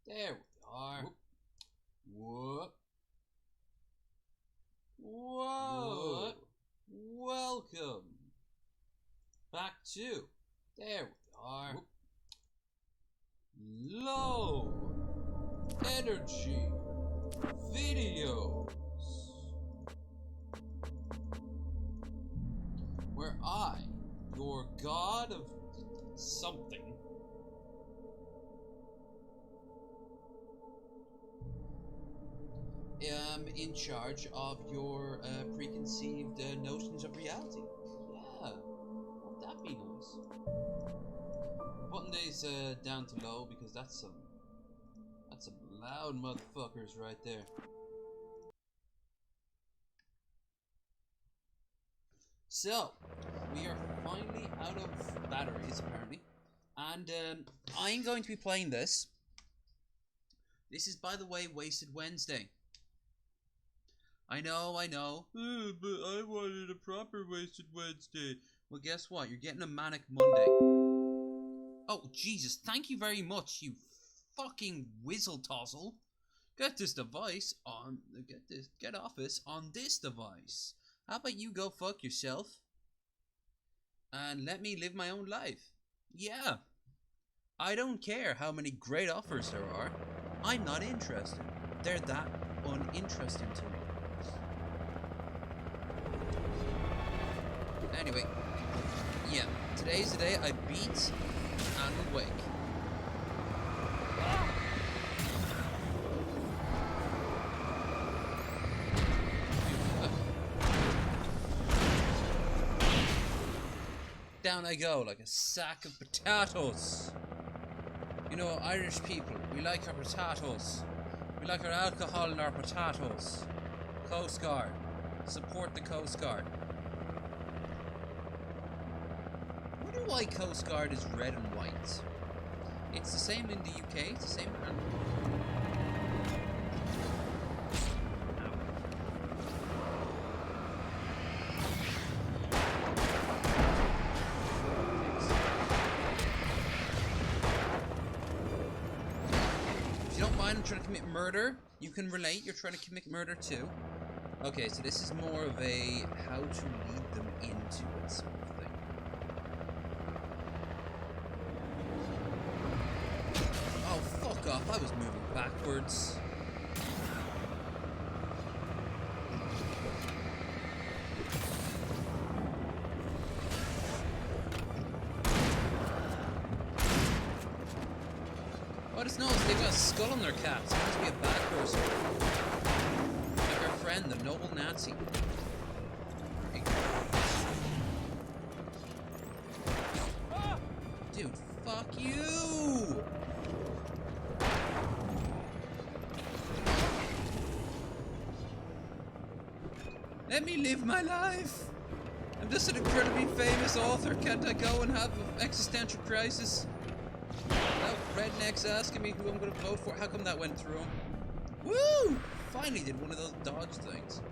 There we are. Whoop. Whoa. Welcome back to. There we are. Low energy videos. Where I, your god of something, am in charge of your preconceived notions of reality. Yeah, won't that be nice? Button days down to low because that's some loud motherfuckers right there. So, we are finally out of batteries apparently, and I'm going to be playing this. This is, by the way, Wasted Wednesday. I know. But I wanted a proper Wasted Wednesday. Well, guess what? You're getting a Manic Monday. Oh, Jesus. Thank you very much, you fucking whizzle tozzle. Get this device on... Get Office on this device. How about you go fuck yourself? And let me live my own life. Yeah. I don't care how many great offers there are. I'm not interested. They're that uninteresting to me. Anyway, yeah, today's the day I beat Alan Wake. Down I go like a sack of potatoes. You know, Irish people, we like our potatoes. We like our alcohol and our potatoes. Coast Guard. Support the Coast Guard. I wonder why Coast Guard is red and white. It's the same in the UK, it's the same brand. If you don't mind, I'm trying to commit murder. You can relate, you're trying to commit murder too. Okay, so this is more of a how to lead them into it sort of thing. Oh, fuck off. I was moving backwards. Oh, I just noticed they've got a skull on their cap. So it must be a bad person. Like our friend, the noble Nazi. Dude, fuck you! Let me live my life! I'm just an incredibly famous author. Can't I go and have an existential crisis? That redneck's asking me who I'm gonna vote for. How come that went through? Woo! Finally did one of those dodge things.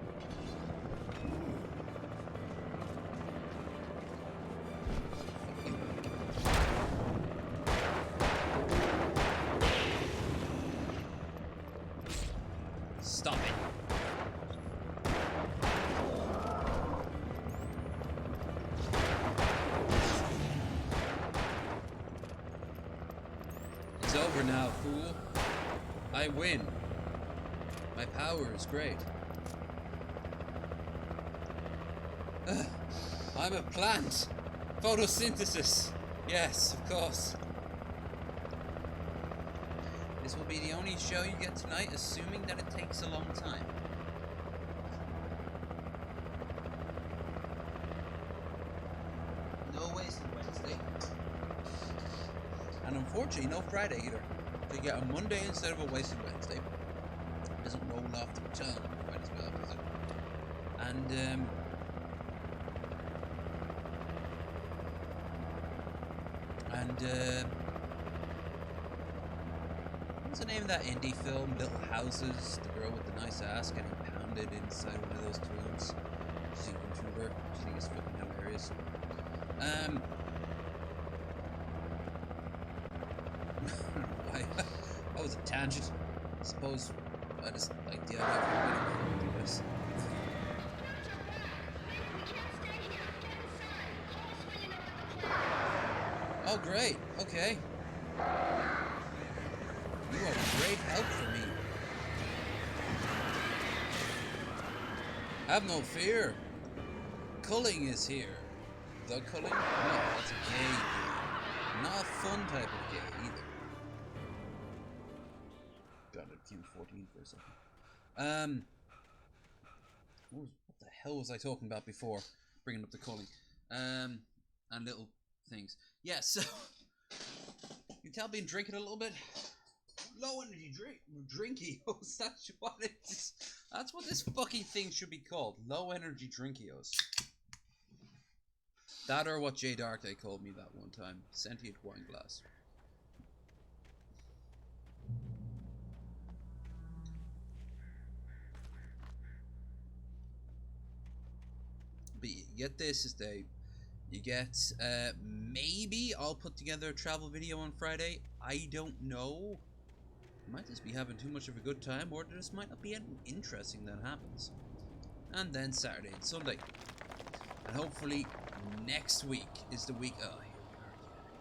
Stop it. It's over now, fool. I win. My power is great. I'm a plant. Photosynthesis. Yes, of course. This will be the only show you get tonight, assuming that it takes a long time. No Wasted Wednesday. And unfortunately, no Friday either. So you get a Monday instead of a Wasted Wednesday. It doesn't roll off the tongue quite as well, does it? And, what's the name of that indie film? Little Houses. The girl with the nice ass getting pounded inside one of those tubes. She's a YouTuber. I think it's fucking hilarious. Why? That was a tangent. I suppose I just like the idea of doing this. Oh, great. Okay. You are great help for me. Have no fear. Culling is here. The culling? No, that's a gay game. Not a fun type of gay either. God, it became 14 for a second. What the hell was I talking about before bringing up the culling? And little things. Yeah, so you can tell I've been drinking a little bit. Low energy drinkios. That's what it is. That's what this fucking thing should be called. Low energy drinkios. That or what Jay Darkday called me that one time. Sentient wine glass. But you get this is you get maybe I'll put together a travel video on Friday. I don't know. Might just be having too much of a good time, or there just might not be anything interesting that happens. And then Saturday and Sunday. And hopefully next week is the week. Oh,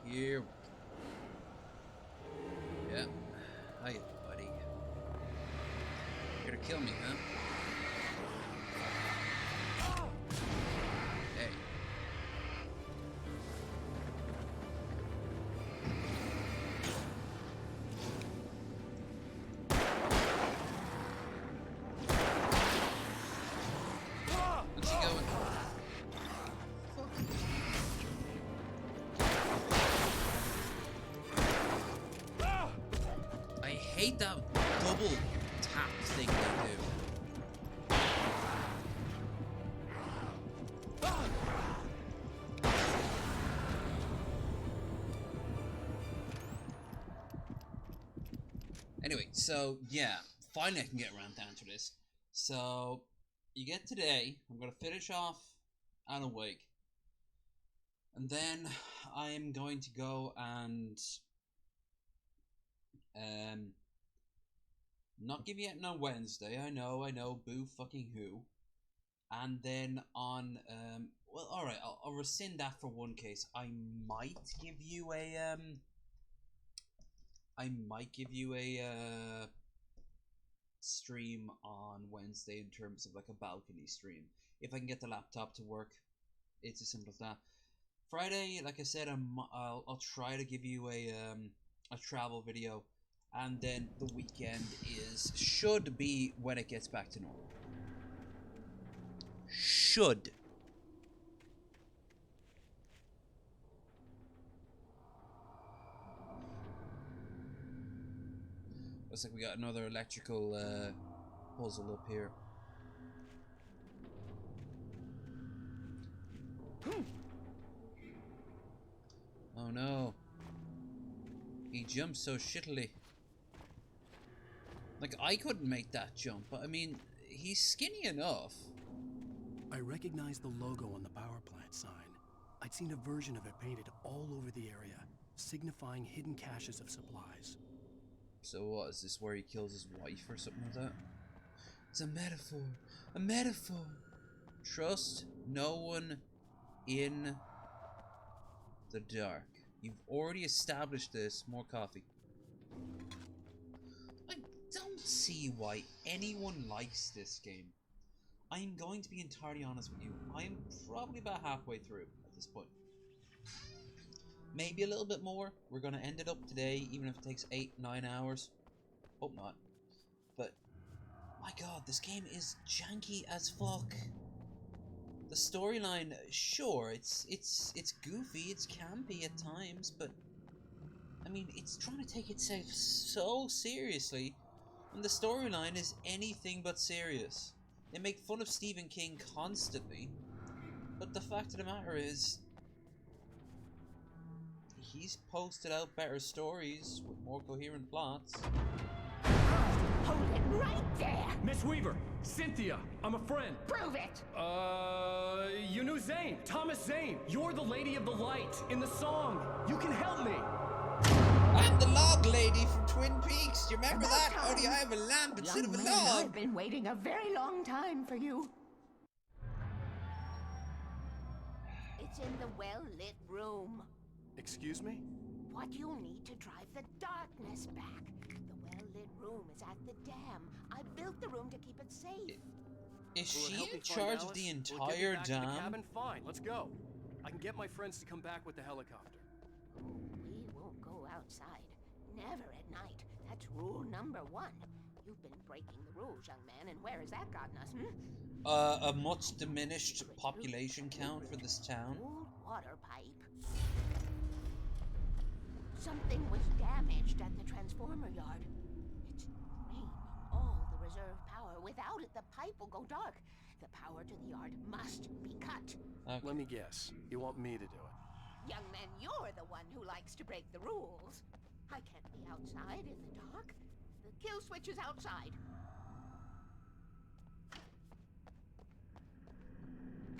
here we go. Yeah. Hiya, buddy. You're gonna kill me, huh? Hey. What's he going? I hate that double tap thing they do. Anyway, so yeah, finally I can get around down to this. So you get today, I'm gonna finish off Alan Wake, and then I am going to go and not give you it on Wednesday. I know, boo fucking who. And then on well, all right, I'll rescind that for one case. I might give you a stream on Wednesday in terms of like a balcony stream if I can get the laptop to work. It's as simple as that. Friday, like I said, I'll try to give you a travel video, and then the weekend should be when it gets back to normal. Should. Looks like we got another electrical puzzle up here. Oh no. He jumps so shittily. Like, I couldn't make that jump, but I mean, he's skinny enough. I recognized the logo on the power plant sign. I'd seen a version of it painted all over the area, signifying hidden caches of supplies. So what, is this where he kills his wife or something like that? It's a metaphor. A metaphor. Trust no one in the dark. You've already established this. More coffee. I don't see why anyone likes this game. I'm going to be entirely honest with you. I'm probably about halfway through at this point. Maybe a little bit more. We're going to end it up today, even if it takes 8-9 hours. Hope not. But, my god, this game is janky as fuck. The storyline, sure, it's goofy, it's campy at times, but I mean, it's trying to take itself so seriously when the storyline is anything but serious. They make fun of Stephen King constantly, but the fact of the matter is, he's posted out better stories with more coherent plots. Hold it right there! Miss Weaver, Cynthia, I'm a friend. Prove it! You knew Zane, Thomas Zane. You're the Lady of the Light in the song. You can help me. I'm the log lady from Twin Peaks. Do you remember About that? Only time. I have a lamp instead Young of a man, log. I've been waiting a very long time for you. It's in the well-lit room. Excuse me? What you'll need to drive the darkness back. The well-lit room is at the dam. I built the room to keep it safe. Is Will it she help in me find charge of Alice? the Will it get me entire back to the dam? cabin? Fine, let's go. I can get my friends to come back with the helicopter. We won't go outside. Never at night. That's rule number 1. You've been breaking the rules, young man, and where has that gotten us, A much diminished population count for this town. Old water pipe. Something was damaged at the transformer yard. It's draining all the reserve power. Without it, the pipe will go dark. The power to the yard must be cut. Okay. Let me guess. You want me to do it? Young man, you're the one who likes to break the rules. I can't be outside in the dark. The kill switch is outside.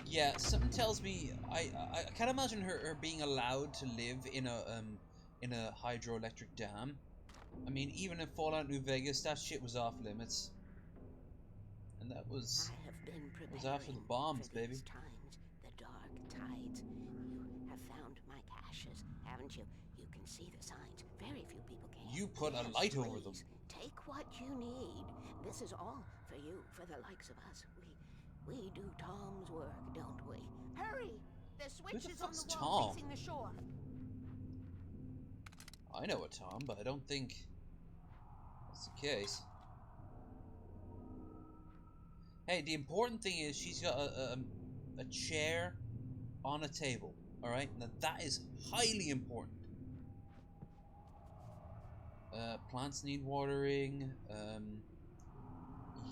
Yeah, something tells me I can't imagine her being allowed to live in a hydroelectric dam. I mean, even in Fallout New Vegas, that shit was off limits, and that was I have been preparing was after the bombs, for baby. these times, the dark tides. You have found my caches, haven't you? You can see the signs. Very few people can. You put a Yes, light over them. please, take what you need. This is all for you, for the likes of us. We do Tom's work, don't we? Hurry! The switch the is on fuck's the wall Tom? facing the shore. I know a Tom, but I don't think that's the case. Hey, the important thing is she's got a chair on a table. All right, now that is highly important. Plants need watering.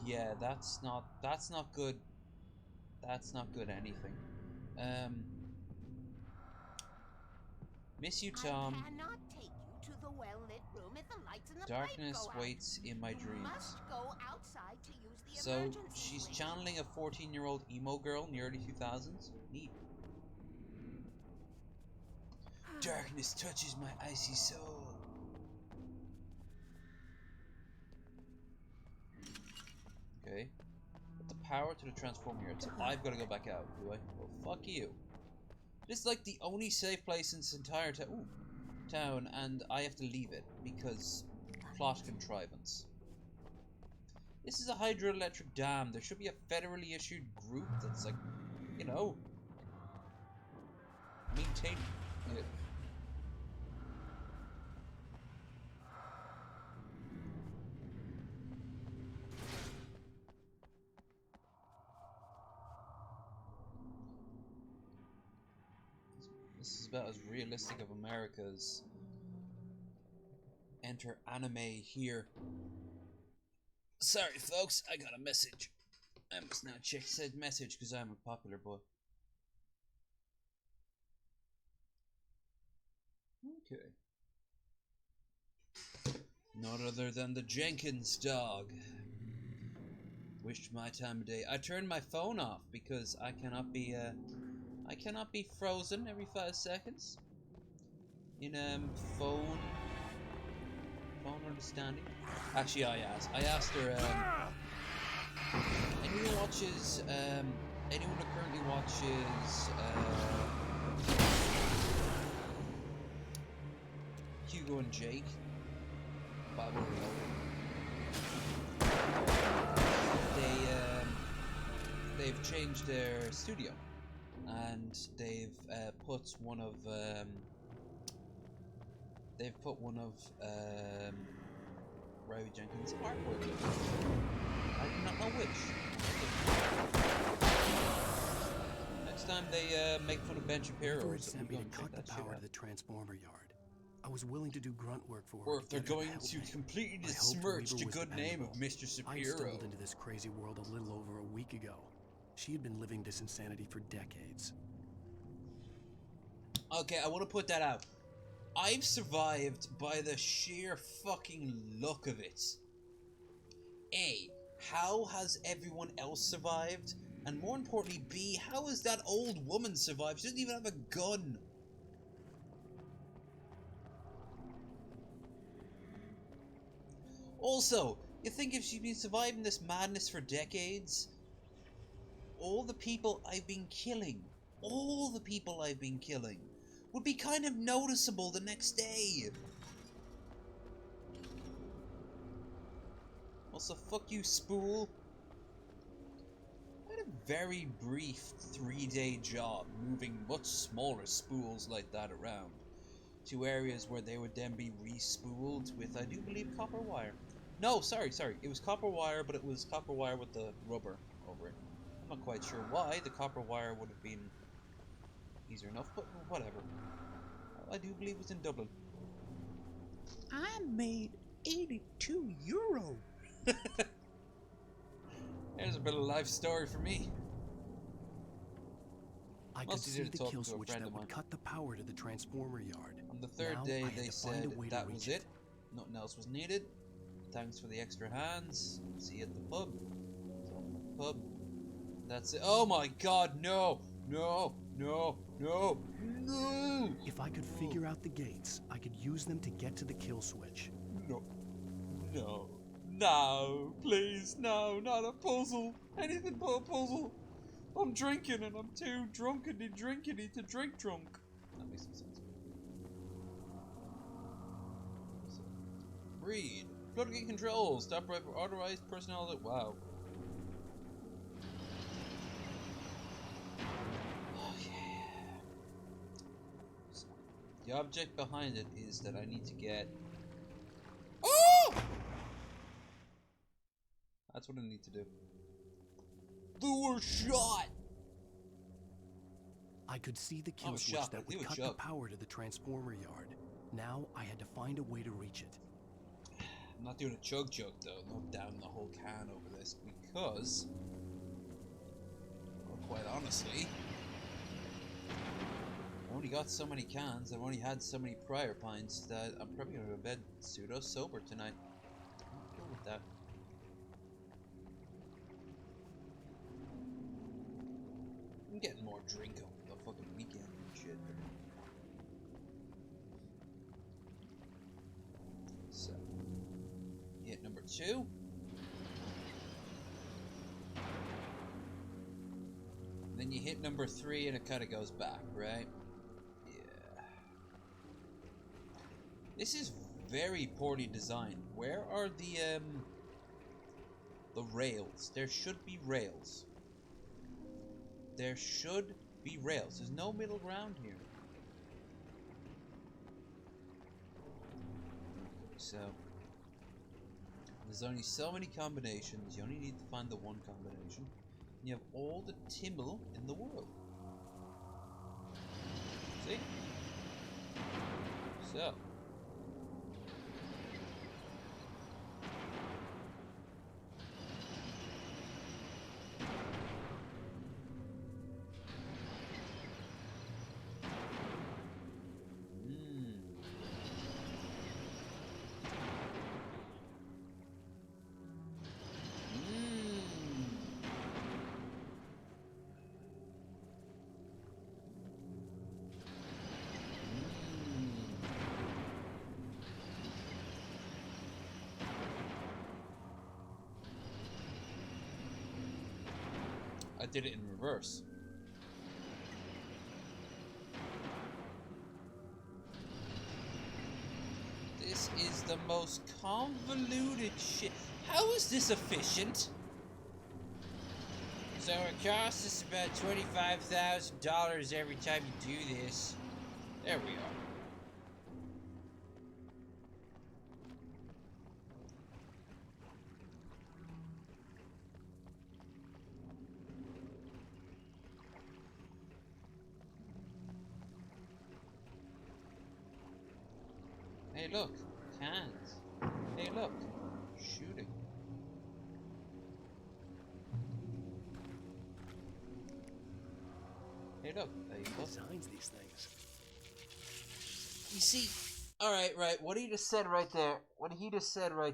Yeah, that's not good. That's not good anything. Miss you, Tom. I cannot take you to the well-lit room if the lights in the Darkness pipe go out. waits in my You dreams. must go outside to use the So emergency she's switch. channeling a 14-year-old emo girl in the early 2000s. Neat. Darkness touches my icy soul. Okay. Put the power to the transformer here. So I've got to go back out, do I? Well, fuck you. This is like the only safe place in this entire town, and I have to leave it because plot contrivance. This is a hydroelectric dam. There should be a federally issued group that's like, you know, maintaining it. This is about as realistic of America as enter anime here. Sorry, folks, I got a message. I must now check said message because I'm a popular boy. Okay. Not other than the Jenkins dog. Wished my time of day. I turned my phone off because I cannot be frozen every 5 seconds. In phone understanding. Actually, I asked her. Anyone who watches anyone who currently watches Hugo and Jake, Bible they've changed their studio, and they've put one of Riley Jenkins' artwork. I do not know which. Next time they make fun of Ben Shapiro, Before or it something, sent me go to and check cut the that shit power out. to the transformer yard, I was willing to do grunt work for her. Or if they're to get her going help to me. completely I hoped besmirch Weaver the was good name of dependable. Mr. I Shapiro. stumbled into this crazy world a little over a week ago. She had been living this insanity for decades. Okay, I want to put that out. I've survived by the sheer fucking look of it. A, how has everyone else survived? And more importantly, B, how has that old woman survived? She doesn't even have a gun. Also, you think if she's been surviving this madness for decades, all the people I've been killing, would be kind of noticeable the next day. Also, fuck you, Spool. I had a very brief 3-day job moving much smaller spools like that around to areas where they would then be re-spooled with, I do believe, copper wire. No, sorry. It was copper wire, but it was copper wire with the rubber over it. I'm not quite sure why. The copper wire would have been easier enough, but whatever. I do believe it was in Dublin. I made €82. There's a bit of a life story for me. I could see the kill switch that would cut the power to the transformer yard. On the third day, they said that was it. Nothing else was needed. Thanks for the extra hands. See you at the pub. Pub. That's it. Oh my god, no! No! No! No! No! If I could figure out the gates, I could use them to get to the kill switch. No. No. No, please, no, not a puzzle. Anything but a puzzle. I'm drinking and I'm too drunkeny to drink drunk. That makes some sense. So, read. Floodgate controls. Stop right for authorized personnel that. Wow. Okay. So, the object behind it is that I need to get. Oh! That's what I need to do. They were shot! I could see the kill switch that would cut the power to the transformer yard. Now I had to find a way to reach it. I'm not doing a chug though. I'm not down the whole can over this because, well, quite honestly, I only got so many cans. I've only had so many prior pints that I'm probably gonna go to bed pseudo sober tonight. I'm cool with that. I'm getting more drink over the fucking weekend and shit. So, hit number 2. Then you hit number 3 and it kind of goes back, right? Yeah. This is very poorly designed. Where are the rails? There should be rails. There should be rails. There's no middle ground here. So, there's only so many combinations. You only need to find the one combination. You have all the Timmel in the world. See? So. I did it in reverse. This is the most convoluted shit. How is this efficient? So it costs us about $25,000 every time you do this. There we are. Hey look, cans. Hey look, shooting. Hey look, there you go. Designs these things. You see, alright, right, what he just said right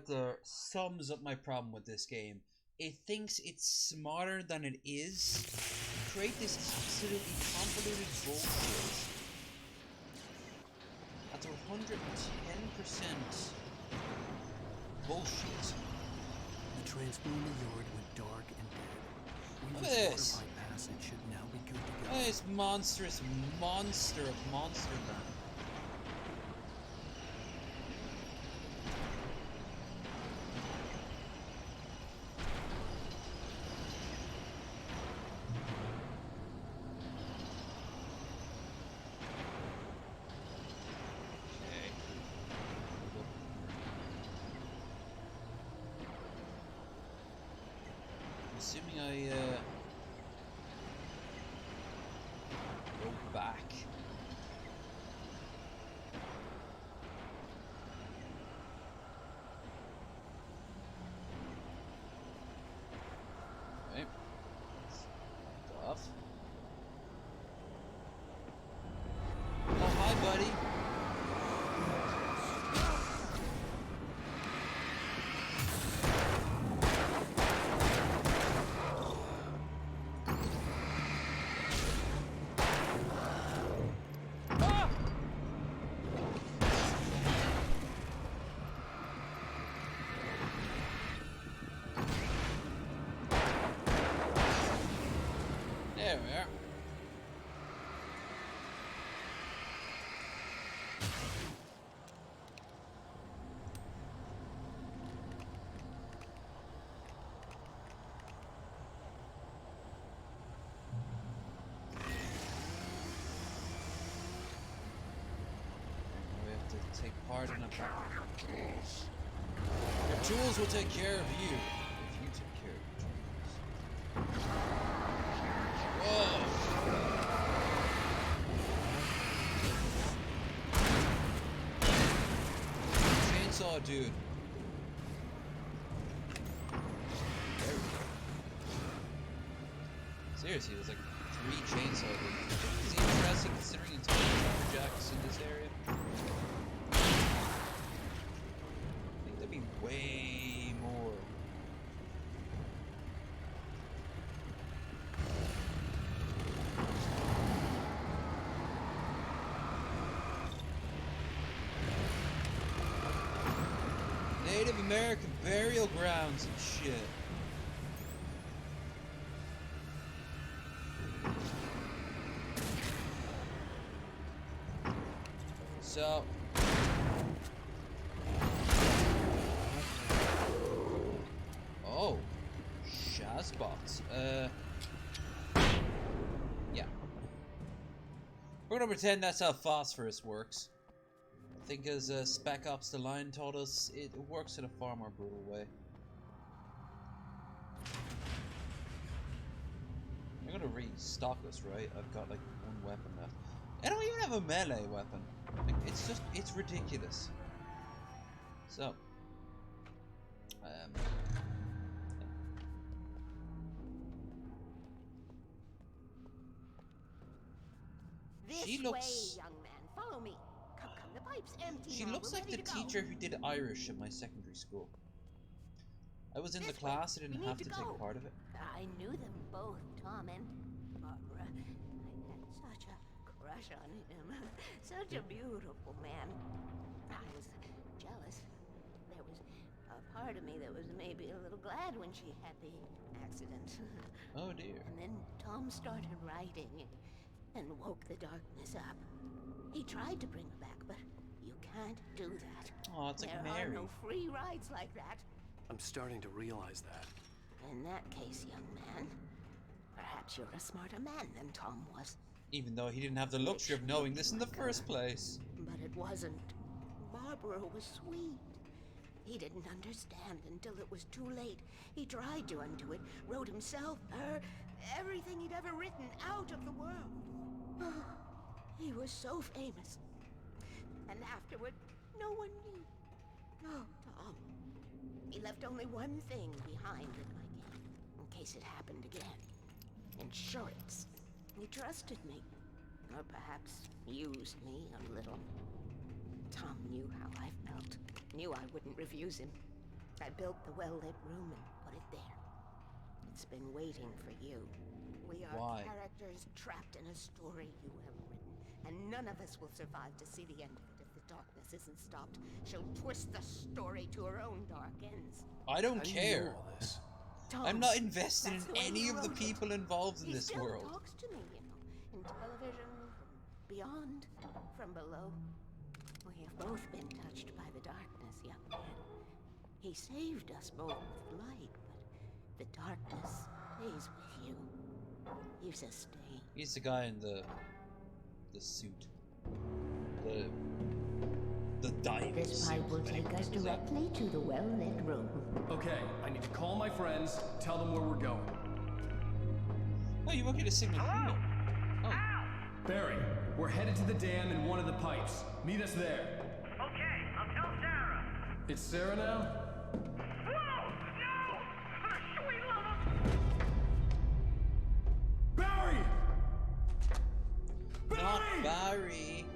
there sums up my problem with this game. It thinks it's smarter than it is. Create this absolutely convoluted bullshit. That's 110% bullshit. The transformer yard went dark and dead. Look Weaver's at this. fortified passage should now be good to go. Oh, this monstrous monster of Monster Man. Assuming I go back. Okay. Off. Oh, hi, buddy. There we are. We have to take part in a battle. Your tools will take care of you if you take care of your tools. Whoa! Chainsaw dude. There we go. Seriously, there's like 3 chainsaw dudes. Is he interesting considering entire lumberjacks in this area? I think there'd be way more. Native American burial grounds and shit. So oh, Shazbots. Yeah. We're gonna pretend that's how phosphorus works. I think as Spec Ops The Line told us, it works in a far more brutal way. I'm gonna restock this, right? I've got like 1 weapon left. I don't even have a melee weapon. Like, it's ridiculous. So, This She looks- way, young man. Follow me. Come, the pipe's empty. she now. looks We're like the ready to go. teacher who did Irish at my secondary school. I was in the This way. class, I didn't We have need to to take go. part of it. I knew them both, Tom and Barbara. I had such a crush on him. Such a beautiful man. I was jealous. There was a part of me that was maybe a little glad when she had the accident. Oh dear. And then Tom started writing and woke the darkness up. He tried to bring her back, but you can't do that. Oh, it's like There Mary. are no free rides like that. I'm starting to realize that. In that case, young man, perhaps you're a smarter man than Tom was. Even though he didn't have the luxury of knowing this in the first place. But it wasn't. Barbara was sweet. He didn't understand until it was too late. He tried to undo it, wrote himself, her, everything he'd ever written out of the world. He was so famous. And afterward, no one knew. Oh, Tom. He left only one thing behind in my game, in case it happened again. Insurance. He trusted me. Or perhaps used me a little. Tom knew how I felt. Knew I wouldn't refuse him. I built the well-lit room and put it there. It's been waiting for you. We are Why? characters trapped in a story you have written, and none of us will survive to see the end of it if the darkness isn't stopped, she'll twist the story to her own dark ends. I don't How do you care. know all this? Tom, I'm not invested in that's the way any he of the wrote it. people involved in He this still world. talks to me, you know, in television, from beyond, from below. We have both been touched by the darkness, young man. He saved us both with light, but the darkness stays with you. Leaves a stain. He's the guy in the suit. The diamond This suit. pipe will take us directly to the well-lit room. Okay, I need to call my friends, tell them where we're going. Oh, you won't get a signal here. Oh. Barry, we're headed to the dam in one of the pipes. Meet us there. Okay, I'll tell Sarah. It's Sarah now? Whoa! No! Sweet love! Barry! Not Barry! Barry.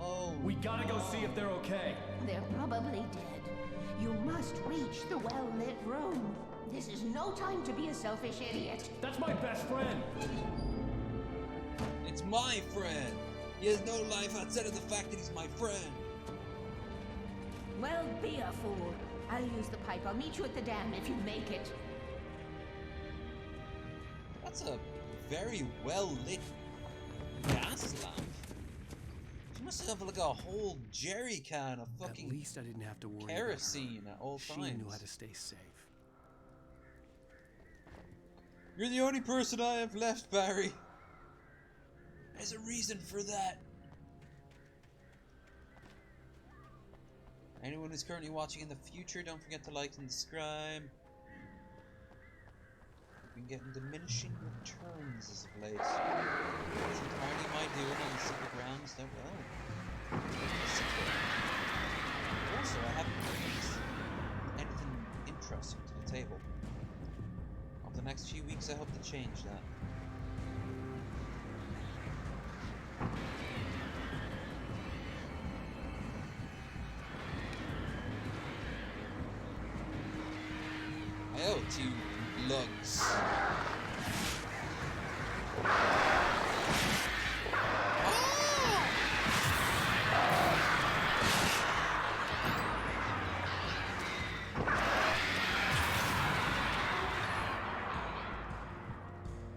Oh. We gotta go see if they're okay. They're probably dead. You must reach the well-lit room. This is no time to be a selfish idiot. That's my best friend. It's my friend. He has no life outside of the fact that he's my friend. Well, be a fool. I'll use the pipe. I'll meet you at the dam if you make it. That's a very well lit gas lamp. She must have like a whole jerry can of At fucking least I didn't have to worry kerosene at all about her. times. She knew how to stay safe. You're the only person I have left, Barry. There's a reason for that. Anyone who's currently watching in the future, don't forget to like and subscribe. We've been getting diminishing returns as of late. It's entirely my doing on the simple grounds that, well, also, I haven't released anything interesting to the table. Over the next few weeks, I hope to change that. I owe it to lugs.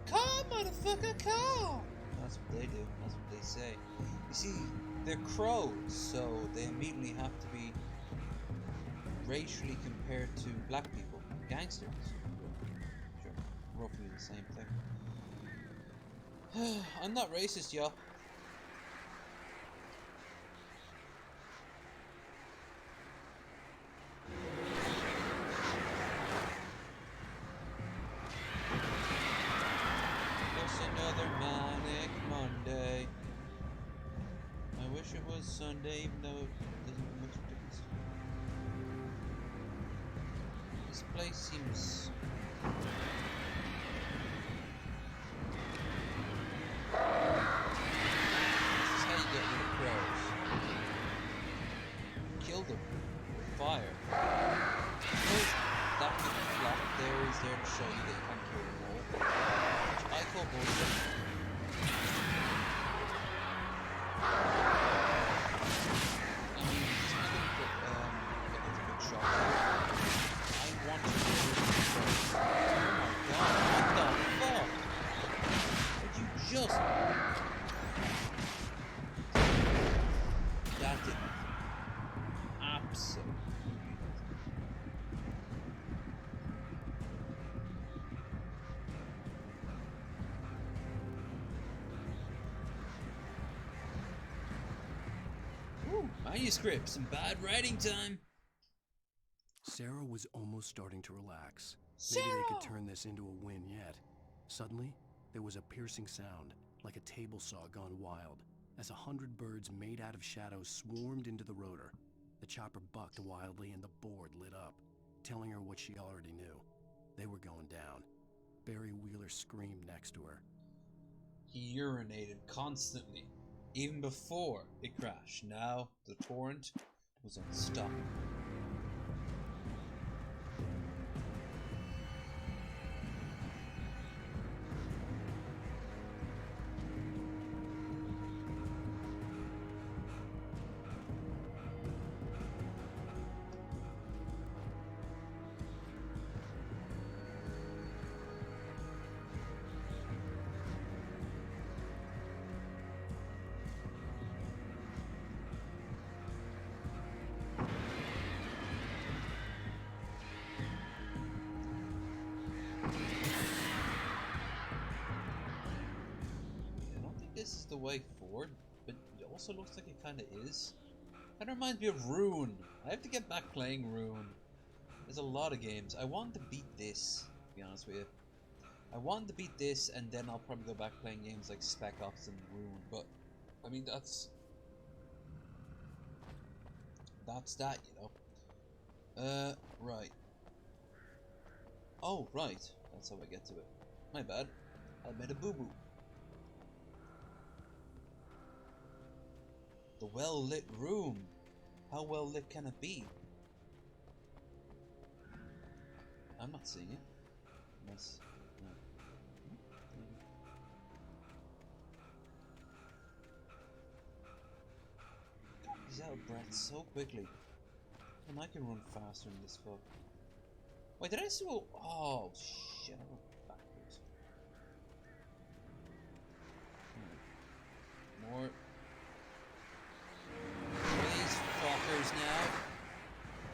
Come, motherfucker, come! That's what they do. That's what they say. You see, they're crows, so they immediately have to be racially compared to black people, gangsters. Sure, roughly the same thing. I'm not racist, y'all. Just another Manic Monday. I wish it was Sunday, even though it doesn't make much difference. This place seems... This is how you get rid of crows. Kill them with fire. Because that little flock there is there to show you that you can kill them all. Which I call bullshit. I mean, it's not gonna put, like it's a good shot. I want to kill these crows. Oh my god, what the fuck? Did you just... That did absolutely nothing. Manuscript, some bad writing time. Sarah was almost starting to relax. Maybe they could turn this into a win yet. Suddenly, there was a piercing sound, like a table saw gone wild, as 100 birds made out of shadows swarmed into the rotor. The chopper bucked wildly and the board lit up, telling her what she already knew. They were going down. Barry Wheeler screamed next to her. He urinated constantly, even before it crashed. Now, the torrent was unstoppable. way forward, but it also looks like it kind of is. That reminds me of Rune. I have to get back playing Rune. There's a lot of games. I want to beat this, to be honest with you. I want to beat this, and then I'll probably go back playing games like Spec Ops and Rune. But, I mean, that's that, you know. Right. Oh, right. That's how I get to it. My bad. I made a boo-boo. The well-lit room. How well-lit can it be? I'm not seeing it. Unless... No. He's out of breath so quickly. And I can run faster than this fuck. Wait, did I just go... Oh, shit, I went backwards. More... These fuckers now.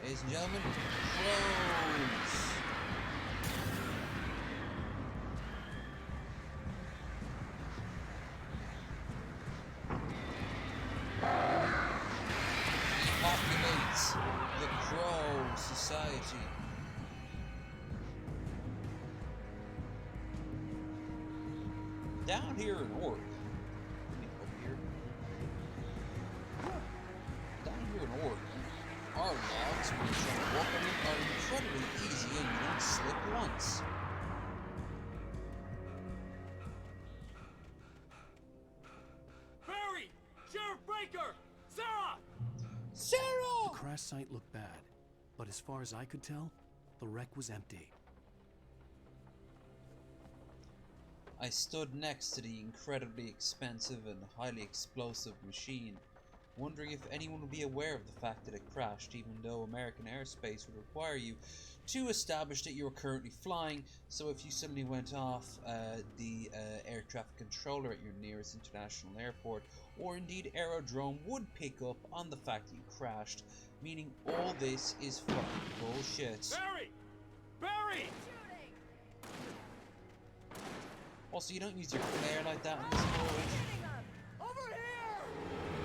Ladies and gentlemen, close! Populates the Crow Society. Down here in Orc. Up here. Down here in Orc, our logs, when you try to walk on them, are incredibly easy and you don't slip once. Barry! Sheriff Breaker! Sarah! Sarah! The crash site looked bad, but as far as I could tell, the wreck was empty. I stood next to the incredibly expensive and highly explosive machine, wondering if anyone would be aware of the fact that it crashed, even though American airspace would require you to establish that you were currently flying. So if you suddenly went off the air traffic controller at your nearest international airport, or indeed aerodrome, would pick up on the fact that you crashed, meaning all this is fucking bullshit. Barry! Barry! Also, you don't use your flare like that in this mode. Over here!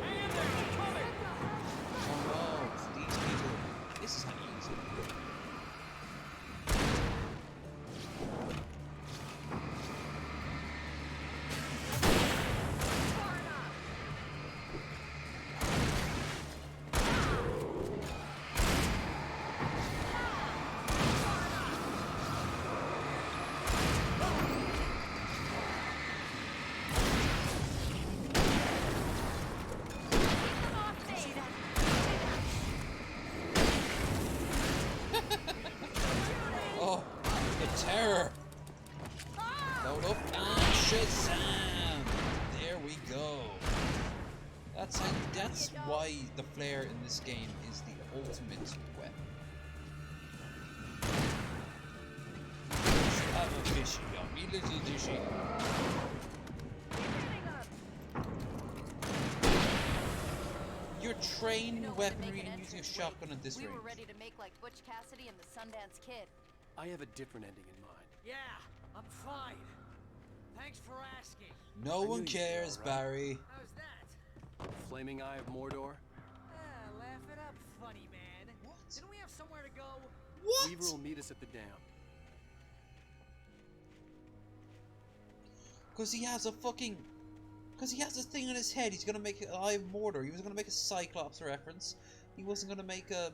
Hang in there! I'm coming! Oh no, it's these people. This is how you use it. Oh, the terror! Load up and Shazam! There we go. That's why the flare in this game is the ultimate weapon. Have a fishy, yummy little dishy. You're trained weaponry and using a shotgun at this We range. were ready to make like Butch Cassidy and the Sundance Kid. I have a different ending in mind. Yeah, I'm fine. Thanks for asking. No I one knew you'd be cares, all right. Barry. How's that? Flaming Eye of Mordor? Laugh it up, funny man. What? Didn't we have somewhere to go? What? Weaver will meet us at the dam. Because he has a fucking... Because he has this thing on his head. He's going to make an Eye of Mordor. He was going to make a Cyclops reference. He wasn't going to make a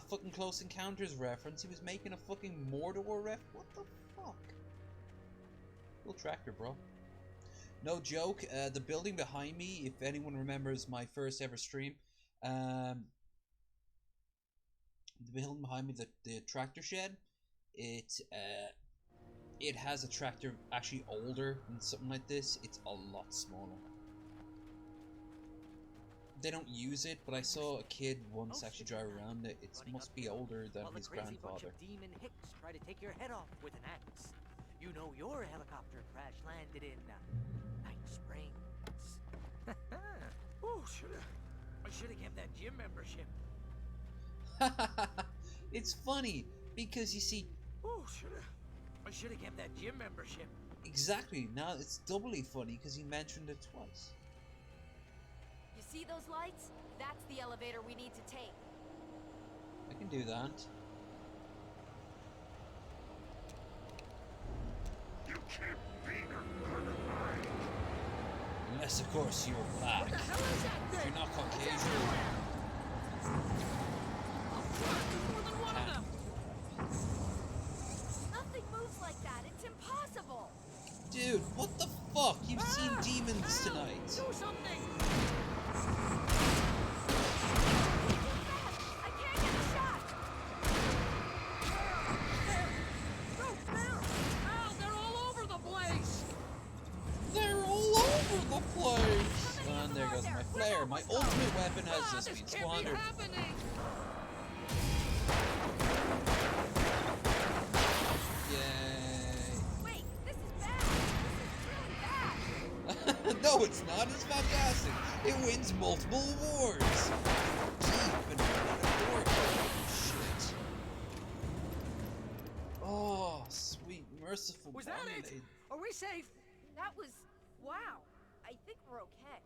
fucking Close Encounters reference. He was making a fucking Mordor ref. What the fuck? Little tractor, bro. No joke. The building behind me, if anyone remembers my first ever stream, the building behind me, the tractor shed, it has a tractor actually older than something like this. It's a lot smaller. They don't use it, but I saw a kid once actually drive around it. It must be older than While his a crazy bunch grandfather. of demon hicks try to take your head off with an axe. You know your helicopter crash landed in Night Springs. Oh, I should have kept that gym membership. It's funny because you see, Oh, I should have kept that gym membership. Exactly. Now it's doubly funny because he mentioned it twice. You see those lights? That's the elevator we need to take. I can do that. You can't be a part of mine. Unless, of course, you're black. If you're not Caucasian. Nothing moves like that. It's impossible. Dude, what the fuck? You've seen demons tonight. Do something! I can't get a shot. Ow, they're all over the place! They're all over the place! And there goes my flare. My ultimate weapon has just been This can't be squandered. happening! Yay. Wait, this is bad. This is really bad. No, it's not. It's fantastic. It wins multiple awards. Gee, but not an award. Shit. Oh, sweet, merciful. Was that it? Bonnie. Are we safe? That was... wow. I think we're okay.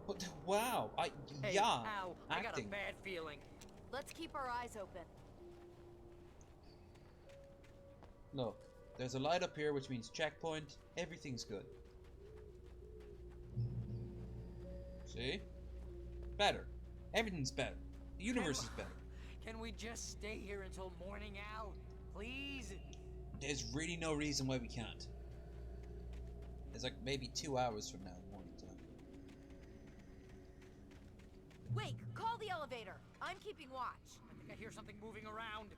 But wow, Hey, yeah, ow, I got a acting. bad feeling. Let's keep our eyes open. Look, there's a light up here, which means checkpoint. Everything's good. See? Better. Everything's better. The universe is better. Can we just stay here until morning out? Please? There's really no reason why we can't. It's like maybe 2 hours from now, morning time. Wait, call the elevator. I'm keeping watch. I think I hear something moving around.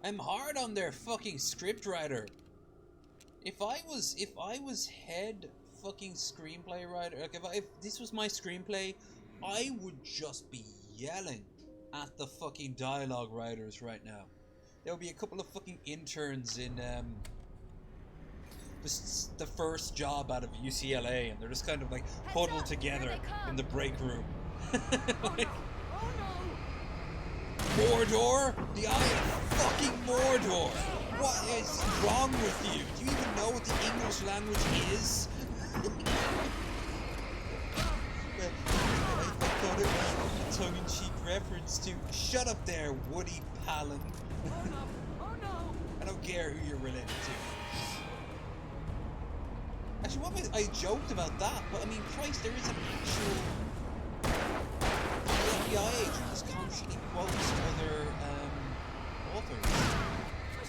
I'm hard on their fucking scriptwriter. If I was head fucking screenplay writer, like if this was my screenplay, I would just be yelling at the fucking dialogue writers right now. There would be a couple of fucking interns in the first job out of UCLA, and they're just kind of like huddled up, here together they come. in the break room. Like, Oh no! Mordor? The Eye of fucking Mordor! What is wrong with you? Do you even know what the English language is? I thought it was a tongue-in-cheek reference to shut up there, Woody Palin. Oh no! Oh no! I don't care who you're related to. Actually, what I joked about that, but I mean, Christ, there is an actual FBI agent that's constantly quotes other authors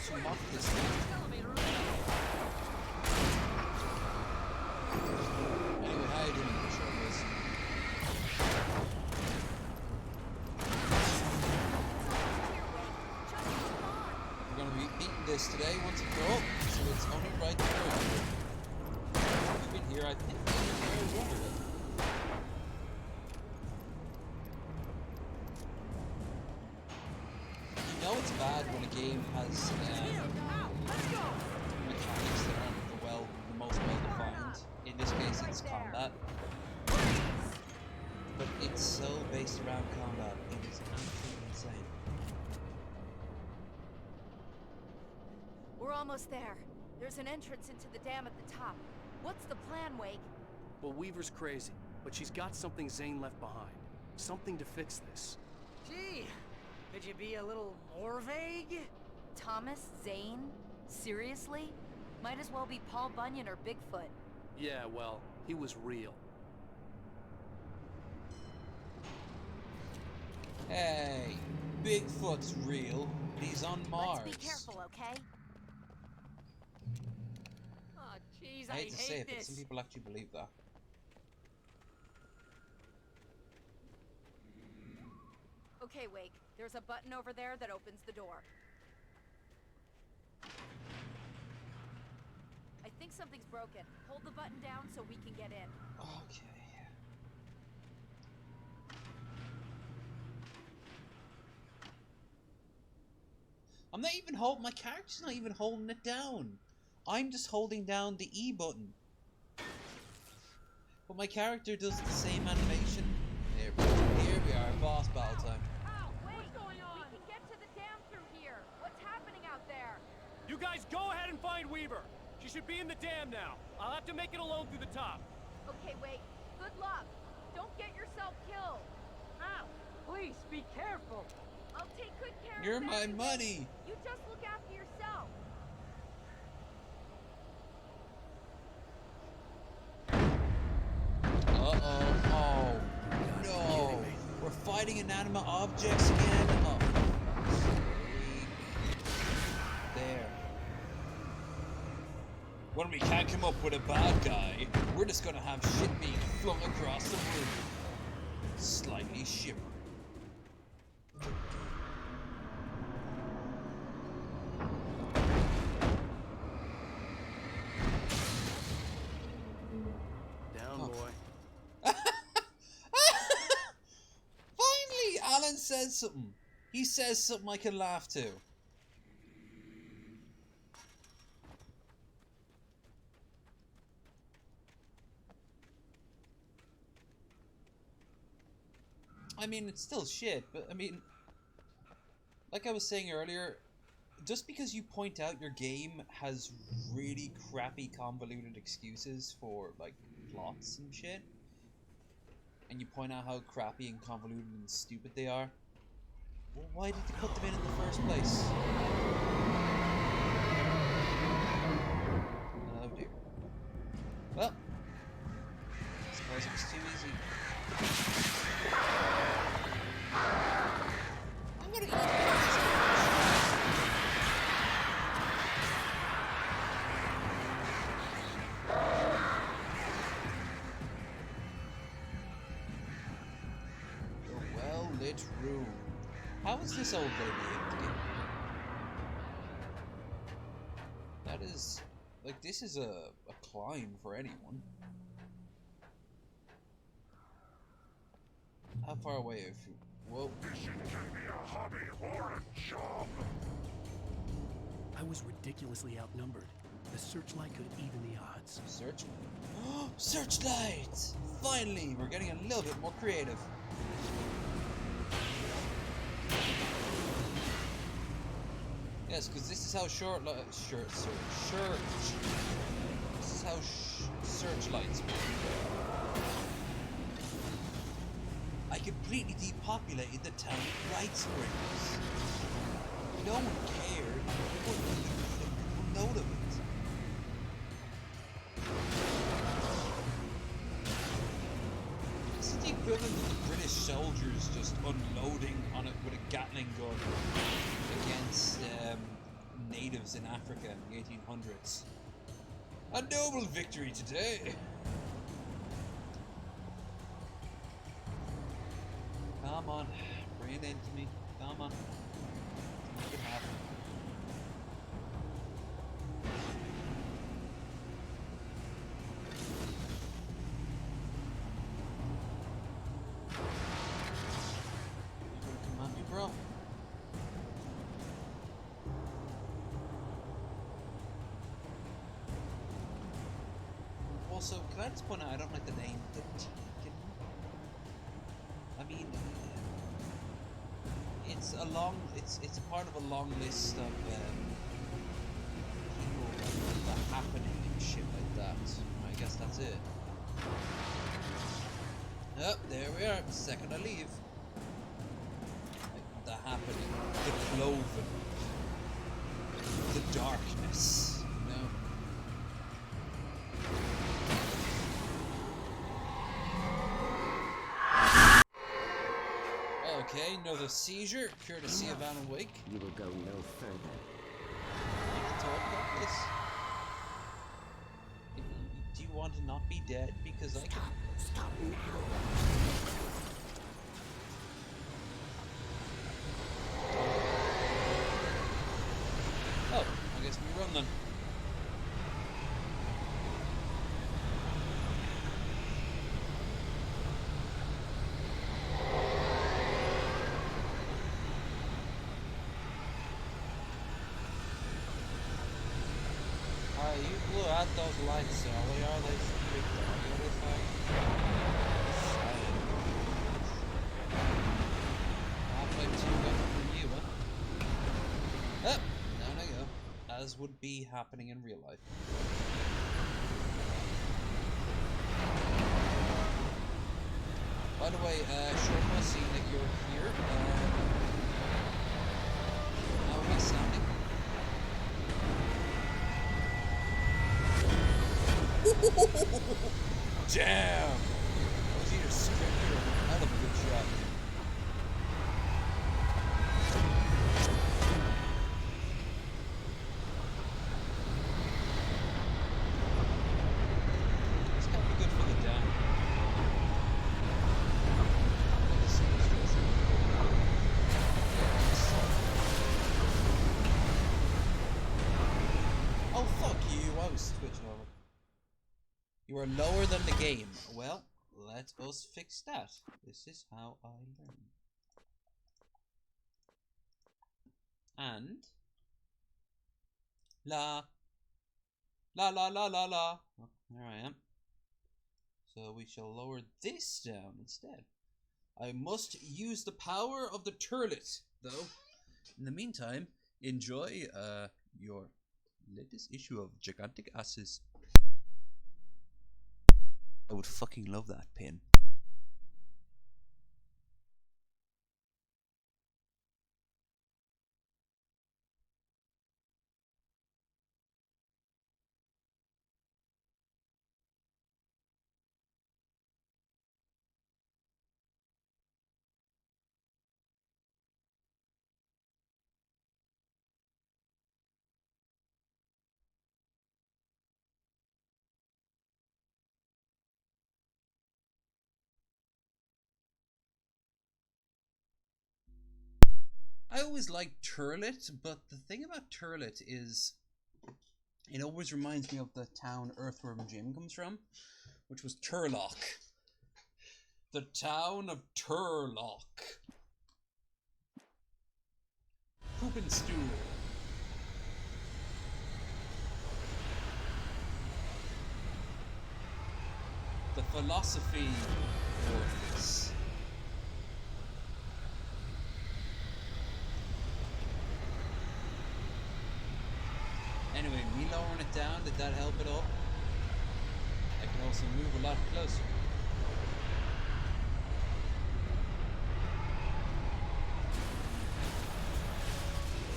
to mock this thing. Anyway, how you doing in the show, guys? We're gonna be beating this today once and for all, so it's only right to go. We've been here, I think, as well today. You know it's bad when a game has mechanics that aren't the most well defined. In this case, it's combat. But it's so based around combat, it is absolutely insane. We're almost there. There's an entrance into the dam at the top. What's the plan, Wake? Well, Weaver's crazy, but she's got something Zane left behind. Something to fix this. Gee, could you be a little more vague? Thomas Zane? Seriously? Might as well be Paul Bunyan or Bigfoot. Yeah, well, he was real. Hey, Bigfoot's real, but he's on Mars. Let's be careful, okay? Oh, jeez, I hate to say it, but this. some people actually believe that. Okay, Wake. There's a button over there that opens the door. I think something's broken. Hold the button down so we can get in. Okay. I'm not even holding, my character's not even holding it down. I'm just holding down the E button. But my character does the same animation. Here we are, boss battle time. Ow, guys go ahead and find Weaver. She should be in the dam now. I'll have to make it alone through the top. Okay, wait. Good luck. Don't get yourself killed. Ow! Please be careful. I'll take good care You're of my everything. money. You just look after yourself. Uh-oh. Oh, no. We're fighting inanimate objects again. Oh, freak. There. When we can't come up with a bad guy, we're just gonna have shit being flung across the room. Slightly shivering. Down, boy. Finally, Alan says something. He says something I can laugh to. I mean, it's still shit, but I mean, like I was saying earlier, just because you point out your game has really crappy convoluted excuses for, like, plots and shit, and you point out how crappy and convoluted and stupid they are, well, why did you put them in the first place? Oh dear. Well, I suppose it was too easy. I'm gonna get a well-lit room. How is this old lady able to get in here? That is, like, this is a climb for anyone. How far away if you... Whoa. This should give me a hobby or a job. I was ridiculously outnumbered. The searchlight could even the odds. Searchlight. Searchlight! Finally, we're getting a little bit more creative. Yes, because this is how This is how searchlights work. I completely depopulated the town of Bright Springs. No one cared. People note of it. This is the equivalent of the British soldiers just unloading on it with a Gatling gun against natives in Africa in the 1800s. A noble victory today. Come on, bring it into me. Come on. Make it happen. You gonna come at me, bro? Also, can I just point out I don't like the name The Tegan? I mean, it's a long, it's part of a long list of people that are happening and shit like that. I guess that's it. Oh, there we are. Second I leave. Like, the happening, the cloven, the darkness. You know. Okay, another seizure, courtesy of Alan Wake. You will go no further. We can talk about this. Do you want to not be dead? Because I can. Stop now. Oh, I guess we run then. You blew out those lights earlier. Are they freaked out the other side? Halfway too good for you, huh? Up, down I go. as would be happening in real life. By the way, Shortma, seeing that you're here, how am I sounding? Damn! That was either scripted or a hell of a good shot. It's gotta be good for the down. Oh, fuck you! I was switching over. You are lower than the game. Well, let us fix that. This is how I learn. And la la la la la la. Oh, there I am. So we shall lower this down instead. I must use the power of the turlet, though. In the meantime, enjoy your latest issue of Gigantic Asses. I would fucking love that pin. I always liked Turlet, but the thing about Turlet is it always reminds me of the town Earthworm Jim comes from, which was Turlock. The town of Turlock. Poop and stool. The philosophy orifice. Anyway, me lowering it down, did that help at all? I can also move a lot closer.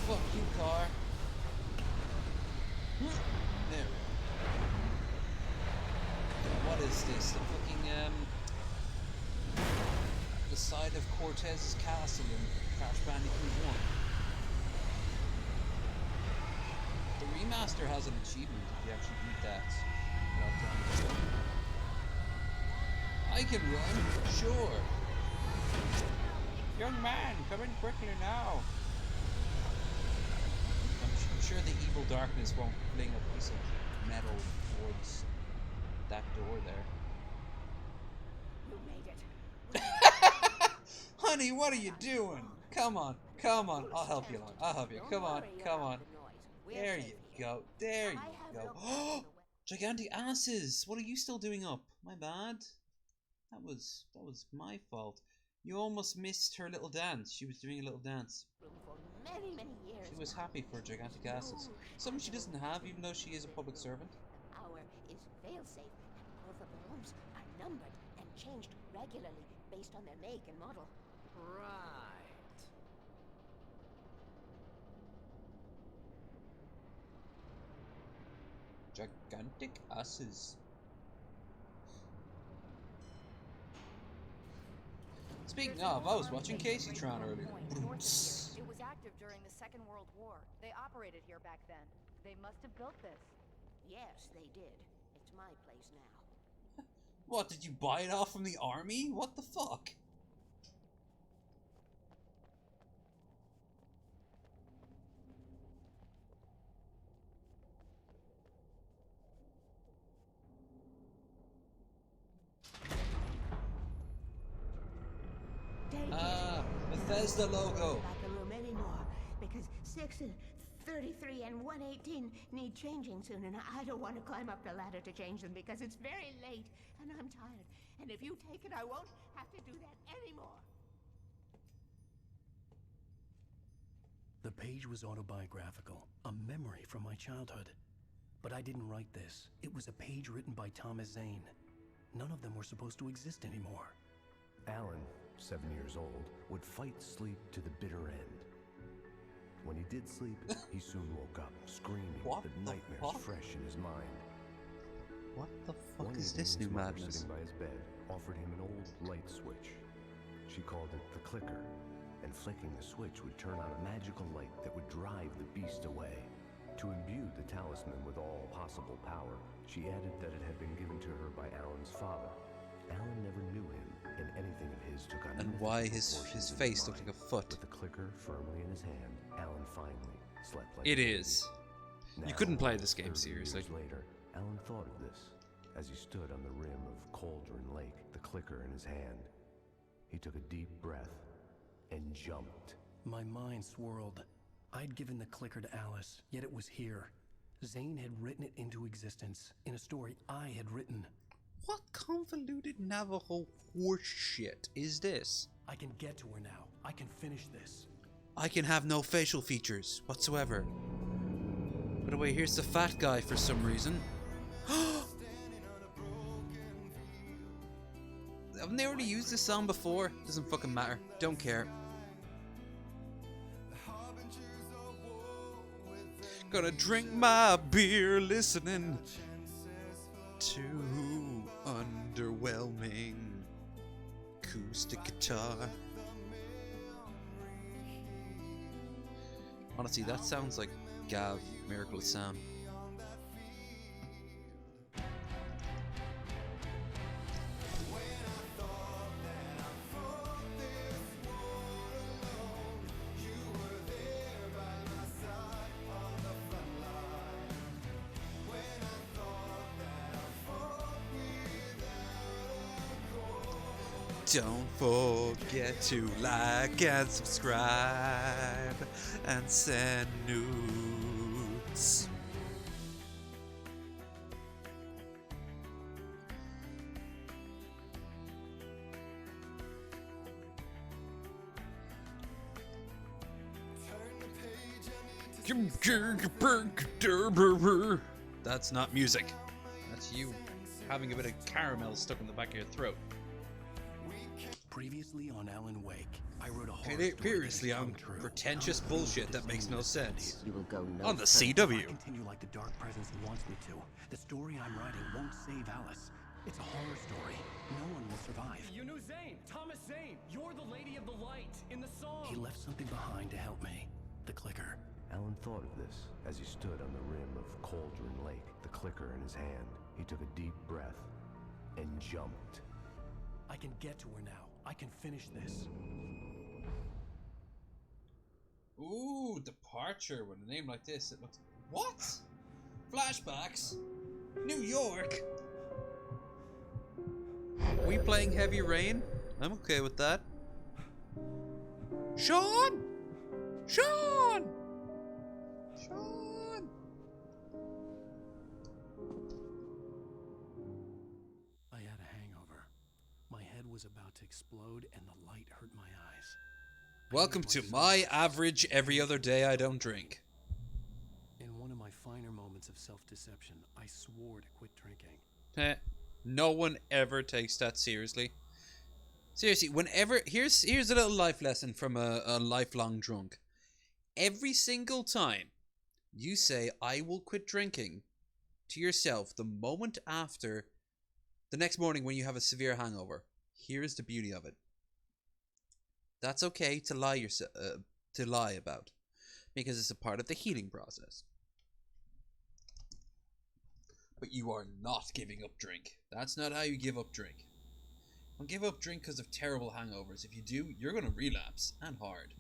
Fuck you, car. There we go. What is this? The fucking, the side of Cortez's castle in Crash Bandicoot 1. The remaster has an achievement if you actually beat that. I can run, sure. Young man, come in quickly now. I'm sure the evil darkness won't fling a piece of metal towards that door there. You made it. Honey, what are you doing? Come on, come on. I'll help you along. I'll help you. Come on, come on. There you go. There you go. Gigantic asses! What are you still doing up? My bad. That was my fault. You almost missed her little dance. She was doing a little dance. For many, many years. She was happy for gigantic asses. Something she doesn't have, even though she is a public servant. An hour is fail-safe, and all the bombs are numbered and changed regularly based on their make and model. Right. Gigantic asses. Speaking of, I was watching Casey Tron earlier. It was active during the Second World War. They operated here back then. They must have built this. Yes, they did. It's my place now. What, did you buy it off from the army? What the fuck? Bethesda logo. Not the room anymore because 6 and 33 and 118 need changing soon, and I don't want to climb up the ladder to change them because it's very late and I'm tired. And if you take it, I won't have to do that anymore. The page was autobiographical, a memory from my childhood. But I didn't write this. It was a page written by Thomas Zane. None of them were supposed to exist anymore. Alan, 7 years old, would fight sleep to the bitter end. When he did sleep, he soon woke up, screaming What with the nightmares fuck? fresh in his mind. What the fuck One is evening, this new his mother, madness? sitting by his bed, offered him an old light switch. She called it the clicker, and flicking the switch would turn on a magical light that would drive the beast away. To imbue the talisman with all possible power, she added that it had been given to her by Alan's father. Alan never knew him, and anything of his took on And mythical why his proportions in face looked mind. like a foot. With the clicker firmly in his hand, Alan finally slept like It a baby. is. You Now, couldn't play this game 30 seriously. years later, Alan thought of this as he stood on the rim of Cauldron Lake, the clicker in his hand. He took a deep breath and jumped. My mind swirled. I'd given the clicker to Alice, yet it was here. Zane had written it into existence in a story I had written. What convoluted Navajo horse shit is this? I can get to her now. I can finish this. I can have no facial features whatsoever. By the way, here's the fat guy for some reason. Haven't they already used this song before? Doesn't fucking matter. Don't care. Gonna drink my beer listening to underwhelming acoustic guitar. Honestly, that sounds like Gav, Miracle of Sam. Don't forget to like and subscribe and send nudes. That's not music. That's you having a bit of caramel stuck in the back of your throat. Previously on Alan Wake, I wrote a horror story that Previously has on come true. pretentious Alan bullshit failed that to makes Zane no in the sense. 70s. You will go no On the If I CW. continue like the Dark Presence wants me to, the story I'm writing won't save Alice. It's a horror story. No one will survive. You knew Zane! Thomas Zane! You're the Lady of the Light in the song! He left something behind to help me. The clicker. Alan thought of this as he stood on the rim of Cauldron Lake, the clicker in his hand. He took a deep breath and jumped. I can get to her now. I can finish this. Ooh, Departure. With a name like this, it looks... What? Flashbacks? New York? Are we playing Heavy Rain? I'm okay with that. Sean! Sean! Sean! I had a hangover. My head was about to explode and the light hurt my eyes. Welcome to my average every other day I don't drink. In one of my finer moments of self-deception, I swore to quit drinking. No one ever takes that seriously. Seriously, whenever... Here's a little life lesson from a lifelong drunk. Every single time you say, I will quit drinking, to yourself the moment after, the next morning when you have a severe hangover, here's the beauty of it. That's okay to lie about, because it's a part of the healing process. But you are not giving up drink. That's not how you give up drink. Don't give up drink because of terrible hangovers. If you do, you're going to relapse, and hard.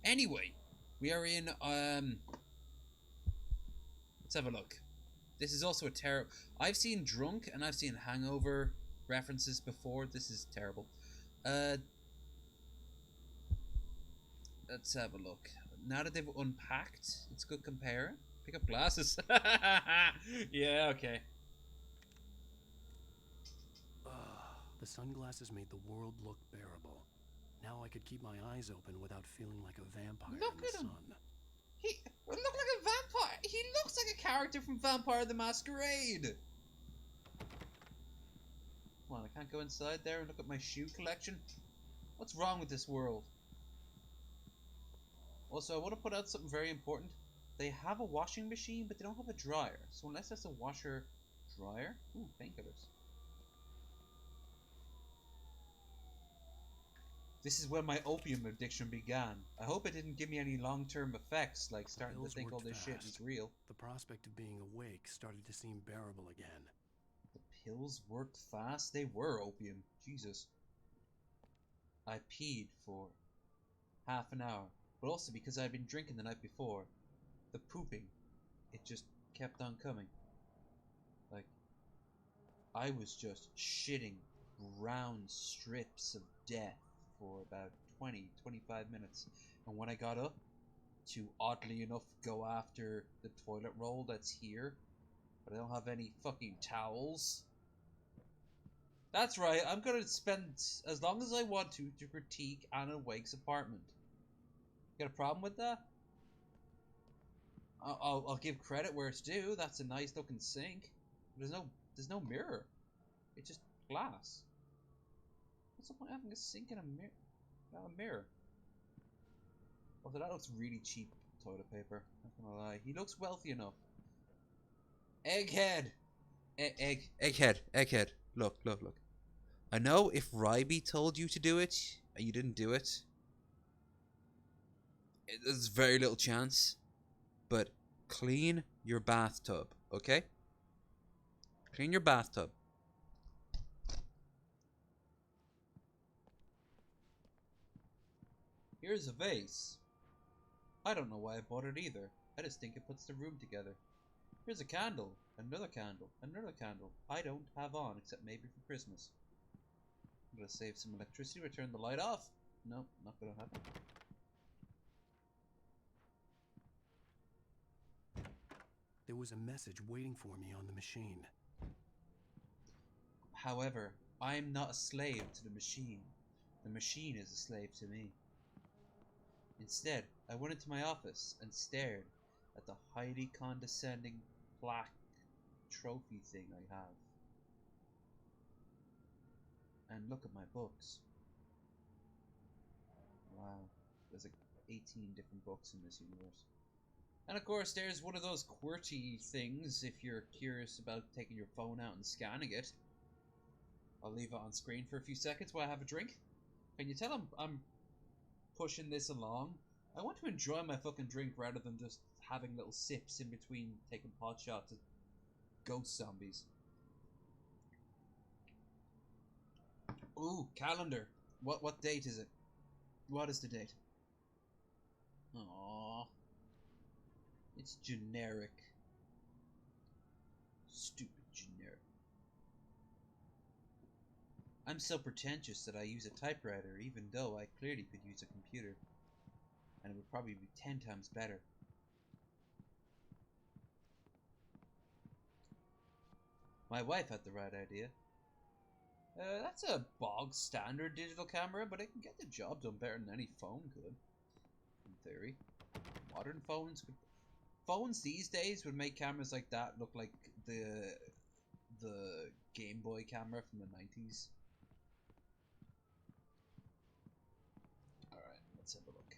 Anyway, we are in, let's have a look. This is also a terrible... I've seen drunk and I've seen hangover references before. This is terrible. Let's have a look. Now that they've unpacked, it's good comparing. Pick up glasses. Yeah, okay. The sunglasses made the world look bearable. Now I could keep my eyes open without feeling like a vampire Look in the at 'em. sun. He looked like a vampire. He looks like a character from Vampire the Masquerade. Come on, I can't go inside there and look at my shoe collection. What's wrong with this world? Also, I want to put out something very important. They have a washing machine, but they don't have a dryer. So unless that's a washer dryer... Ooh, painkillers. This is when my opium addiction began. I hope it didn't give me any long-term effects, like starting to think all this shit is real. The prospect of being awake started to seem bearable again. The pills worked fast? They were opium. Jesus. I peed for half an hour. But also because I'd been drinking the night before. The pooping, it just kept on coming. Like, I was just shitting round strips of death for about 20-25 minutes. And when I got up to, oddly enough, go after the toilet roll that's here, but I don't have any fucking towels. That's right, I'm gonna spend as long as I want to critique Anna Wake's apartment. Got a problem with that? I'll give credit where it's due. That's a nice looking sink. There's no mirror. It's just glass. What's the point of having a sink and a mirror? Not a mirror. Although that looks really cheap toilet paper. Not gonna lie. He looks wealthy enough. Egghead. Egghead. Look. I know if Ryby told you to do it and you didn't do it, there's very little chance. But clean your bathtub, okay? Clean your bathtub. Here's a vase. I don't know why I bought it either. I just think it puts the room together. Here's a candle. Another candle. Another candle. I don't have on, except maybe for Christmas. I'm gonna save some electricity, return the light off. No, not gonna happen. There was a message waiting for me on the machine. However, I am not a slave to the machine. The machine is a slave to me. Instead, I went into my office and stared at the highly condescending black trophy thing I have. And look at my books. Wow, there's like 18 different books in this universe. And of course, there's one of those QWERTY things if you're curious about taking your phone out and scanning it. I'll leave it on screen for a few seconds while I have a drink. Can you tell I'm pushing this along? I want to enjoy my fucking drink rather than just having little sips in between taking pot shots at ghost zombies. Ooh, calendar. What date is it? What is the date? Aww. It's generic. Stupid generic. I'm so pretentious that I use a typewriter even though I clearly could use a computer. And it would probably be 10 times better. My wife had the right idea. That's a bog standard digital camera, but it can get the job done better than any phone could. In theory. Modern phones could... Phones these days would make cameras like that look like the Game Boy camera from the 90s. Alright, let's have a look.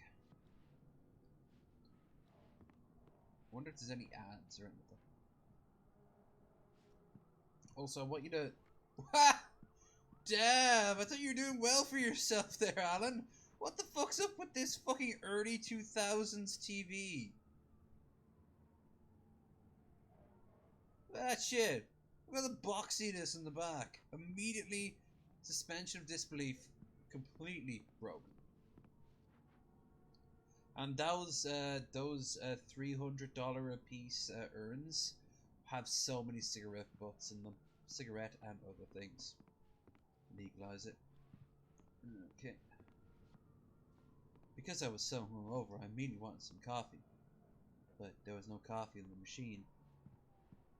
Wonder if there's any ads or anything. Also, I want you to... Ha! Damn, I thought you were doing well for yourself there, Alan. What the fuck's up with this fucking early 2000s TV? That shit. Look at the boxiness in the back. Immediately, suspension of disbelief completely broken. And those $300 a piece urns have so many cigarette butts in them. Cigarette and other things. Legalize it. Okay. Because I was so hungover, I immediately wanted some coffee. But there was no coffee in the machine.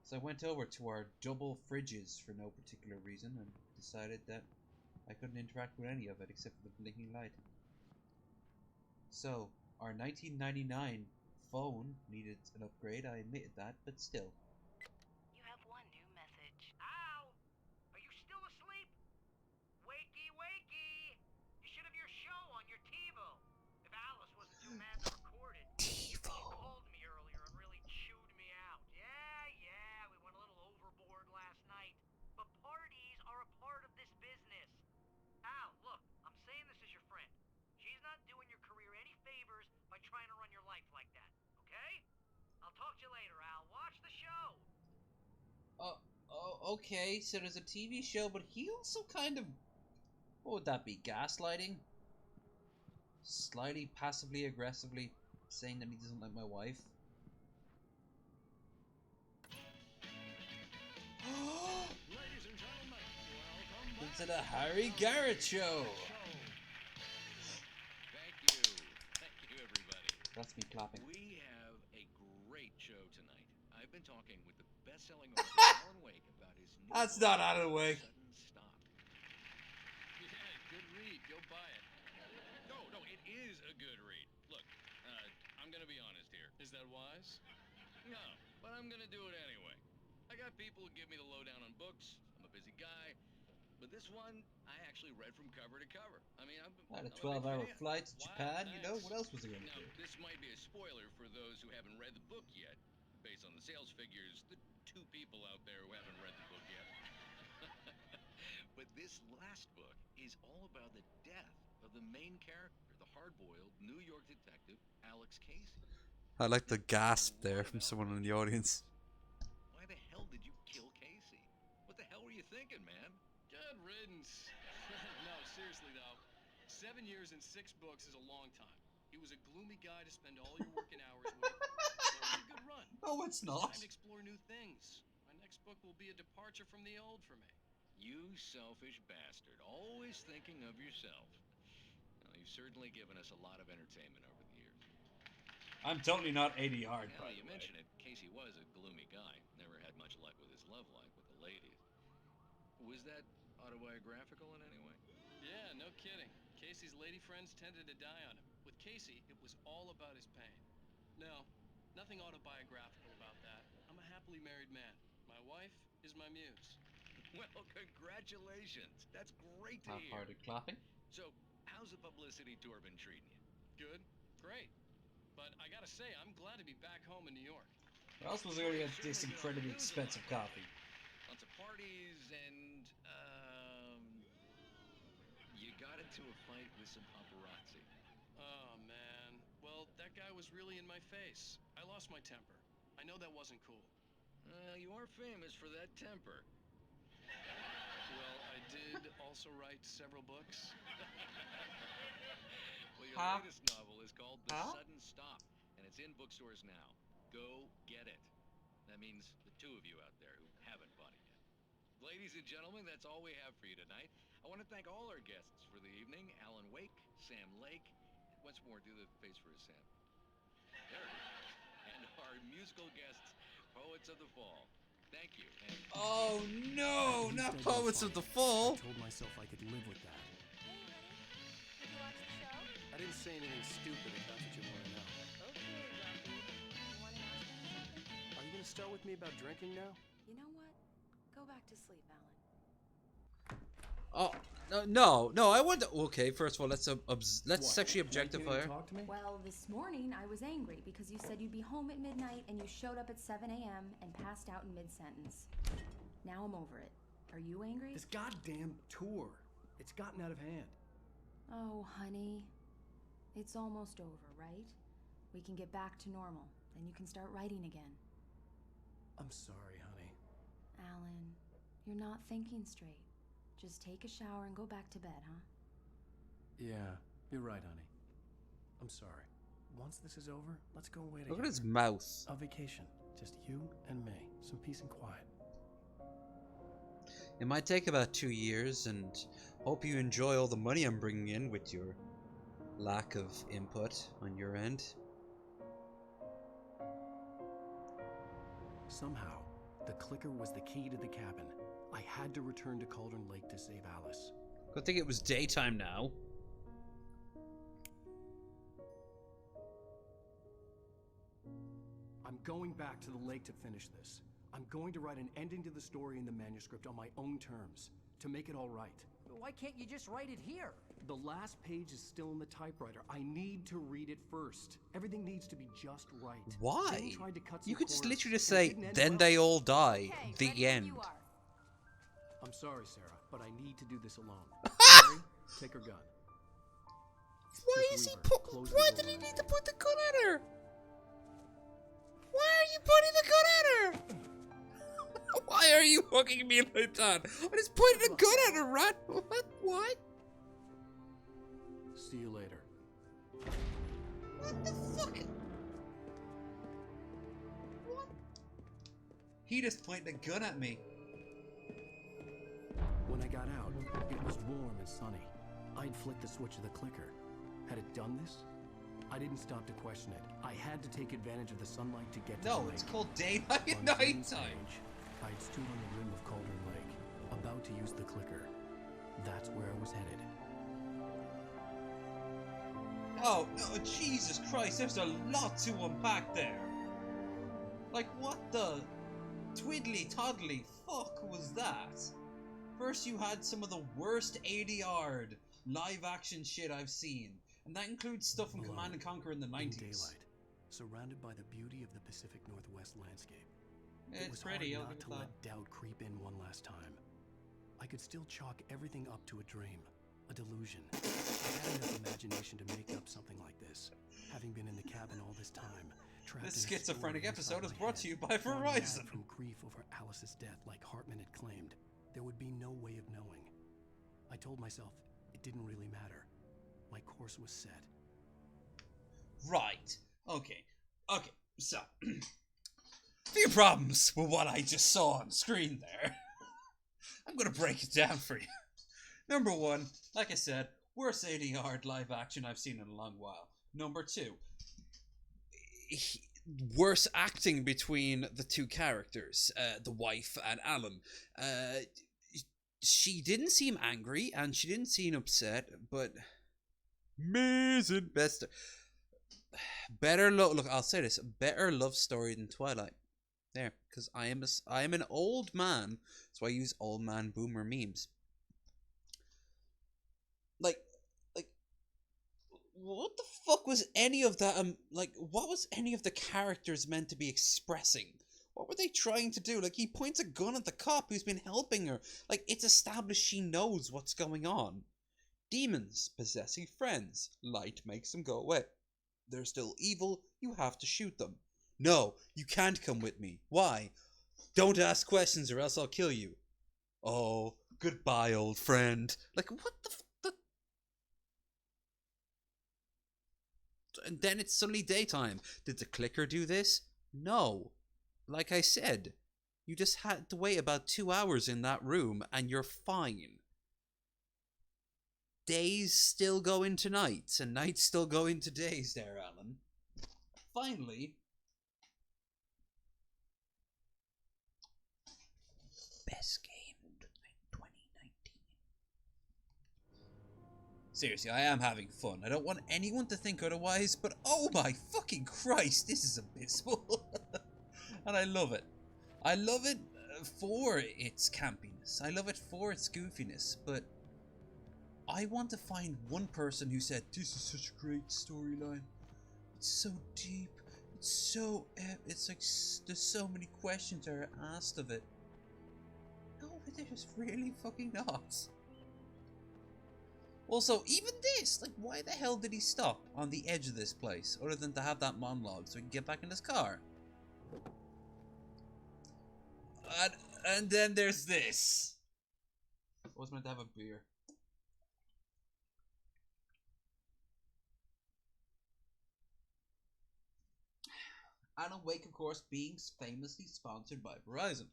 So I went over to our double fridges for no particular reason and decided that I couldn't interact with any of it except for the blinking light. So, our 1999 phone needed an upgrade, I admitted that, but still. You have one new message. Al! Are you still asleep? Wakey, wakey! You should have your show on your TiVo. If Alice wasn't too mad to record it. She called me earlier and really chewed me out. Yeah, we went a little overboard last night. But parties are a part of this business. Al, look, I'm saying this as your friend. She's not doing your career any favors by trying to run your life like that, okay? I'll talk to you later, Al. Watch the show. Okay, so there's a TV show, but he also kind of... What would that be? Gaslighting? Slightly passively aggressively saying that he doesn't like my wife. Ladies and gentlemen, welcome Into the Harry Garrett Show! Thank you everybody. That's me clapping. We have a great show tonight. I've been talking with the best-selling author Alan Wake about his new That's book, not Alan Wake. Sudden Stop. Yeah, good read. Go buy it. No, it is a good read. Look, I'm gonna be honest here. Is that wise? No, but I'm gonna do it anyway. I got people who give me the lowdown on books. I'm a busy guy. But this one, I actually read from cover to cover. I mean, I'm Had a big 12-hour fan. flight to Wow, Japan, you know? thanks. What else was he going to Now, do? this might be a spoiler for those who haven't read the book yet. Based on the sales figures, the 2 people out there who haven't read the book yet. But this last book is all about the death of the main character, the hard-boiled New York detective, Alex Casey. I like the gasp there What from about someone in the Alex? audience. Why the hell did you kill Casey? What the hell were you thinking, man? Good riddance. No, seriously though. 7 years and 6 books is a long time. He was a gloomy guy to spend all your working hours with. It was a good run. No, it's It's not. time to explore new things. My next book will be a departure from the old for me. You selfish bastard, always thinking of yourself. Well, you've certainly given us a lot of entertainment over the years. I'm totally not 80 hard, Now by you the way. mention it, Casey was a gloomy guy. Never had much luck with his love life with the ladies. Was that autobiographical in any way? Yeah, no kidding. Casey's lady friends tended to die on him. With Casey, it was all about his pain. No, nothing autobiographical about that. I'm a happily married man. My wife is my muse. Well, congratulations. That's great to hear. Half-hearted clapping. So, how's the publicity tour been treating you? Good, great. But I gotta say, I'm glad to be back home in New York. Or else was going to get this incredibly expensive coffee. Lots of parties and, you got into a fight with some paparazzi. Oh, man. Well, that guy was really in my face. I lost my temper. I know that wasn't cool. You are famous for that temper. Well, I did also write several books. Well, your Huh? latest novel is called The Huh? Sudden Stop, and it's in bookstores now. Go get it. That means the 2 of you out there who haven't bought it yet. Ladies and gentlemen, that's all we have for you tonight. I want to thank all our guests for the evening. Alan Wake, Sam Lake. Once more, do the face for a Sam. There it is. And our musical guests, Poets of the Fall. Thank you. And Oh no, At least not I did Poets of fine. the Fall. I told myself I could live with that. Hey, honey. Did you watch the show? I didn't say anything stupid if that's what you want to know. Okay, Grumpy. You want to ask me something? Are you going to start with me about drinking now? You know what? Go back to sleep, Alan. Oh no! I want to. Okay, first of all, let's What? sexually Like you didn't objectify her. talk to me? Well, this morning I was angry because you said you'd be home at midnight and you showed up at 7 a.m. and passed out in mid-sentence. Now I'm over it. Are you angry? This goddamn tour. It's gotten out of hand. Oh, honey. It's almost over, right? We can get back to normal. Then you can start writing again. I'm sorry, honey. Alan, you're not thinking straight. Just take a shower and go back to bed, huh? Yeah, you're right, honey. I'm sorry. Once this is over, let's go away together. Look at his mouth. A vacation. Just you and me. Some peace and quiet. It might take about 2 years, and hope you enjoy all the money I'm bringing in with your lack of input on your end. Somehow, the clicker was the key to the cabin. I had to return to Cauldron Lake to save Alice. Good thing it was daytime now. I'm going back to the lake to finish this. I'm going to write an ending to the story in the manuscript on my own terms, to make it all right. Why can't you just write it here? The last page is still in the typewriter. I need to read it first. Everything needs to be just right. Why? Jane tried to cut some You could just corners, literally just and it say, didn't end then well. they all die. Okay, The ready when end. you are. I'm sorry, Sarah, but I need to do this alone. Mary, take her gun. Why Miss is he Weaver, put? close the Why door did he and need to stay. put the gun at her? Why are you putting the gun at her? Why are you hooking me like that? I just pointed a gun at her, Rat. What? What? See you later. What the fuck? What? He just pointed a gun at me. When I got out, it was warm and sunny. I'd flicked the switch of the clicker. Had it done this? I didn't stop to question it. I had to take advantage of the sunlight to get to the No, lake. it's called daylight and On nighttime. Jane's page, I'd stood on the rim of Cauldron Lake, about to use the clicker. That's where I was headed. Oh, no, Jesus Christ, there's a lot to unpack there. Like, what the twiddly toddly fuck was that? First you had some of the worst ADR'd live action shit I've seen, and that includes stuff from Alone, Command & Conquer in the 90s. In daylight, surrounded by the beauty of the Pacific Northwest landscape. It was It's pretty, hard I'll not give to it let that. doubt creep in one last time. I could still chalk everything up to a dream, a delusion. I had enough imagination to make up something like this. Having been in the cabin all this time, trapped This in a schizophrenic story episode inside is my brought to head, you by gone mad Verizon. From grief over Alice's death, like Hartman had claimed, there would be no way of knowing. I told myself it didn't really matter. My course was set. Right. Okay. Okay. So, few problems with what I just saw on screen there. I'm gonna break it down for you. Number one, like I said, worst ADR live action I've seen in a long while. Number two, worse acting between the two characters, the wife and Alan. She didn't seem angry and she didn't seem upset, but amazing. Better look, I'll say this: better love story than Twilight. There, because I am an old man, so I use old man boomer memes. Like, what the fuck was any of that? What was any of the characters meant to be expressing? What were they trying to do? Like, he points a gun at the cop who's been helping her. Like, it's established she knows what's going on. Demons possessing friends. Light makes them go away. They're still evil. You have to shoot them. No, you can't come with me. Why? Don't ask questions or else I'll kill you. Oh, goodbye, old friend. Like, what the And then it's suddenly daytime. Did the clicker do this? No. Like I said, you just had to wait about 2 hours in that room and you're fine. Days still go into nights and nights still go into days there, Alan. Finally, best game 2019. Seriously, I am having fun. I don't want anyone to think otherwise, but oh my fucking Christ, this is abysmal. And I love it. I love it for its campiness. I love it for its goofiness, but I want to find one person who said, this is such a great storyline. It's so deep. It's so... It's like, there's so many questions that are asked of it. No, there's really fucking not. Also, even this, like, why the hell did he stop on the edge of this place, other than to have that monologue so he can get back in his car? And then there's this. I was meant to have a beer. Alan Wake, of course, being famously sponsored by Verizon.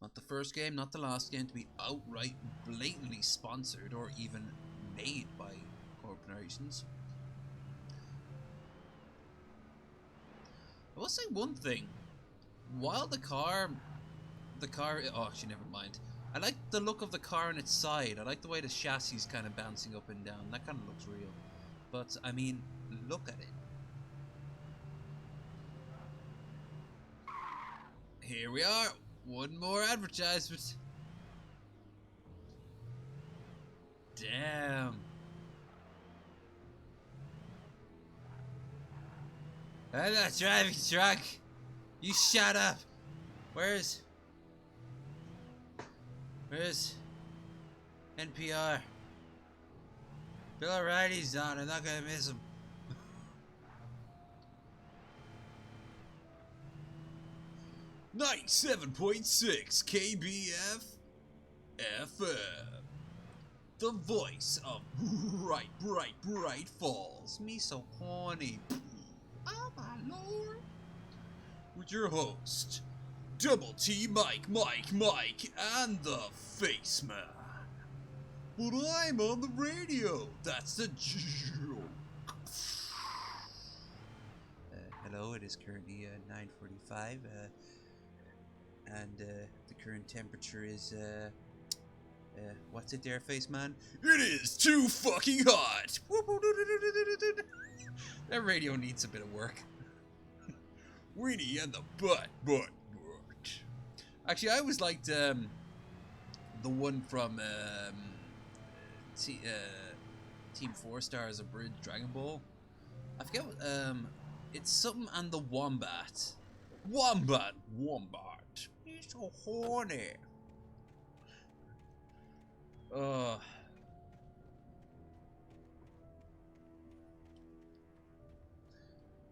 Not the first game, not the last game to be outright, blatantly sponsored or even made by corporations. I will say one thing. While the car, oh, actually, never mind. I like the look of the car on its side. I like the way the chassis is kind of bouncing up and down. That kind of looks real. But, I mean, look at it. Here we are. One more advertisement. Damn. I'm not driving drunk. You shut up. Where's NPR? Bill O'Reilly's on. I'm not gonna miss him. 97.6 KBF FM. The voice of Bright Falls. Me so horny. Oh my lord. With your host, Double T Mike, and the Face Man. But I'm on the radio. That's the joke. Hello, it is currently 9:45, and the current temperature is what's it there, Face Man? It is too fucking hot. That radio needs a bit of work. Weenie and the butt. Actually, I always liked the one from Team 4 Stars Abridged Dragon Ball. I forget what, it's something and the Wombat. Wombat. He's so horny.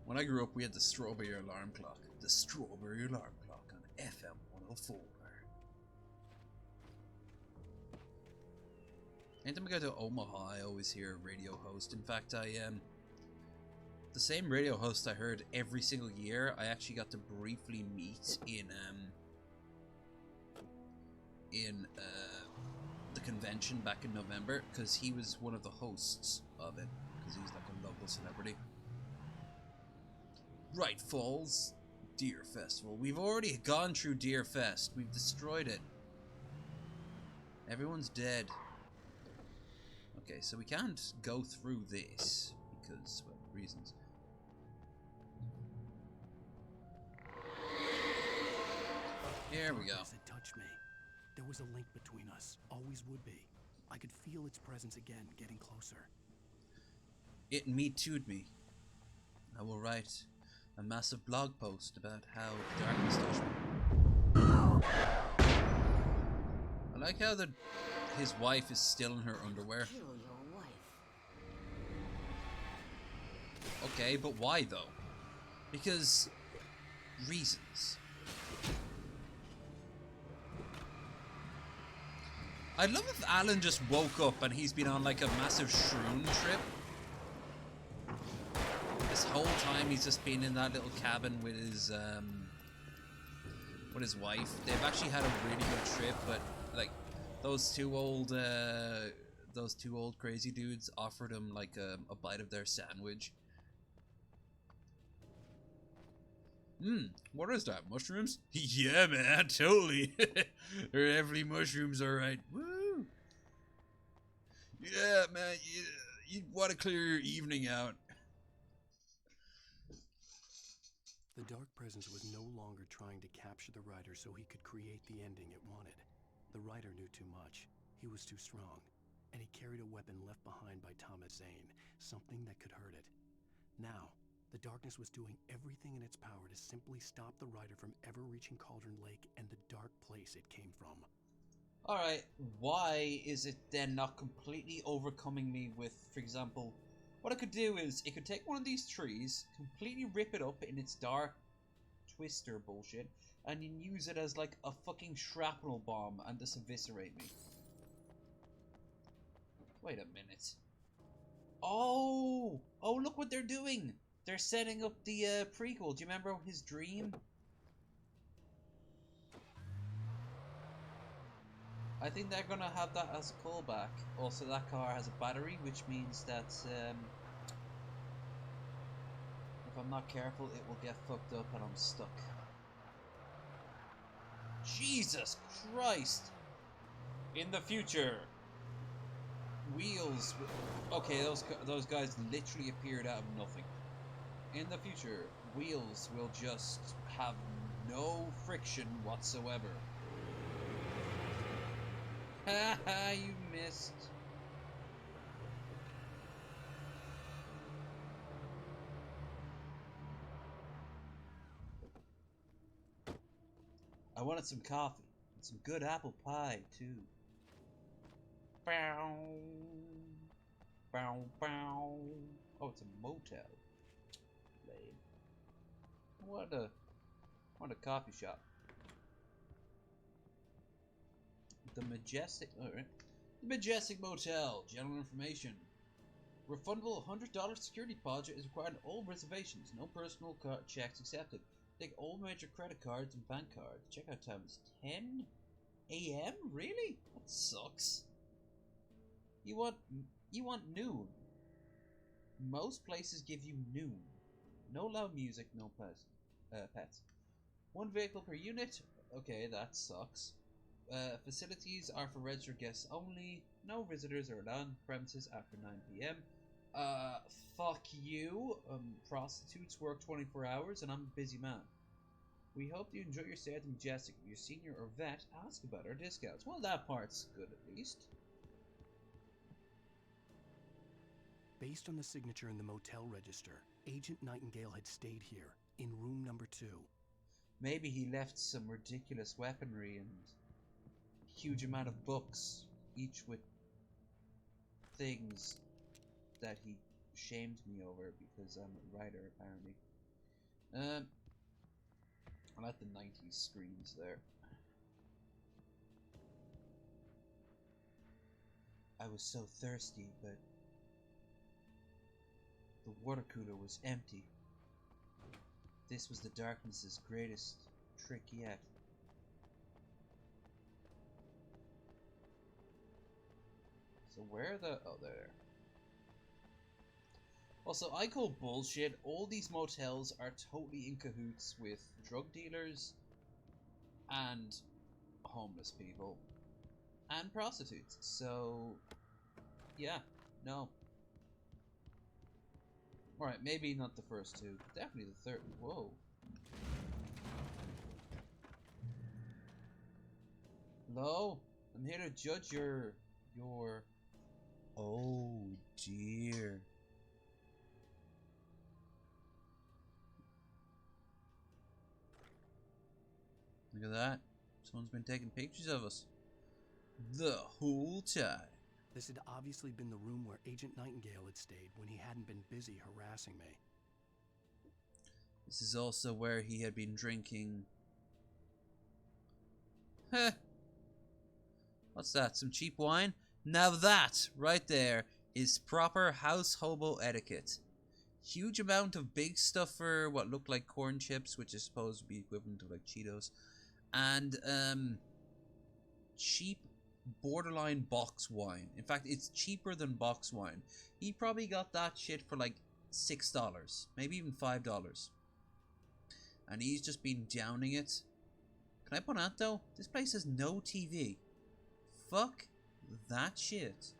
When I grew up, we had the Strawberry Alarm Clock. The Strawberry Alarm Clock on FM 104. Anytime I go to Omaha, I always hear a radio host. In fact, the same radio host I heard every single year, I actually got to briefly meet in the convention back in November, because he was one of the hosts of it, because he's like a local celebrity. Bright Falls Deer Festival. We've already gone through Deer Fest. We've destroyed it. Everyone's dead. Okay, so we can't go through this because, well, reasons. Here we go. It touched me. There was a link between us. Always would be. I could feel its presence again, getting closer. It me too'd me. I will write a massive blog post about how darkness touched me. I like how his wife is still in her underwear. Kill your wife. Okay, but why though? Because reasons. I'd love if Alan just woke up and he's been on like a massive shroom trip. This whole time he's just been in that little cabin with his wife. They've actually had a really good trip, but like those two old crazy dudes offered him like a bite of their sandwich. What is that? Mushrooms? Yeah, man, totally. They're definitely mushrooms, alright. Woo! Yeah, man, you want to clear your evening out. The dark presence was no longer trying to capture the writer so he could create the ending it wanted. The writer knew too much. He was too strong. And he carried a weapon left behind by Thomas Zane, something that could hurt it. Now, the darkness was doing everything in its power to simply stop the writer from ever reaching Cauldron Lake and the dark place it came from. Alright, why is it then not completely overcoming me with, for example, what I could do is, it could take one of these trees, completely rip it up in its dark twister bullshit, and then use it as like a fucking shrapnel bomb and just eviscerate me. Wait a minute. Oh, look what they're doing. They're setting up the prequel. Do you remember his dream? I think they're gonna have that as a callback. Also, that car has a battery, which means that if I'm not careful, it will get fucked up and I'm stuck. Jesus Christ! In the future, wheels. Okay, those guys literally appeared out of nothing. In the future, wheels will just have No friction whatsoever. Haha, you missed. I wanted some coffee and some good apple pie too. Bow, bow, bow. Oh, it's a motel. Lame. What a coffee shop. The Majestic. Alright. The Majestic Motel. General information. Refundable $100 security deposit is required on all reservations. No personal checks accepted. Take all major credit cards and bank cards. Checkout time is 10 a.m. Really? That sucks. You want noon. Most places give you noon. No loud music, no pets. One vehicle per unit. Okay, that sucks. Facilities are for registered guests only. No visitors are allowed on premises after 9 p.m. Fuck you. Prostitutes work 24 hours and I'm a busy man. We hope you enjoy your stay at the Majestic. If you're senior or vet, ask about our discounts. Well, that part's good at least. Based on the signature in the motel register, Agent Nightingale had stayed here, in room number 2. Maybe he left some ridiculous weaponry and huge amount of books, each with things that he shamed me over because I'm a writer, apparently. I like the 90s screens there. I was so thirsty, but the water cooler was empty. This was the darkness's greatest trick yet. So where are the... Oh, there. Also, I call bullshit. All these motels are totally in cahoots with drug dealers and homeless people and prostitutes. So, yeah, no. Alright, maybe not the first two, but definitely the third. Whoa. Hello? I'm here to judge your... Oh, dear. Look at that. Someone's been taking pictures of us. The whole time. This had obviously been the room where Agent Nightingale had stayed when he hadn't been busy harassing me. This is also where he had been drinking... Heh. What's that? Some cheap wine? Now that, right there, is proper house hobo etiquette. Huge amount of big stuff for what looked like corn chips, which is supposed to be equivalent to like Cheetos. And, cheap borderline box wine. In fact, it's cheaper than box wine. He probably got that shit for like $6, maybe even $5. And he's just been downing it. Can I point out though, this place has no TV. Fuck that shit.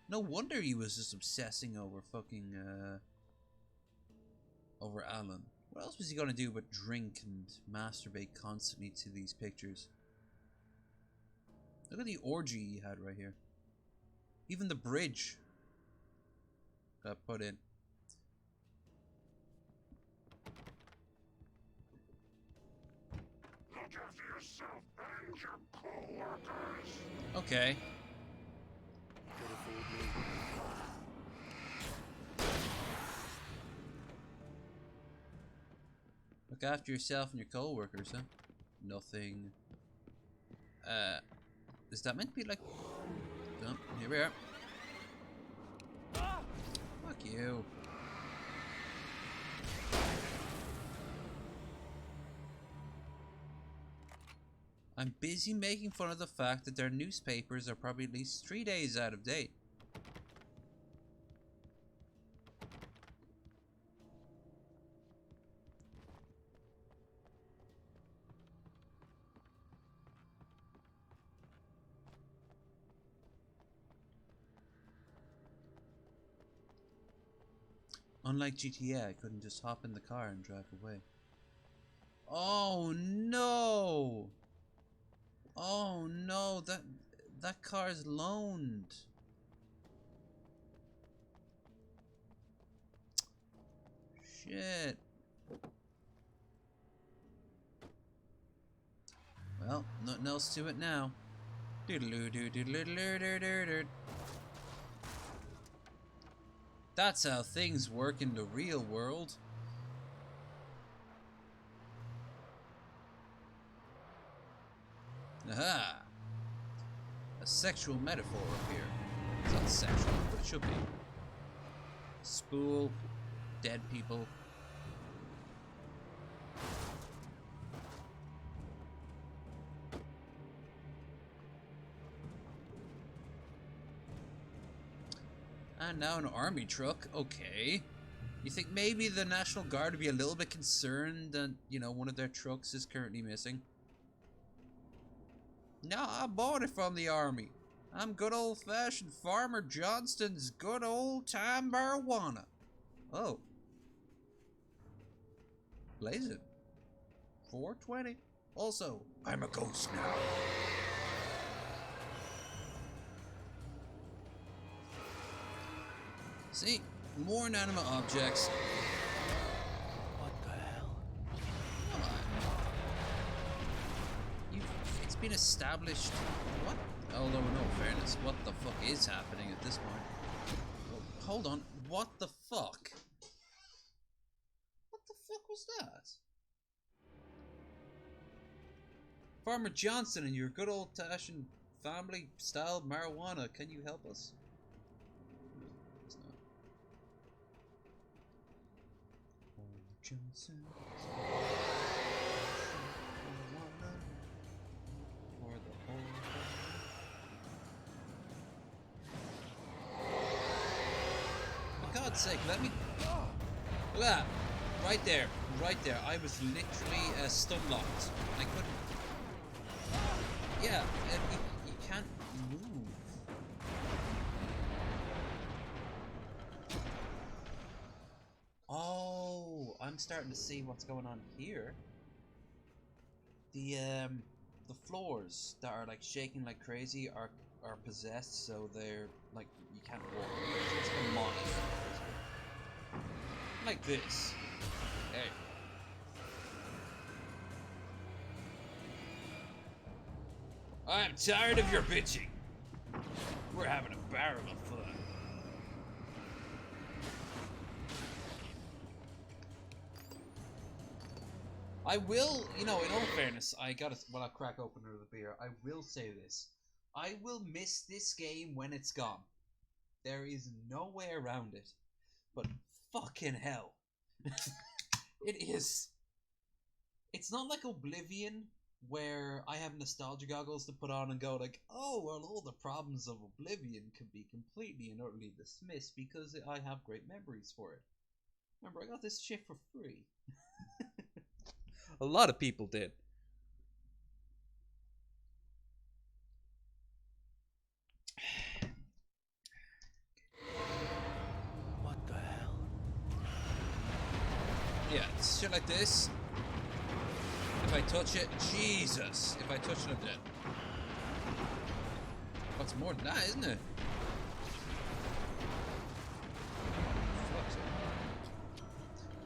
No wonder he was just obsessing over fucking over Alan. What else was he gonna do but drink and masturbate constantly to these pictures? Look at the orgy he had right here. Even the bridge got put in. Look after yourself and your co-workers. Okay. Could have fooled me. Look after yourself and your co-workers, huh? Nothing. Is that meant to be like... Oh, here we are. Fuck you. I'm busy making fun of the fact that their newspapers are probably at least 3 days out of date. Unlike GTA, I couldn't just hop in the car and drive away. Oh no! Oh no, that car's loaned. Shit. Well, nothing else to it now. That's how things work in the real world. Aha! A sexual metaphor up here. It's not sexual, but it should be. Spool, dead people. And now an army truck. Okay. You think maybe the National Guard would be a little bit concerned that, you know, one of their trucks is currently missing? No, I bought it from the army. I'm good old-fashioned Farmer Johnston's good old-time marijuana. Oh. Blaze it. 420. Also, I'm a ghost now. See? More inanimate objects. What the hell? It's been established. What? Although, in all fairness, what the fuck is happening at this point? Well, hold on. What the fuck? What the fuck was that? Farmer Johnson and your good old-fashioned family-style marijuana. Can you help us? No, it's not. Farmer Johnson. For the whole family. For God's sake, let me. Look at that. Right there. Right there. I was literally stun locked. I couldn't. Yeah, you can't move. Oh, I'm starting to see what's going on here. The floors that are like shaking like crazy are possessed, so they're like you can't walk. It's like a monster, like this. Hey. I'm tired of your bitching. We're having a barrel of fun. I will, you know, in all fairness, when I crack open another beer, I will say this. I will miss this game when it's gone. There is no way around it. But fucking hell. It is. It's not like Oblivion, where I have nostalgia goggles to put on and go like, oh, well, all the problems of Oblivion can be completely and utterly dismissed because I have great memories for it. Remember, I got this shit for free. A lot of people did. What the hell? Yeah, it's shit like this. If I touch it, Jesus. If I touch it, I'm dead. What's more than that, isn't it?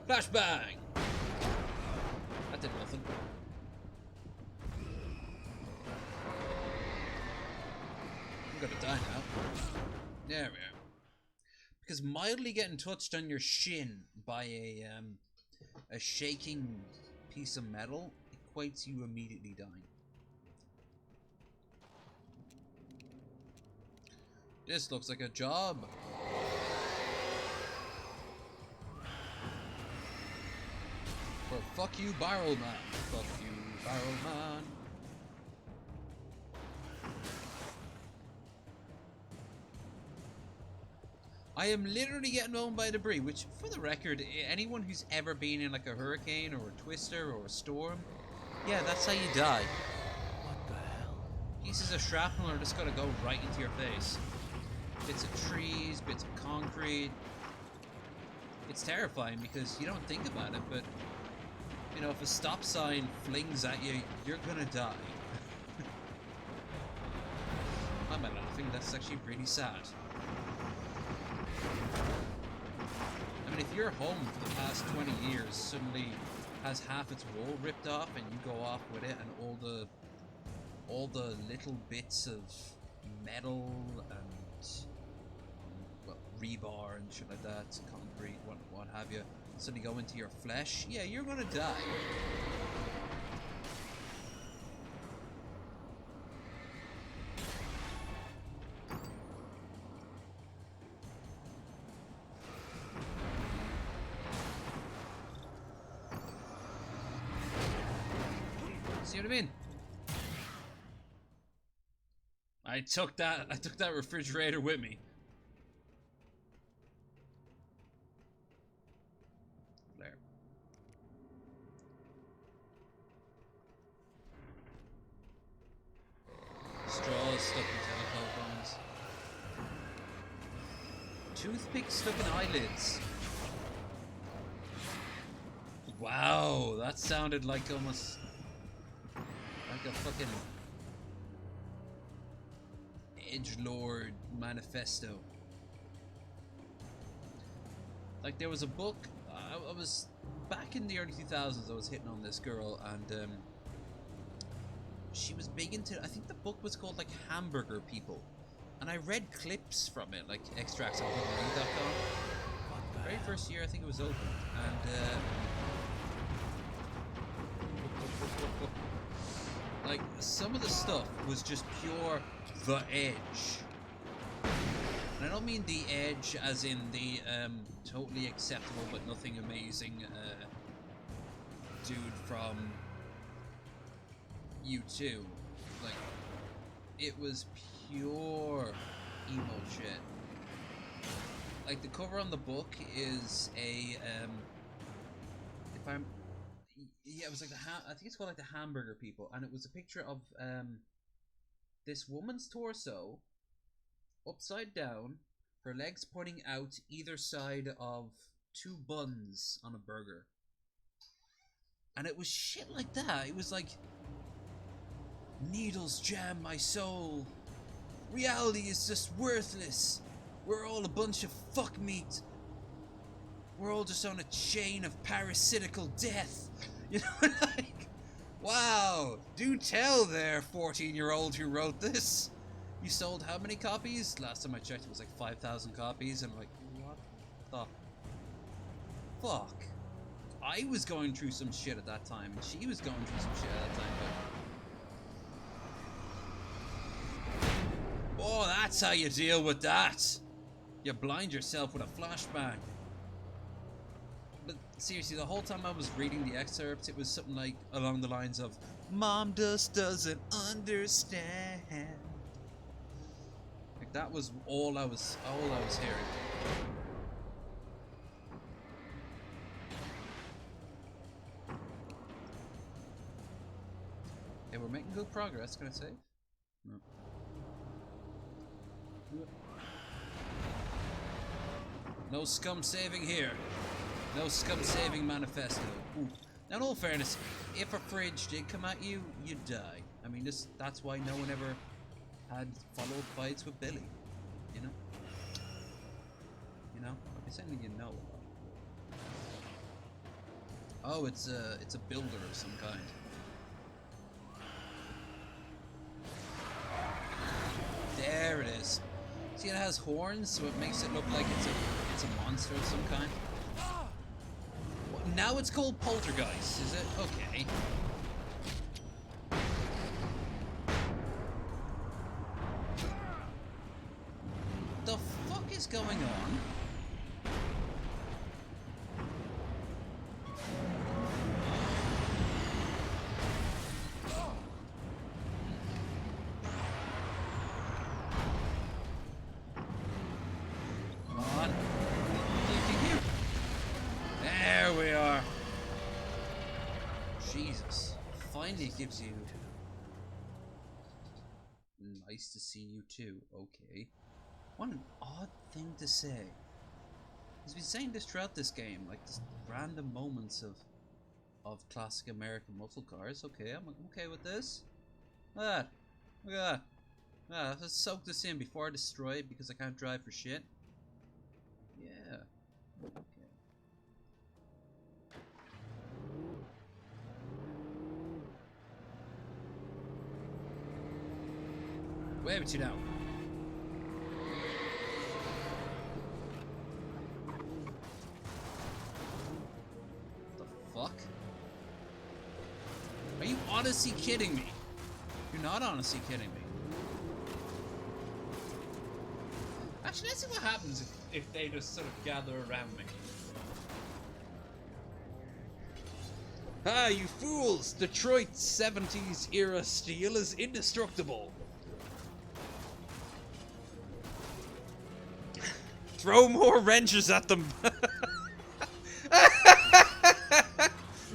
Flashbang! That did nothing. I'm gonna die now. There we are. Because mildly getting touched on your shin by a shaking piece of metal equates you immediately dying. This looks like a job. For fuck you, barrel man. Fuck you, barrel man. I am literally getting blown by debris, which, for the record, anyone who's ever been in like a hurricane or a twister or a storm, yeah, that's how you die. What the hell? Pieces of shrapnel are just gonna go right into your face. Bits of trees, bits of concrete. It's terrifying because you don't think about it, but You know, if a stop sign flings at you, you're gonna die. Why am I laughing? That's actually really sad. I mean, if your home for the past 20 years suddenly has half its wall ripped off and you go off with it, and all the little bits of metal and, well, rebar and shit like that, concrete, what have you, suddenly go into your flesh, yeah, you're gonna die. See what I mean? I took that refrigerator with me. There. Straws stuck in telephone phones. Toothpicks stuck in eyelids. Wow, that sounded like almost like a fucking edgelord manifesto. Like, there was a book, I was back in the early 2000s, I was hitting on this girl, and she was big into, I think the book was called like Hamburger People, and I read clips from it, like extracts on goodread.com. Very first year I think it was opened, and like, some of the stuff was just pure The Edge. And I don't mean The Edge as in the totally acceptable but nothing amazing dude from U2. Like, it was pure emo shit. Like, the cover on the book is a if I'm, yeah, it was like I think it's called like the Hamburger People, and it was a picture of this woman's torso upside down, her legs pointing out either side of two buns on a burger. And it was shit like that. It was like, needles jam my soul. Reality is just worthless. We're all a bunch of fuck meat. We're all just on a chain of parasitical death. You know, like, wow, do tell there, 14-year-old who wrote this. You sold how many copies? Last time I checked, it was like 5,000 copies, and I'm like, what the fuck? I was going through some shit at that time, and she was going through some shit at that time, but... Oh, that's how you deal with that. You blind yourself with a flashbang. But seriously, the whole time I was reading the excerpts, it was something like along the lines of, Mom just doesn't understand. Like, that was all I was hearing. Hey, we're making good progress. Can I save? No. No scum saving here. No scum saving manifesto. Ooh. Now, in all fairness, if a fridge did come at you, you'd die. I mean, that's why no one ever had follow-up fights with Billy. You know? You know? I'll be saying you know about. Oh, it's a builder of some kind. There it is. See, it has horns, so it makes it look like it's a monster of some kind. Now it's called Poltergeist, is it? Okay. The fuck is going on? It gives you nice to see you too. Okay, what an odd thing to say. He's been saying this throughout this game, like just random moments of of classic American muscle cars. Okay, I'm okay with this. Look at that. Look at that. Let's soak this in before I destroy it because I can't drive for shit. Yeah. Okay. Way to now. The fuck? Are you honestly kidding me? You're not honestly kidding me. Actually, let's see what happens if they just sort of gather around me. Ah, you fools! Detroit 70s era steel is indestructible. Throw more wrenches at them.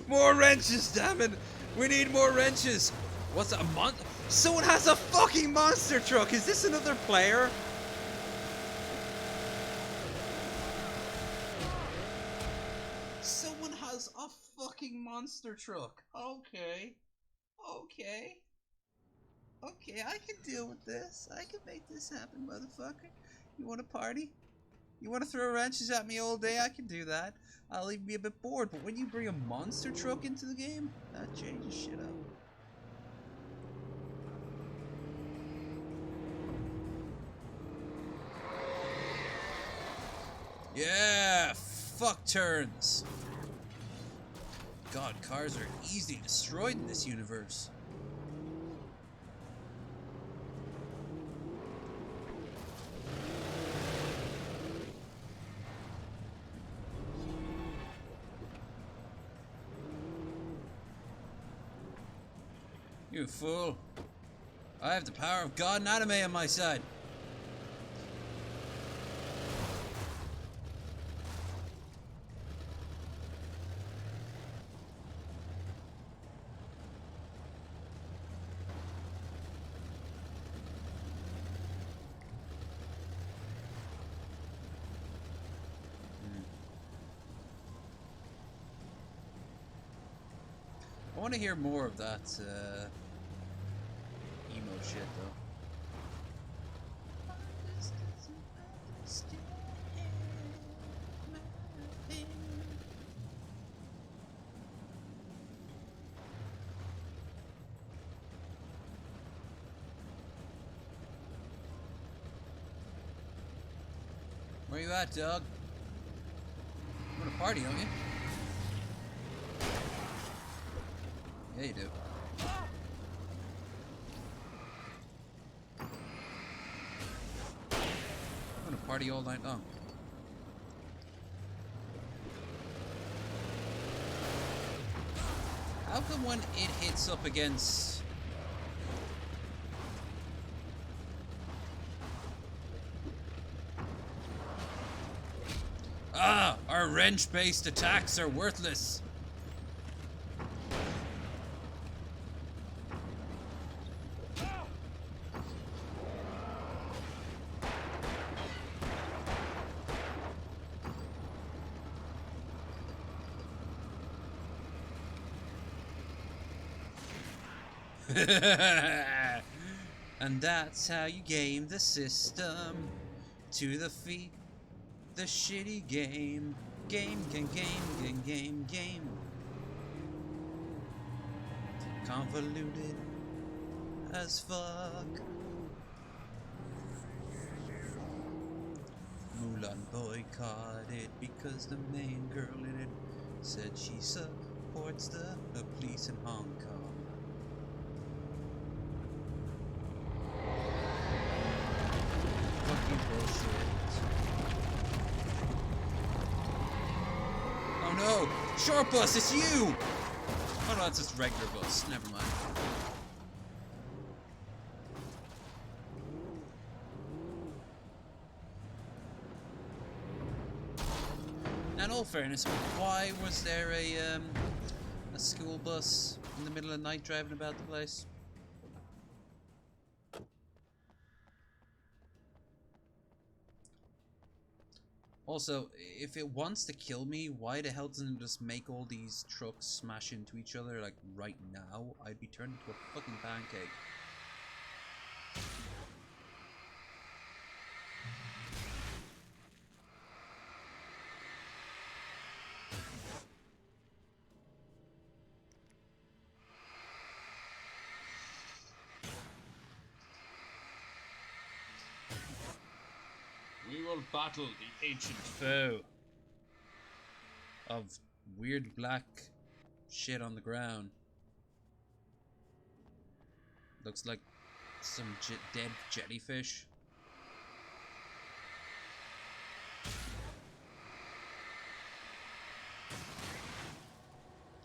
More wrenches, damn it. We need more wrenches. What's a Someone has a fucking monster truck. Is this another player? Someone has a fucking monster truck. Okay. Okay. Okay, I can deal with this. I can make this happen, motherfucker. You want to party? You want to throw wrenches at me all day? I can do that. I'll even be a bit bored, but when you bring a monster truck into the game, that changes shit up. Yeah! Fuck turns! God, cars are easily destroyed in this universe. You fool. I have the power of God and anime on my side. I want to hear more of that emo shit though. Where you at, dog? You want to party, don't you? Yeah, you do. I'm gonna party all night long. How come when it hits up against... Ah! Our wrench-based attacks are worthless! And that's how you game the system. To defeat the shitty game. Game. Convoluted as fuck. Mulan boycotted because the main girl in it said she supports the police in Hong Kong. Fucking bullshit. Oh no! Short bus, it's you! Oh no, it's just regular bus. Never mind. Now, in all fairness, why was there a school bus in the middle of the night driving about the place? Also, if it wants to kill me, why the hell doesn't it just make all these trucks smash into each other, like, right now? I'd be turned into a fucking pancake. We will battle the ancient foe of weird black shit on the ground. Looks like some dead jellyfish.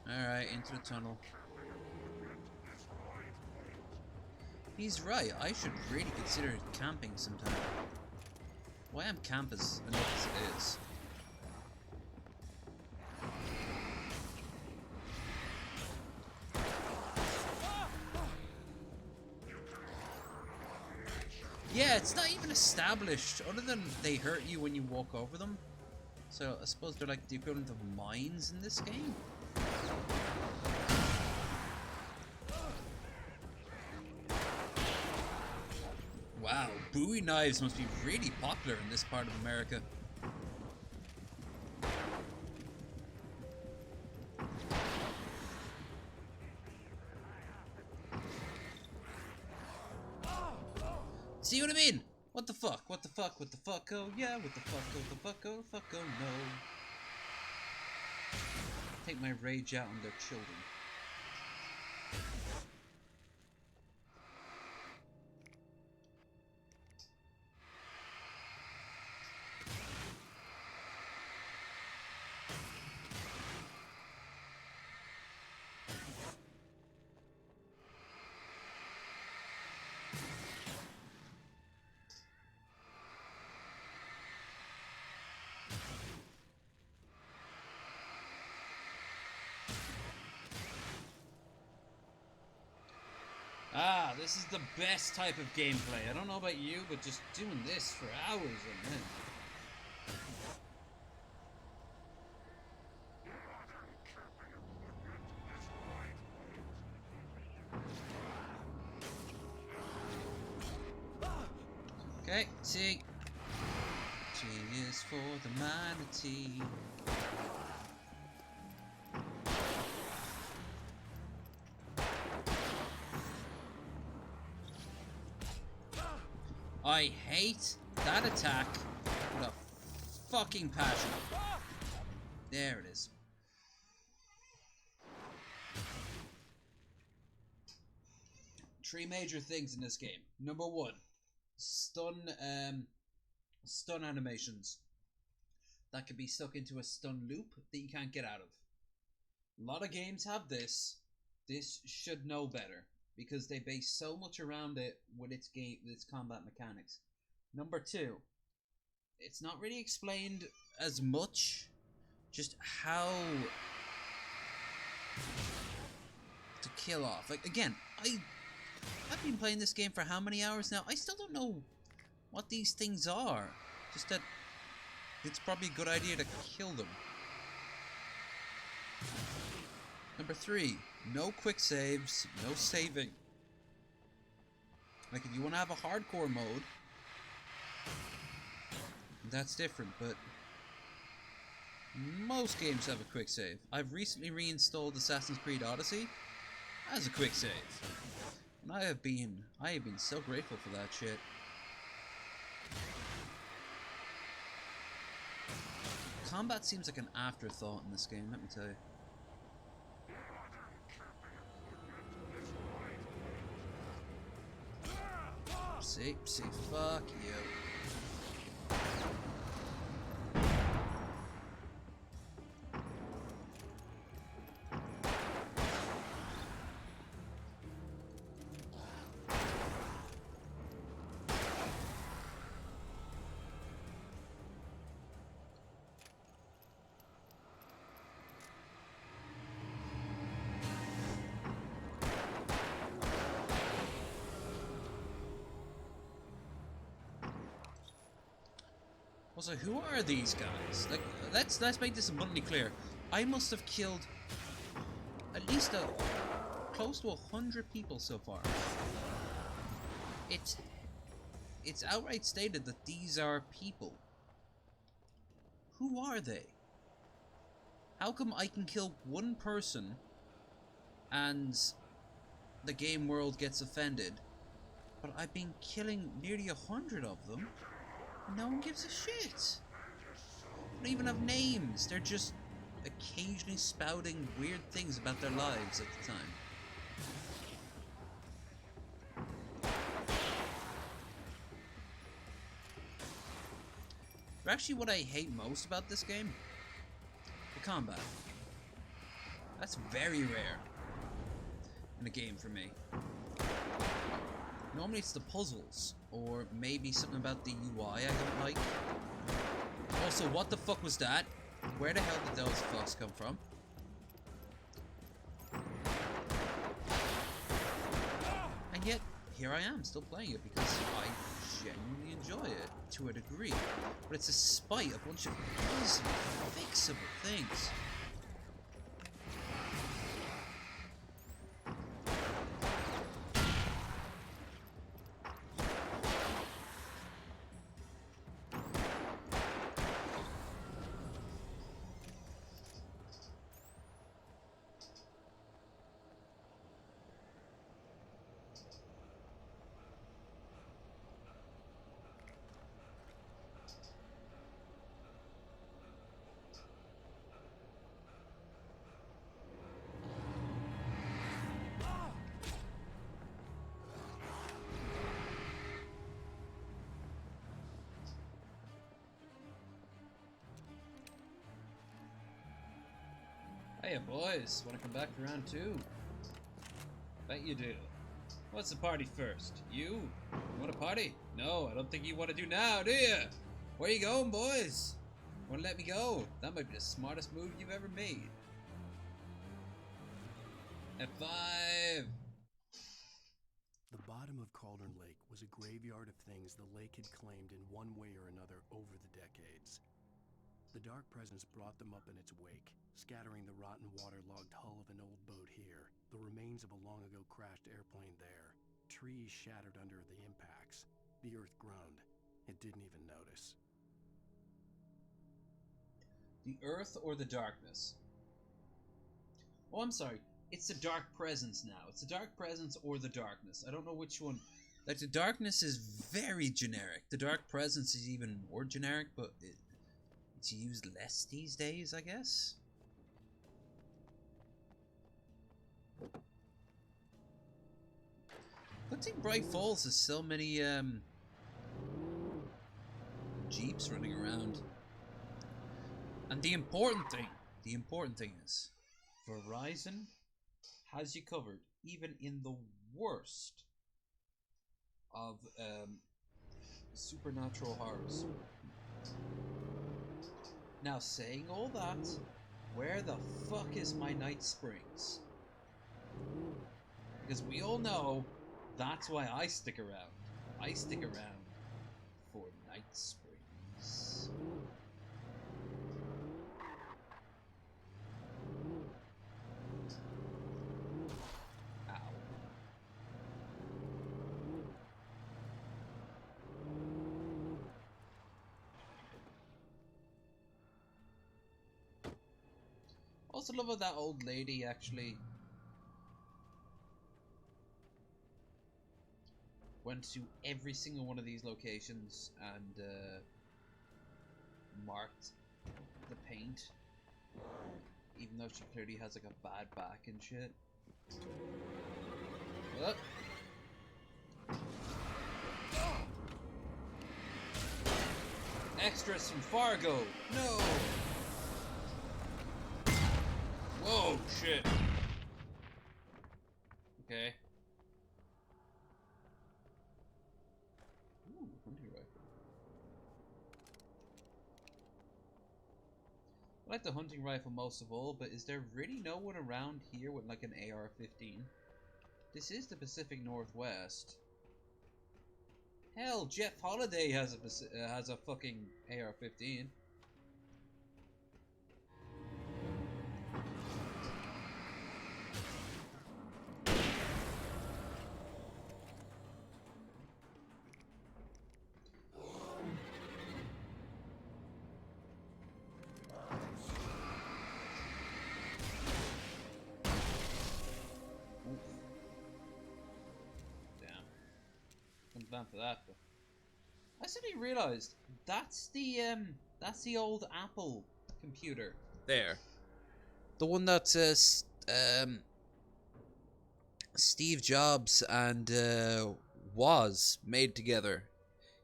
Alright, into the tunnel. He's right, I should really consider camping sometime. Why am camp as enough as it is? Yeah, it's not even established, other than they hurt you when you walk over them. So I suppose they're like the equivalent of mines in this game. Wow, Bowie knives must be really popular in this part of America. See what I mean? What the fuck? What the fuck? What the fuck? Oh yeah, what the fuck? Oh the fuck? Oh the fuck? Oh no. Take my rage out on their children. Ah, this is the best type of gameplay. I don't know about you, but just doing this for hours on end. Okay, T. T is for the manatee. I hate that attack with a fucking passion. There it is. Three major things in this game. Number one, stun animations that can be stuck into a stun loop that you can't get out of. A lot of games have this. This should know better, because they base so much around it with its combat mechanics. Number two, it's not really explained as much, just how to kill off. Like, again, I've been playing this game for how many hours now? I still don't know what these things are. Just that it's probably a good idea to kill them. Number three, no quick saves, no saving. Like, if you want to have a hardcore mode, that's different, but most games have a quick save. I've recently reinstalled Assassin's Creed Odyssey as a quick save. And I have been so grateful for that shit. Combat seems like an afterthought in this game, let me tell you. See, fuck you. Also, who are these guys? Like, let's make this abundantly clear. I must have killed at least close to 100 people so far. It's outright stated that these are people. Who are they? How come I can kill one person and the game world gets offended, but I've been killing nearly 100 of them and no one gives a shit? They don't even have names. They're just occasionally spouting weird things about their lives at the time. But actually what I hate most about this game, the combat. That's very rare in a game for me. Normally it's the puzzles, or maybe something about the UI I don't like. Also, what the fuck was that? Where the hell did those fucks come from? And yet, here I am, still playing it because I genuinely enjoy it to a degree. But it's despite a bunch of easily fixable things. Hey boys, wanna come back for round 2? Bet you do. What's the party first? You wanna party? No, I don't think you wanna do now, do you? Where you going, boys? Wanna let me go? That might be the smartest move you've ever made. F5! The bottom of Cauldron Lake was a graveyard of things the lake had claimed in one way or another over the decades. The dark presence brought them up in its wake, scattering the rotten waterlogged hull of an old boat here, the remains of a long-ago crashed airplane there, trees shattered under the impacts. The earth groaned. It didn't even notice. The earth or the darkness? Oh, I'm sorry. It's the dark presence now. It's the dark presence or the darkness. I don't know which one. Like, the darkness is very generic. The dark presence is even more generic, but it's used less these days, I guess. Hunting Bright Falls has so many jeeps running around. And the important thing is, Verizon has you covered, even in the worst of supernatural horrors. Now, saying all that, where the fuck is my Night Springs? Because we all know that's why I stick around. I stick around for Night Springs. Ow. Also love how that old lady actually went to every single one of these locations and marked the paint, even though she clearly has like a bad back and shit. What? Extras from Fargo! No! Whoa, shit. Okay. Ooh, hunting rifle. I like the hunting rifle most of all, but is there really no one around here with like an AR-15? This is the Pacific Northwest. Hell, Jeff Holiday has a fucking AR-15. Down for that, but I suddenly realized that's the old Apple computer there, the one that says Steve Jobs and Woz made together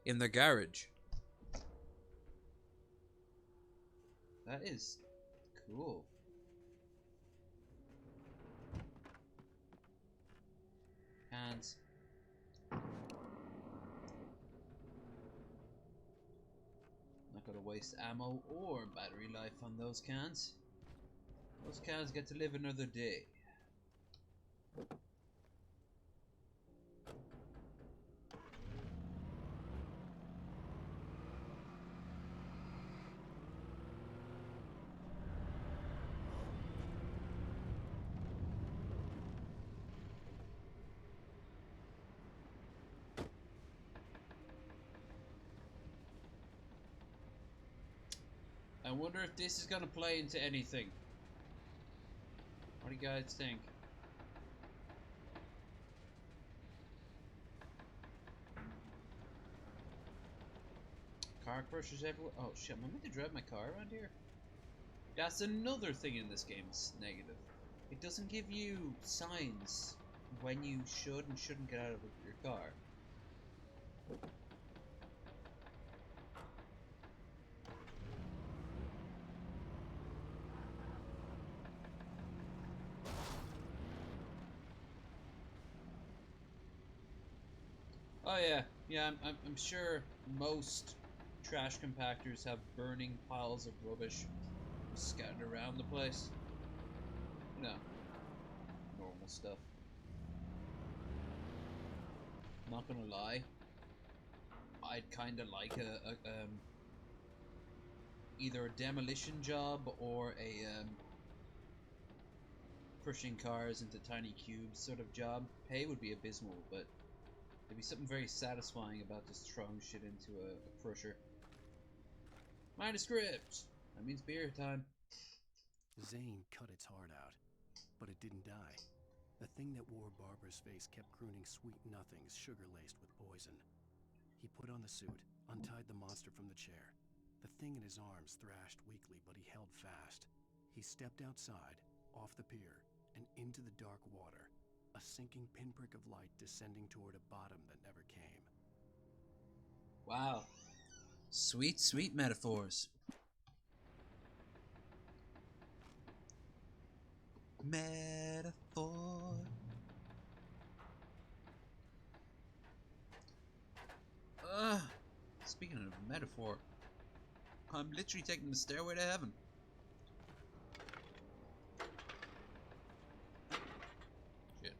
in their garage. That is cool. Hands. Not gonna waste ammo or battery life on those cans. Those cans get to live another day. I wonder if this is gonna play into anything. What do you guys think? Car crushers everywhere. Oh shit, am I meant to drive my car around here? That's another thing in this game that's negative. It doesn't give you signs when you should and shouldn't get out of your car. Oh yeah, I'm sure most trash compactors have burning piles of rubbish scattered around the place. You know, normal stuff. Not gonna lie, I'd kind of like a either a demolition job or a crushing cars into tiny cubes sort of job. Pay would be abysmal, but there'd be something very satisfying about just throwing shit into a crusher. Mind a script! That means beer time. Zane cut its heart out, but it didn't die. The thing that wore Barbara's face kept crooning sweet nothings sugar-laced with poison. He put on the suit, untied the monster from the chair. The thing in his arms thrashed weakly, but he held fast. He stepped outside, off the pier, and into the dark water, a sinking pinprick of light descending toward a bottom that never came. Wow. Sweet, sweet metaphors. Metaphor. Speaking of metaphor, I'm literally taking the stairway to heaven. Shit.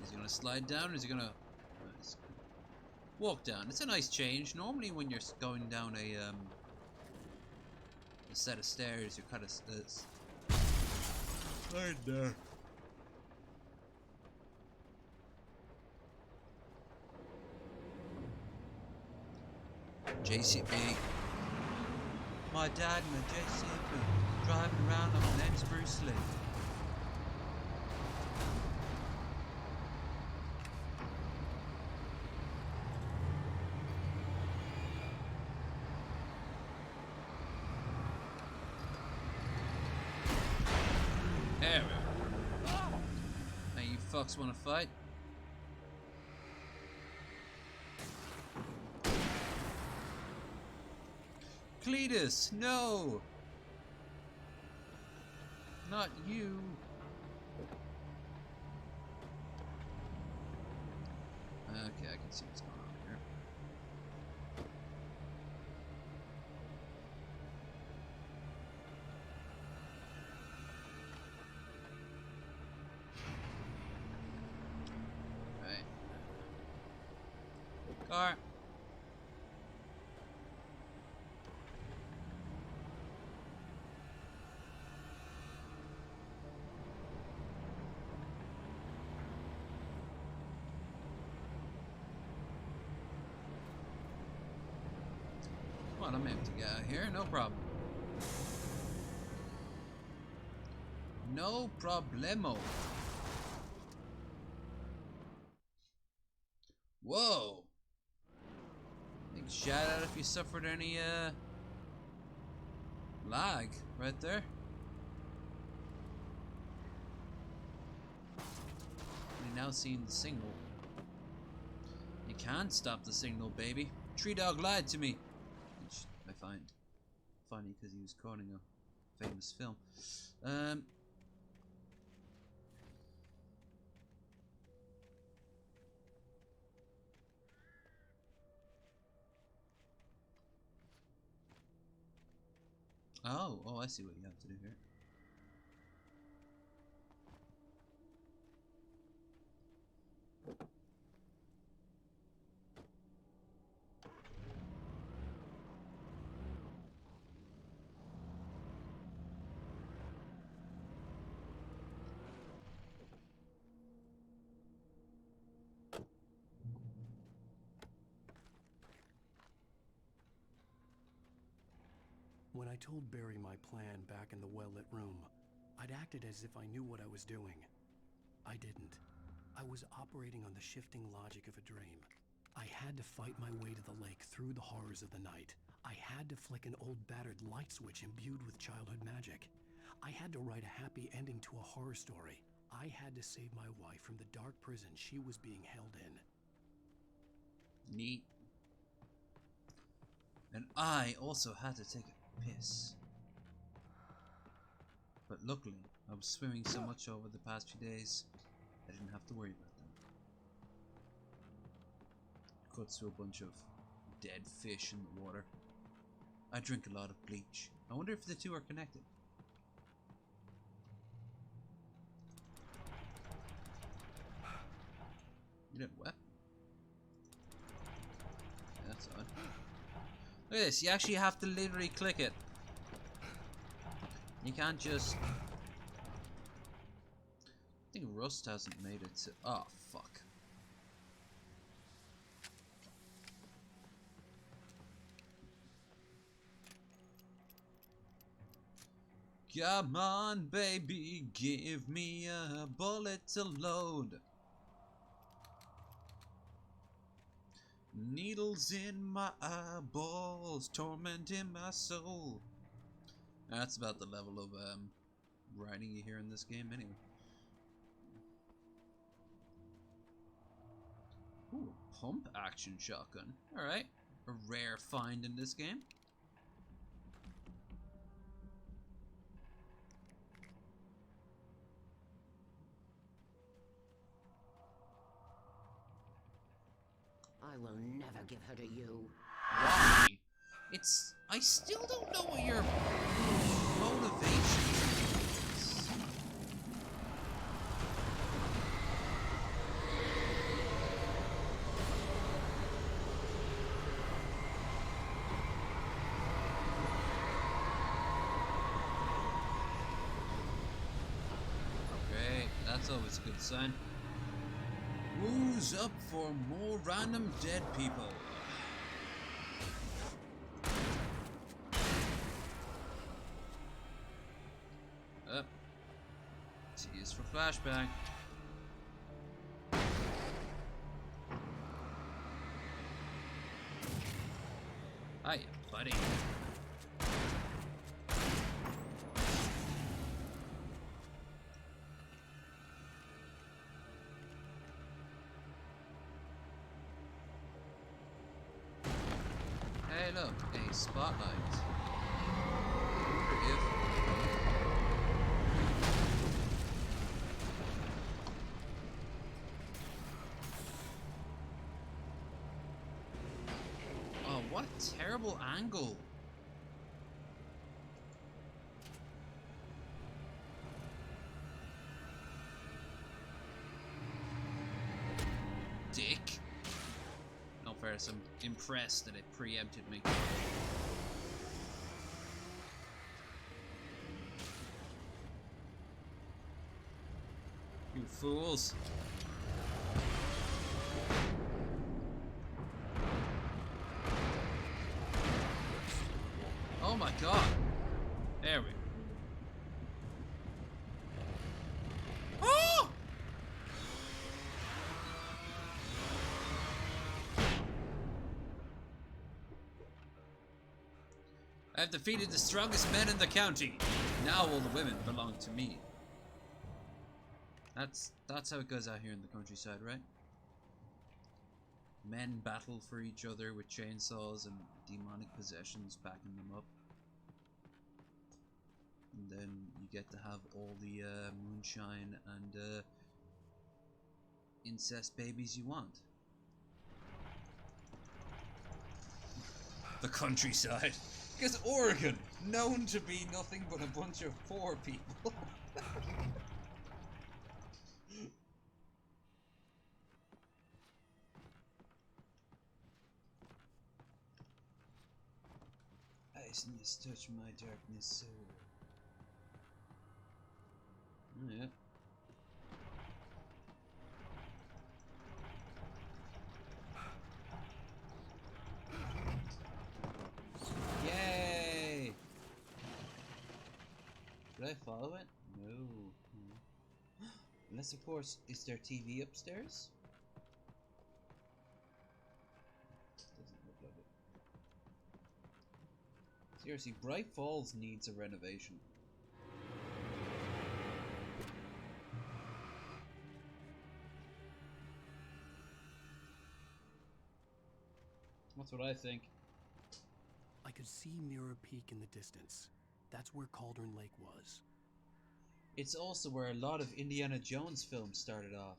Is he gonna slide down or is he gonna walk down? It's a nice change. Normally when you're going down a set of stairs, you're kind of slide down. JCB. My dad in a JCB driving around like my name's Bruce Lee. There we go. Now you fucks wanna fight? Cletus, no! Not you! Okay, I can see what's going on here. Alright. Come on, I'm able to get out of here, no problem. No problemo. Whoa. Big shout out if you suffered any lag right there. You're now seeing the signal. You can't stop the signal, baby. Tree Dog lied to me. Which I find funny because he was quoting a famous film. Oh, I see what you have to do here. When I told Barry my plan back in the well-lit room, I'd acted as if I knew what I was doing. I didn't. I was operating on the shifting logic of a dream. I had to fight my way to the lake through the horrors of the night. I had to flick an old battered light switch imbued with childhood magic. I had to write a happy ending to a horror story. I had to save my wife from the dark prison she was being held in. Neat. And I also had to take a piss. But luckily, I was swimming so much over the past few days, I didn't have to worry about them. Cuts to a bunch of dead fish in the water. I drink a lot of bleach. I wonder if the two are connected. You didn't weapon. Yeah, that's odd. Look at this, you actually have to literally click it. You can't just... I think Rust hasn't made it to... Oh, fuck. Come on, baby, give me a bullet to load. Needles in my eyeballs, tormenting my soul. That's about the level of writing you hear in this game anyway. Ooh, a pump action shotgun. Alright. A rare find in this game. I will never give her to you. Why? It's... I still don't know what your motivation is. Okay, that's always a good sign. Who's up for more random dead people? Up. T is for flashbang. Hiya, buddy. Hey, look, a spotlight. I wonder if... Oh, what a terrible angle. Dick. No fair course, I'm impressed that it preempted me. You fools. Oh my god. There we go. Oh! I've defeated the strongest men in the county. Now all the women belong to me. That's how it goes out here in the countryside, right? Men battle for each other with chainsaws and demonic possessions backing them up. And then you get to have all the moonshine and incest babies you want. The countryside. Because Oregon, known to be nothing but a bunch of poor people. Iceness touch my darkness soul. Oh, yeah. Yay! Should I follow it? No. Unless, of course, is there TV upstairs? Doesn't look like it. Seriously, Bright Falls needs a renovation. That's what I think. I could see Mirror Peak in the distance. That's where Cauldron Lake was. It's also where a lot of Indiana Jones films started off.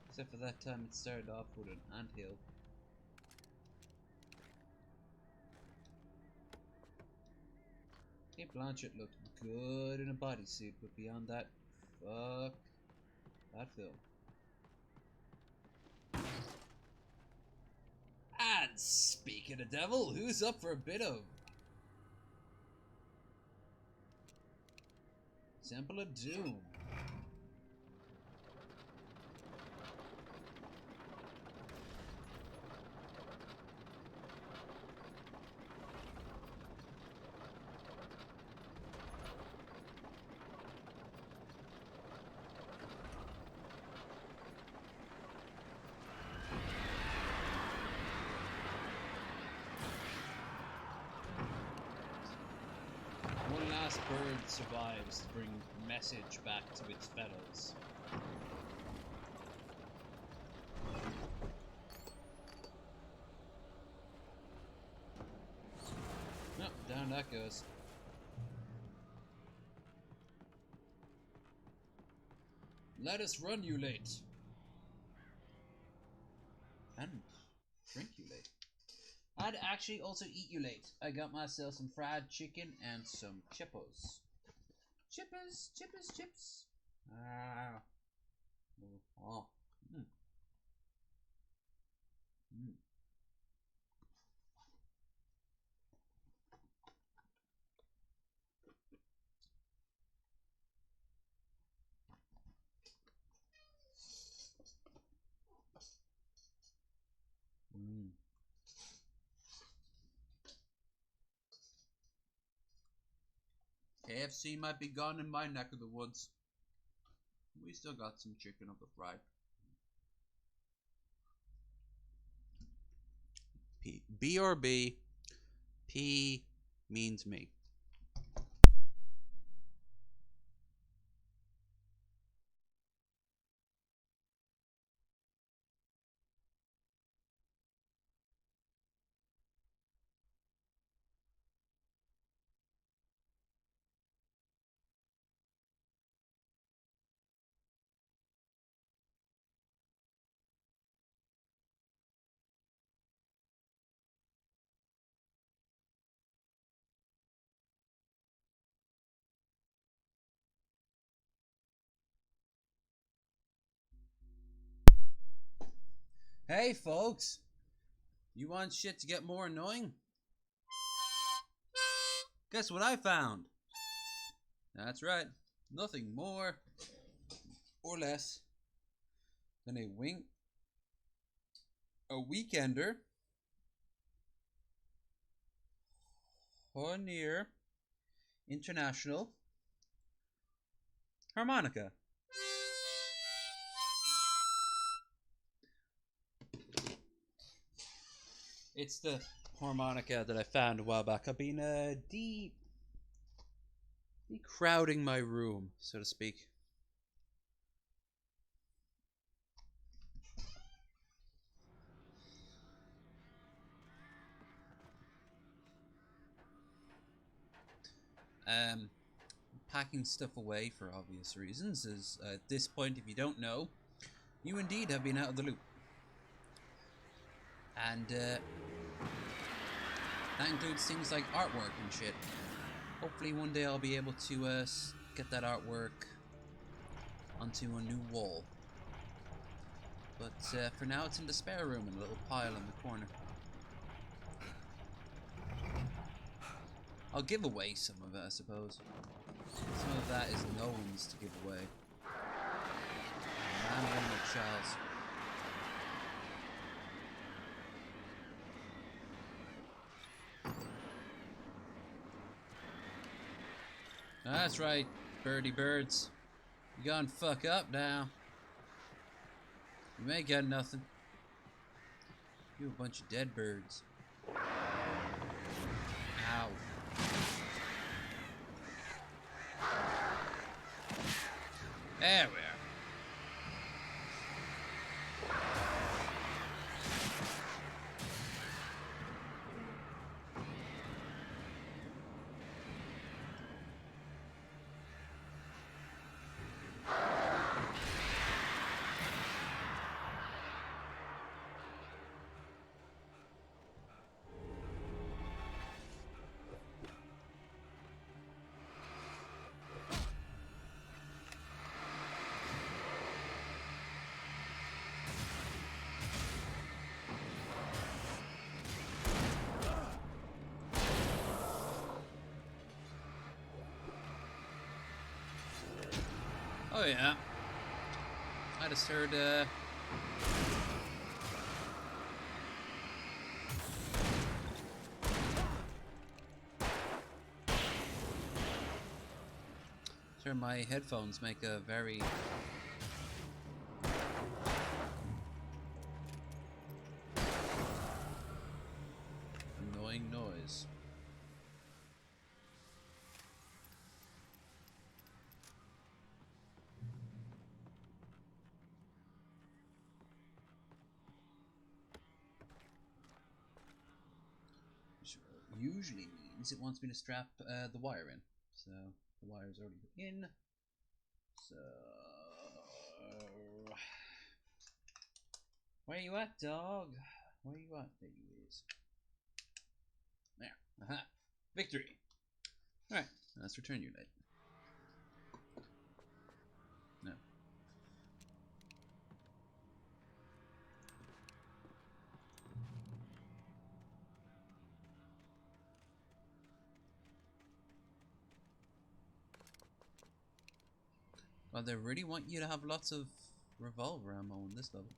Except for that time it started off with an anthill. Kate Blanchett looked good in a bodysuit, but beyond that, fuck that film. And speaking of devil, who's up for a bit of Temple of Doom? One last bird survives to bring message back to its fellows. Nope, down that goes. Let us run you late. And drink you late. I'd actually also eat you late. I got myself some fried chicken and some chippos. Chippers, chippers, chips. Ah. Oh. Mm. Mm. Mm. KFC might be gone in my neck of the woods. We still got some chicken up the fry. BRB. P means me. Hey, folks! You want shit to get more annoying? Guess what I found? That's right. Nothing more or less than a weekender Hornier International harmonica. It's the harmonica that I found a while back. I've been crowding my room, so to speak. Packing stuff away for obvious reasons, as at this point, if you don't know, you indeed have been out of the loop. And that includes things like artwork and shit. Hopefully one day I'll be able to get that artwork onto a new wall. But for now it's in the spare room in a little pile in the corner. I'll give away some of it, I suppose. Some of that is no one's to give away. I'm one of Charles. That's right, birdie birds. You gone fuck up now. You ain't got nothing. You a bunch of dead birds. Ow. There we are. Oh yeah, I just heard, sure my headphones make a very annoying noise. Usually means it wants me to strap the wire in, so the wire's already in. So where you at, dog? Where you at? There you is. There. Aha. Victory. All right. Let's return unit. No. Well, they really want you to have lots of revolver ammo on this level.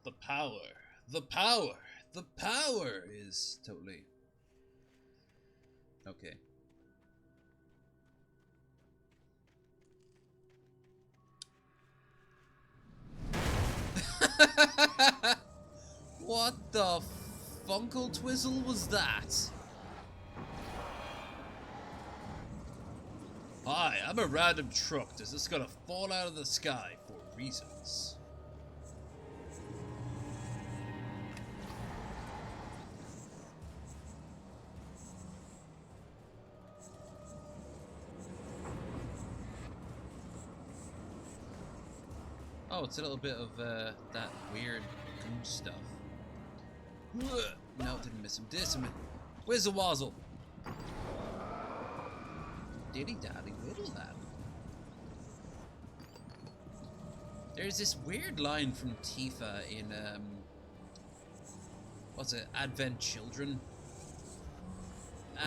The power, the power, the power is totally okay. What the Funkle Twizzle was that? Hi, I'm a random truck that's just gonna fall out of the sky for reasons. Oh, it's a little bit of that weird goose stuff. No, didn't miss him. Where's the Wazzle? dilly dally whittle daddle. There's this weird line from Tifa in what's it, Advent Children,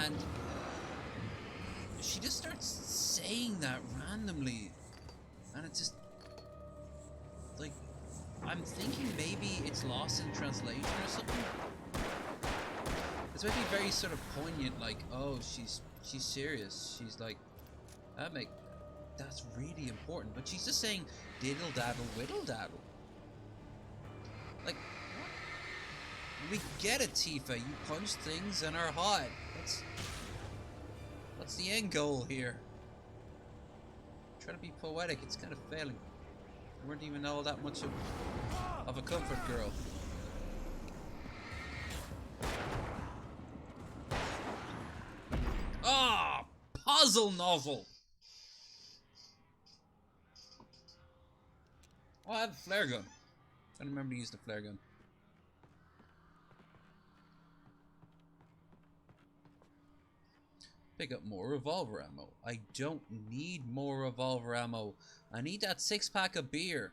and she just starts saying that randomly, and it's just like, I'm thinking maybe it's lost in translation or something. It's maybe very sort of poignant, like, oh, she's serious. She's like, that's really important. But she's just saying diddle daddle whittle daddle. Like, we get it, Tifa. You punch things and are hot. What's the end goal here? Trying to be poetic, it's kind of failing. You weren't even all that much of a comfort girl. Ah, puzzle novel. Oh, I have a flare gun. I don't remember to use the flare gun. Pick up more revolver ammo. I don't need more revolver ammo. I need that 6-pack of beer.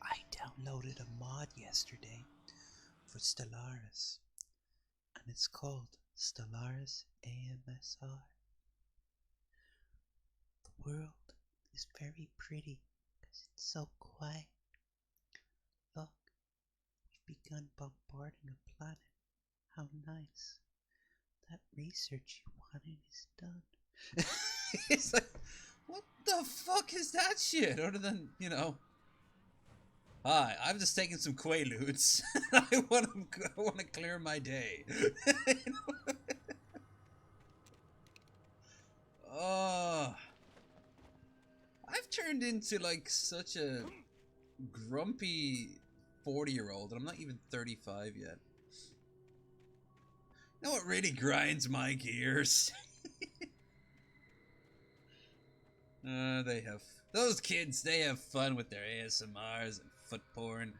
I downloaded a mod yesterday for Stellaris, and it's called Stellaris AMSR. The world is very pretty because it's so quiet. Look, we've begun bombarding a planet. How nice. That research you wanted is done. It's like, what the fuck is that shit? Other than, you know, hi, I'm just taking some Quaaludes. I want to clear my day. Oh, I've turned into like such a grumpy 40-year-old, and I'm not even 35 yet. You know what really grinds my gears? Those kids, they have fun with their ASMRs and foot porn.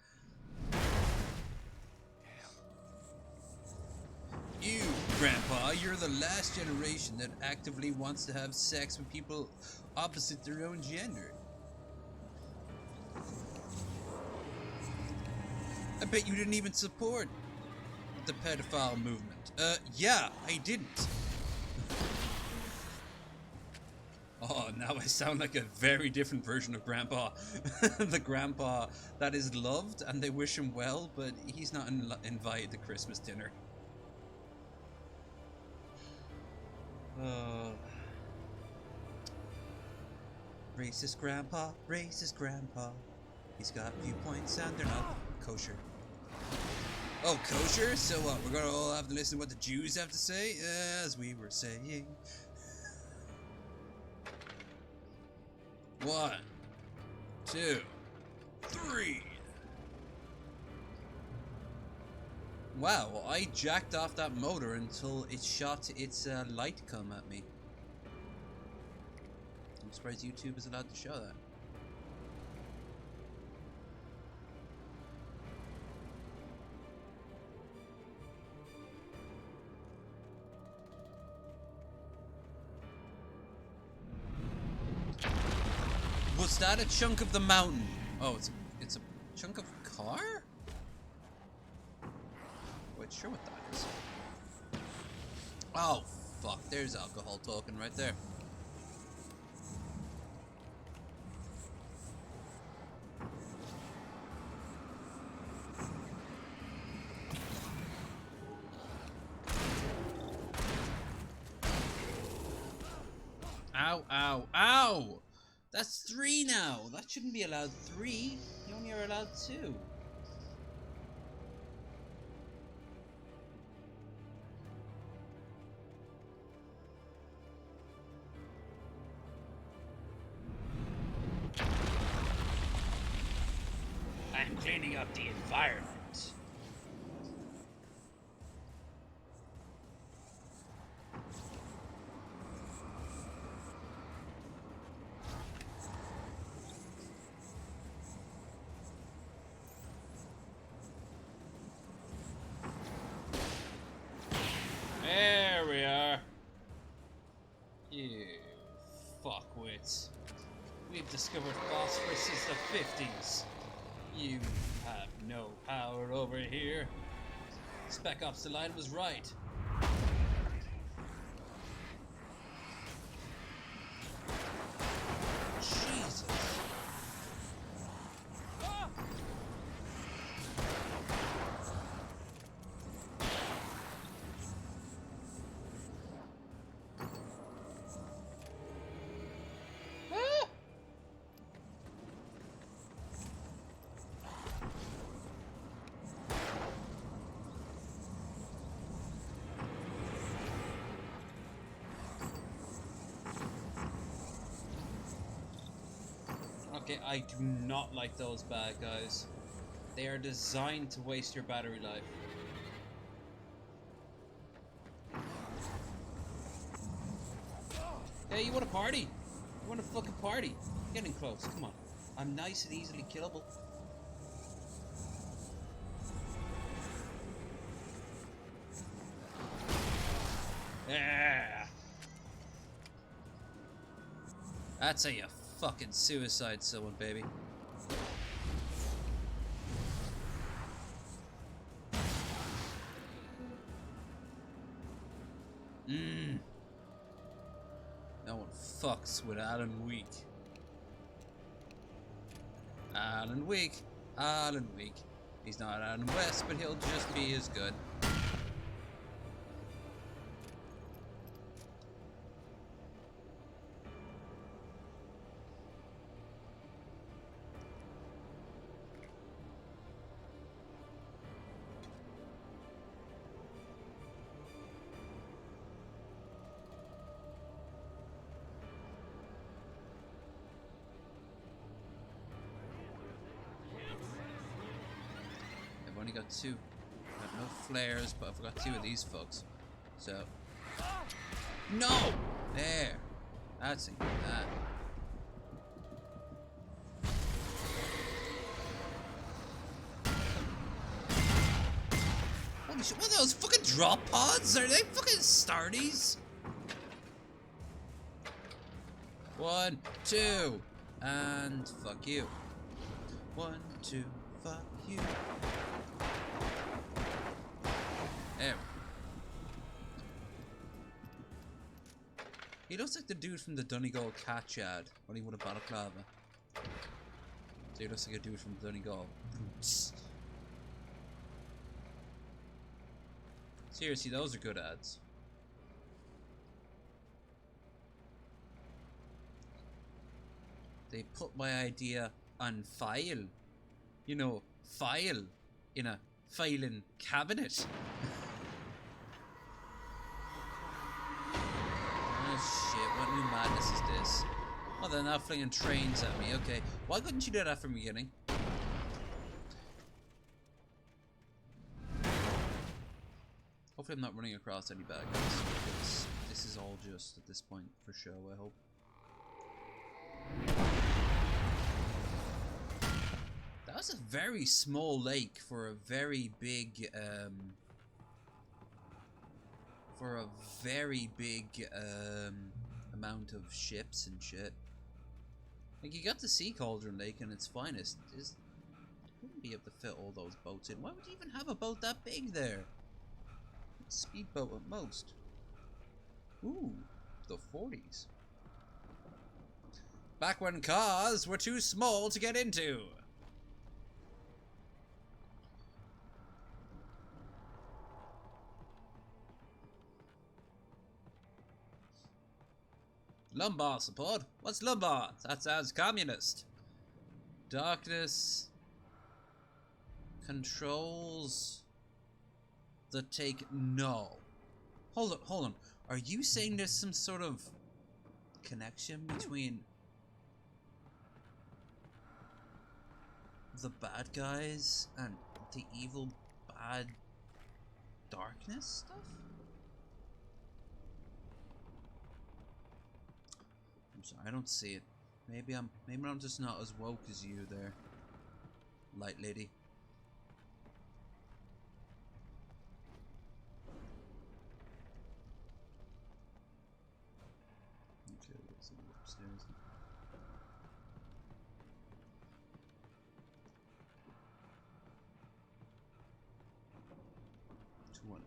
You, Grandpa, you're the last generation that actively wants to have sex with people opposite their own gender. I bet you didn't even support the pedophile movement. Yeah, I didn't. Oh, now I sound like a very different version of Grandpa. The Grandpa that is loved and they wish him well, but he's not invited to Christmas dinner. Racist Grandpa, racist Grandpa. He's got viewpoints and they're not kosher. Oh, kosher? So what? We're gonna all have to listen to what the Jews have to say? As we were saying. 1, 2, 3. Wow, I jacked off that motor until it shot its light come at me. I'm surprised YouTube is allowed to show that. Was that a chunk of the mountain? Oh, it's a chunk of car? Quite sure what that is. Oh, fuck. There's alcohol talking right there. Ow, ow, ow! That's 3 now. That shouldn't be allowed 3. You only are allowed 2. I'm cleaning up the environment. it. We've discovered phosphorus since the 50s. You have no power over here. Spec Ops the line was right. Jesus. Ah! Ah! Okay, I do not like those bad guys. They are designed to waste your battery life. Hey, you want a party? You want a fucking party? Getting close, come on. I'm nice and easily killable. Yeah. That's how you fucking suicide someone, baby. No one fucks with Alan Week. Alan Week. Alan Week. He's not Alan West, but he'll just be as good. I've only got two. I've got no flares, but I've got two of these fucks. So. No! There. That's it. That. Holy shit, what are those fucking drop pods? Are they fucking Starties? 1, 2, and fuck you. 1, 2, fuck you. There. He looks like the dude from the Donegal catch ad, only with a balaclava. So he looks like a dude from Donegal. Boots. Seriously, those are good ads. They put my idea on file. You know, file in a filing cabinet. Oh shit, what new madness is this? Oh, they're now flinging trains at me, okay. Why couldn't you do that from the beginning? Hopefully I'm not running across any bad guys, because this is all just at this point for show, I hope. That was a very small lake for a very big, amount of ships and shit. Like, you got the Sea Cauldron Lake in its finest. You wouldn't be able to fit all those boats in. Why would you even have a boat that big there? Speedboat at most. Ooh, the 40s. Back when cars were too small to get into. Lumbar support? What's lumbar? That sounds communist. Darkness controls the take. No. Hold on. Are you saying there's some sort of connection between the bad guys and the evil bad darkness stuff? I'm sorry, I don't see it. Maybe I'm just not as woke as you there, light lady. Okay, let's see upstairs.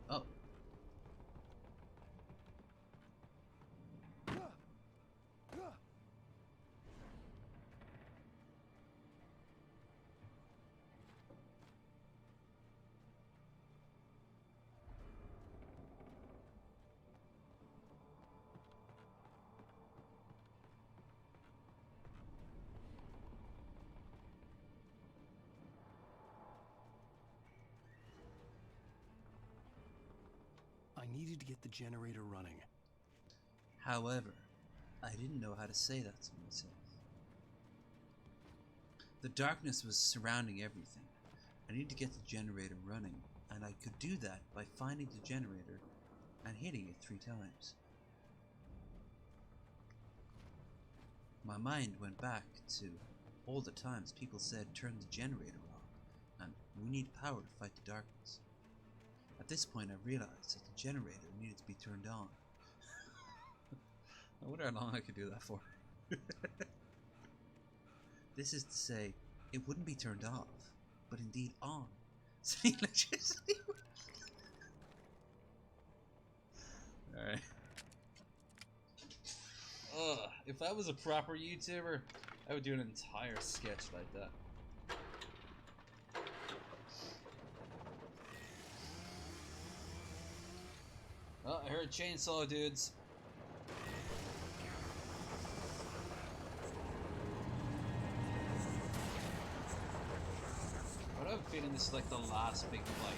Oh. I needed to get the generator running. However, I didn't know how to say that to myself. The darkness was surrounding everything. I needed to get the generator running, and I could do that by finding the generator and hitting it 3 times. My mind went back to all the times people said turn the generator on, and we need power to fight the darkness. At this point I realized that the generator needed to be turned on. I wonder how long I could do that for. This is to say, it wouldn't be turned off, but indeed on. So the electricity. Alright. Ugh, if I was a proper YouTuber, I would do an entire sketch like that. Oh, I heard chainsaw dudes. But I have a feeling this is like the last big fight.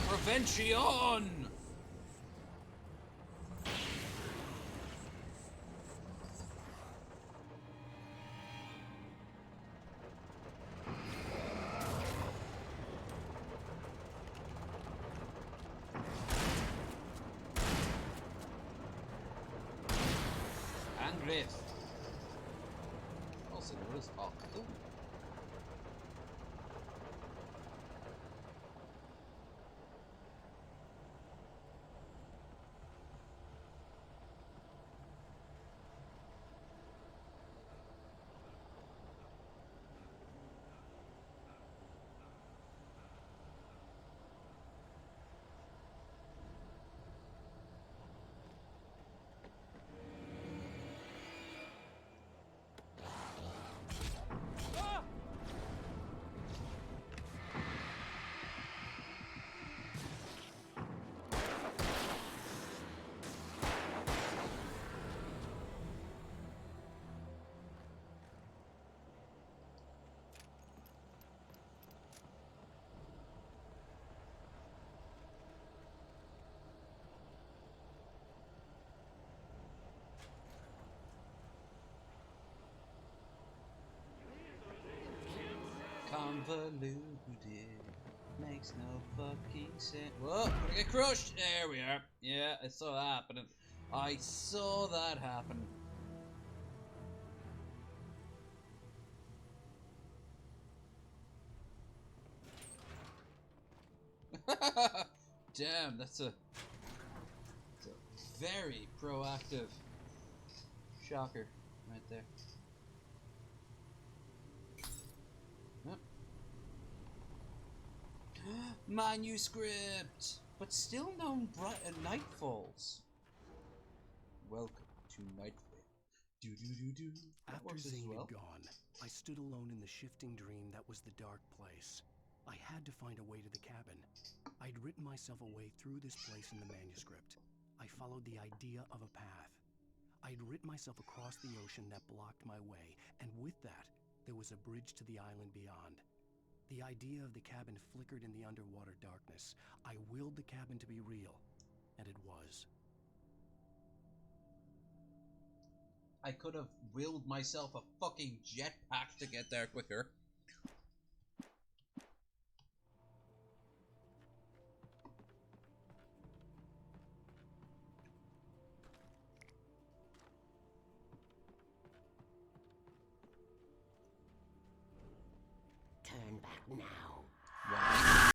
Prevention! Angriff. Also known as Hawk. Ooh. Convoluted, makes no fucking sense. Whoa, gonna get crushed. There we are. Yeah, I saw that happening. I saw that happen. Damn, that's a very proactive shocker right there. Yep. Manuscript! But still no Nightfalls. Welcome to Nightfall. Do. That After works as Zane well. had gone, I stood alone in the shifting dream that was the dark place. I had to find a way to the cabin. I'd written myself a way through this place in the manuscript. I followed the idea of a path. I'd written myself across the ocean that blocked my way, and with that, there was a bridge to the island beyond. The idea of the cabin flickered in the underwater darkness. I willed the cabin to be real, and it was. I could have willed myself a fucking jetpack to get there quicker. Turn back now. Why?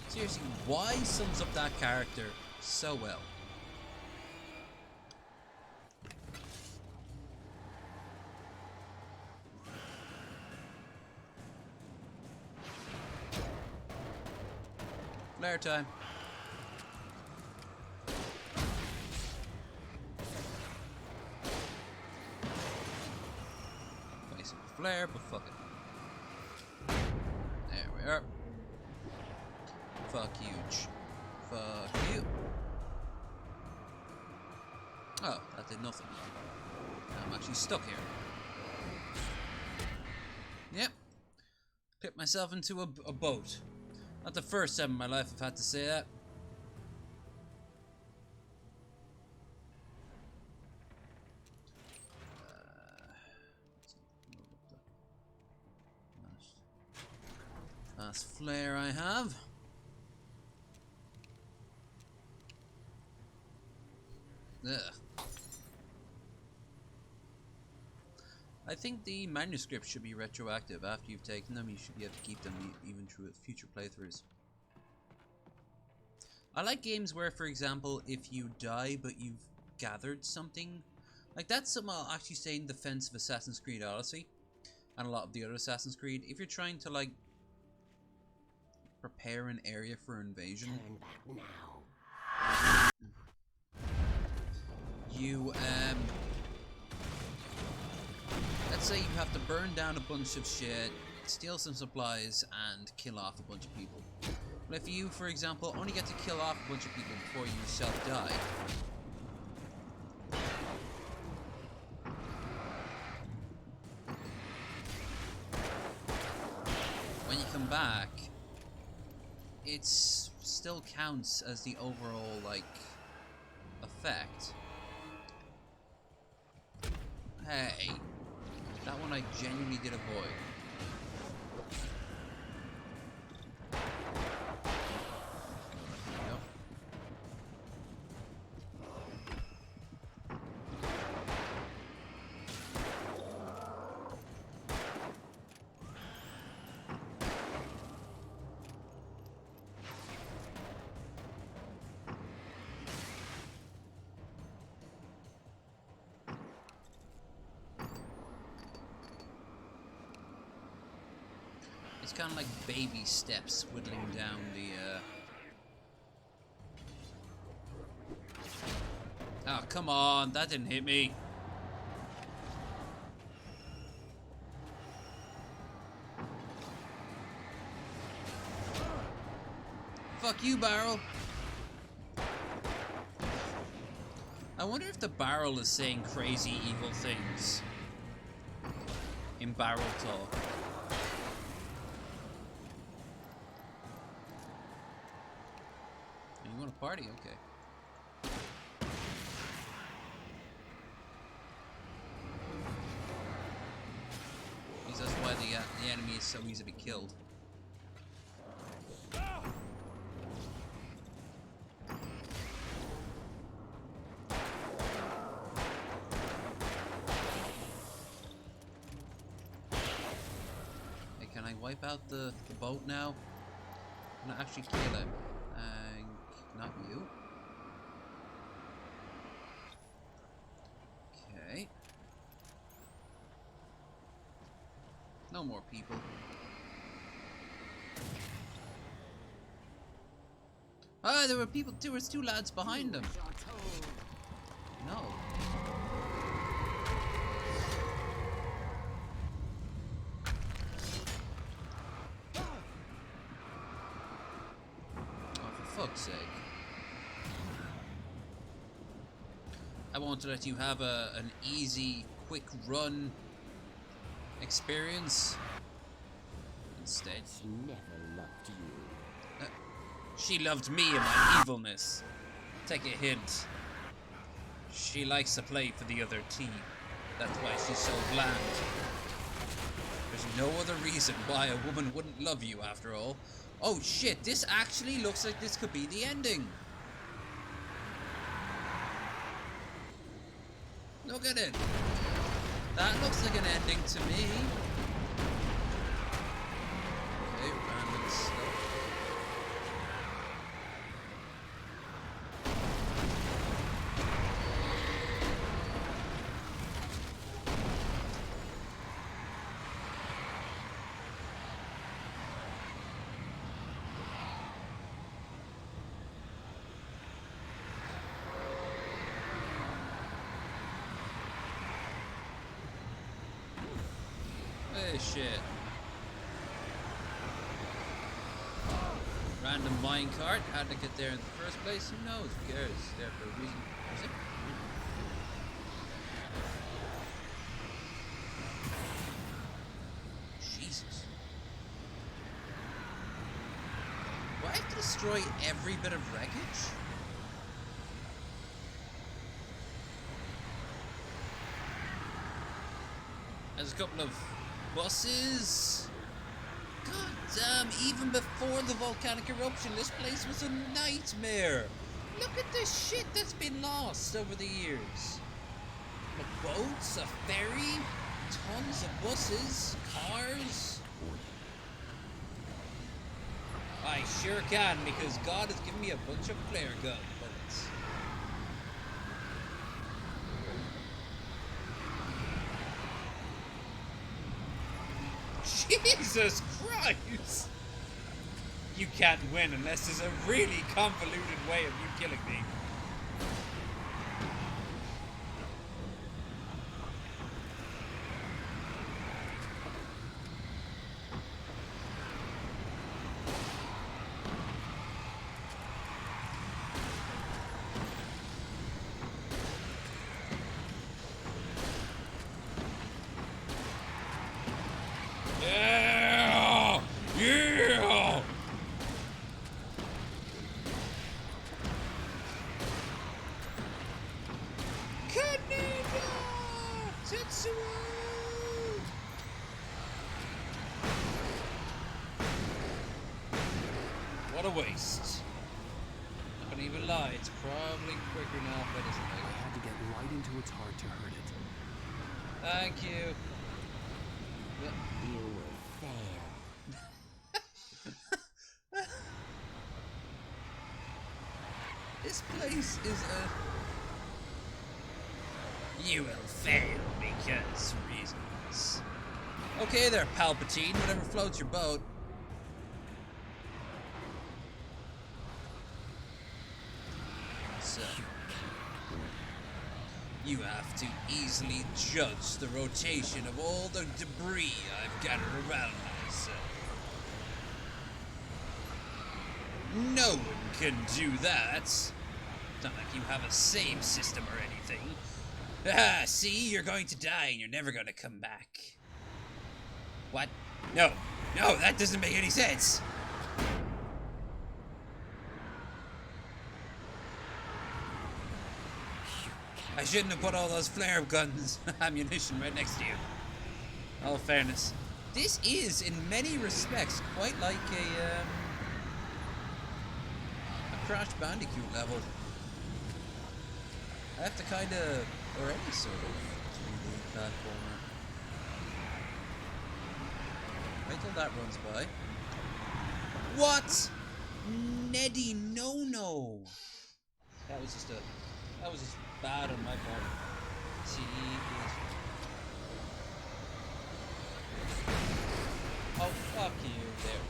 So you seriously, why sums up that character so well? Flare time. Wasting flare, but fuck it. There we are. Fuck huge. Fuck you. Oh, that did nothing. I'm actually stuck here. Yep. Clipped myself into a boat. Not the first time in my life I've had to say that. Last flare I have. Ugh. I think the manuscripts should be retroactive. After you've taken them, you should be able to keep them even through future playthroughs. I like games where, for example, if you die but you've gathered something, like that's something I'll actually say in defense of Assassin's Creed Odyssey and a lot of the other Assassin's Creed. If you're trying to like prepare an area for invasion, Turn back now. you let's say you have to burn down a bunch of shit, steal some supplies, and kill off a bunch of people. But if you, for example, only get to kill off a bunch of people before you yourself die, when you come back, it still counts as the overall, like, effect. Hey. That one I genuinely did avoid. Nope. It's kind of like baby steps whittling down the, Oh, come on, that didn't hit me. Fuck you, barrel. I wonder if the barrel is saying crazy evil things in barrel talk. You want to party? Okay. Because that's why the enemy is so easily killed. Hey, can I wipe out the boat now? Can I actually kill him? Not you. Okay. No more people. Ah, there were people. There was two lads behind them. No. Oh, for fuck's sake. I want to let you have an easy, quick run experience. Instead, She never loved you. She loved me and my evilness. Take a hint. She likes to play for the other team. That's why she's so bland. There's no other reason why a woman wouldn't love you after all. Oh shit, this actually looks like this could be the ending. Look at it. That looks like an ending to me. Okay, random stuff. shit. Random minecart. Had to get there in the first place. Who knows? Who cares? There for a reason. Is it? Jesus. Do I have to destroy every bit of wreckage? There's a couple of buses. God damn, even before the volcanic eruption, this place was a nightmare. Look at this shit that's been lost over the years. Boats, a ferry, tons of buses, cars. I sure can, because God has given me a bunch of flare gun bullets. Jesus Christ! You can't win unless there's a really convoluted way of you killing me. Yeah! Yeah! Kaneda! Tetsuo! What a waste. Not gonna even lie, it's probably quicker now if I just I had to get right into its heart to hurt it. Thank you. Yep. You will fail. This place is a... You will fail because reasons. Okay there, Palpatine, whatever floats your boat. So... You have to easily judge the rotation of all the debris I've gathered around myself. No one can do that. It's not like you have a save system or anything. Ah, see, you're going to die and you're never going to come back. What? No, that doesn't make any sense. I shouldn't have put all those flare guns ammunition right next to you. All fairness, this is in many respects quite like a Crash Bandicoot level. I have to kind of, or any sort of 3D platformer. Wait till that runs by. What? Neddy, no. That was just bad on my part. See, oh, fuck you, there.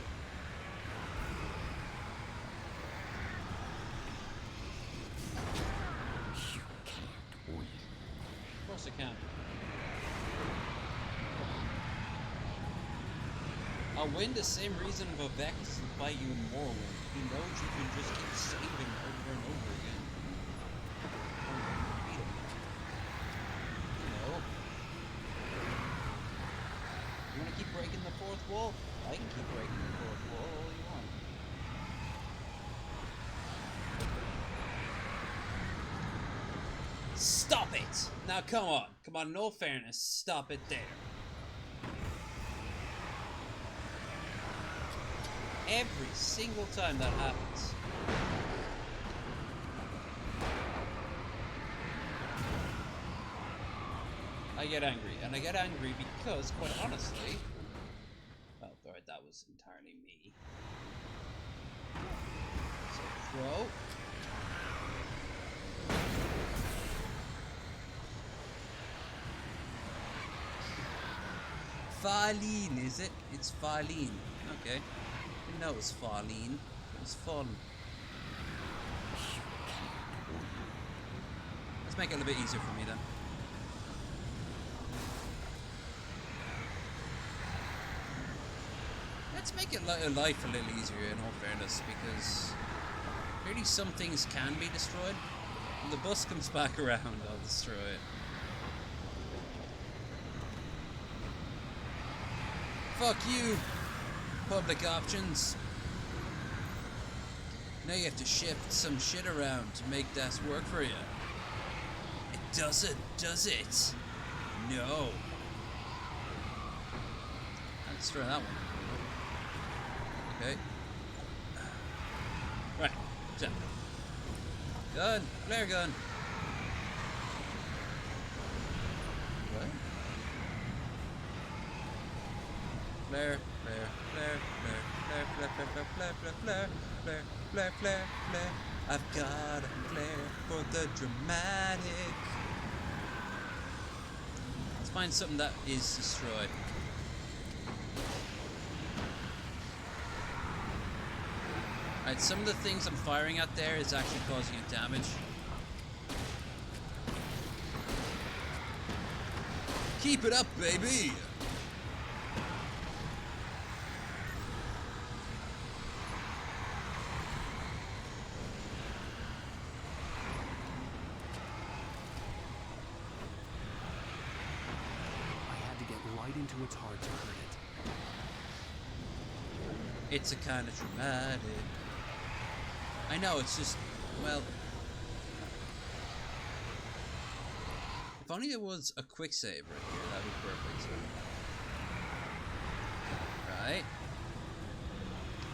You can't win. Of course I can. I'll win the same reason Vivek doesn't fight you in Morrowind. He knows you can just keep saving over and over again. You want to keep breaking the fourth wall? I can keep breaking the fourth wall all you want. Stop it! Now come on, in all fairness, stop it there. Every single time that happens. I get angry, and I get angry because, quite honestly, well, alright, that was entirely me. So, throw. Farlene, is it? It's Farlene. Okay. Didn't know it was Farlene. It was fun. Let's make it a little bit easier for me then. life a little easier, in all fairness, because clearly some things can be destroyed. When the bus comes back around, I'll destroy it. Fuck you, public options. Now you have to shift some shit around to make that work for you. It doesn't, does it? No. I'll destroy that one. Okay. Right. So. Gun. Flare gun. What? Flare, flare, flare, flare, flare, flare, flare, flare, flare, flare, flare, flare, flare, flare. I've got a flare for the dramatic. Let's find something that is destroyed. Alright, some of the things I'm firing at there is actually causing it damage. Keep it up, baby! Into its heart to hurt it. It's a kind of dramatic. I know, it's just, well, if only there was a quick save right here, that'd be perfect. Right.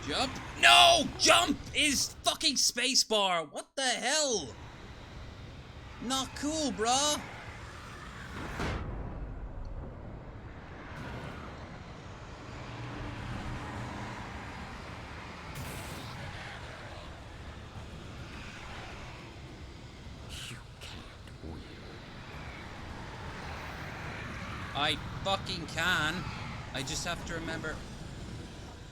Jump? No! Jump is fucking spacebar! What the hell? Not cool, bruh! I fucking can. I just have to remember.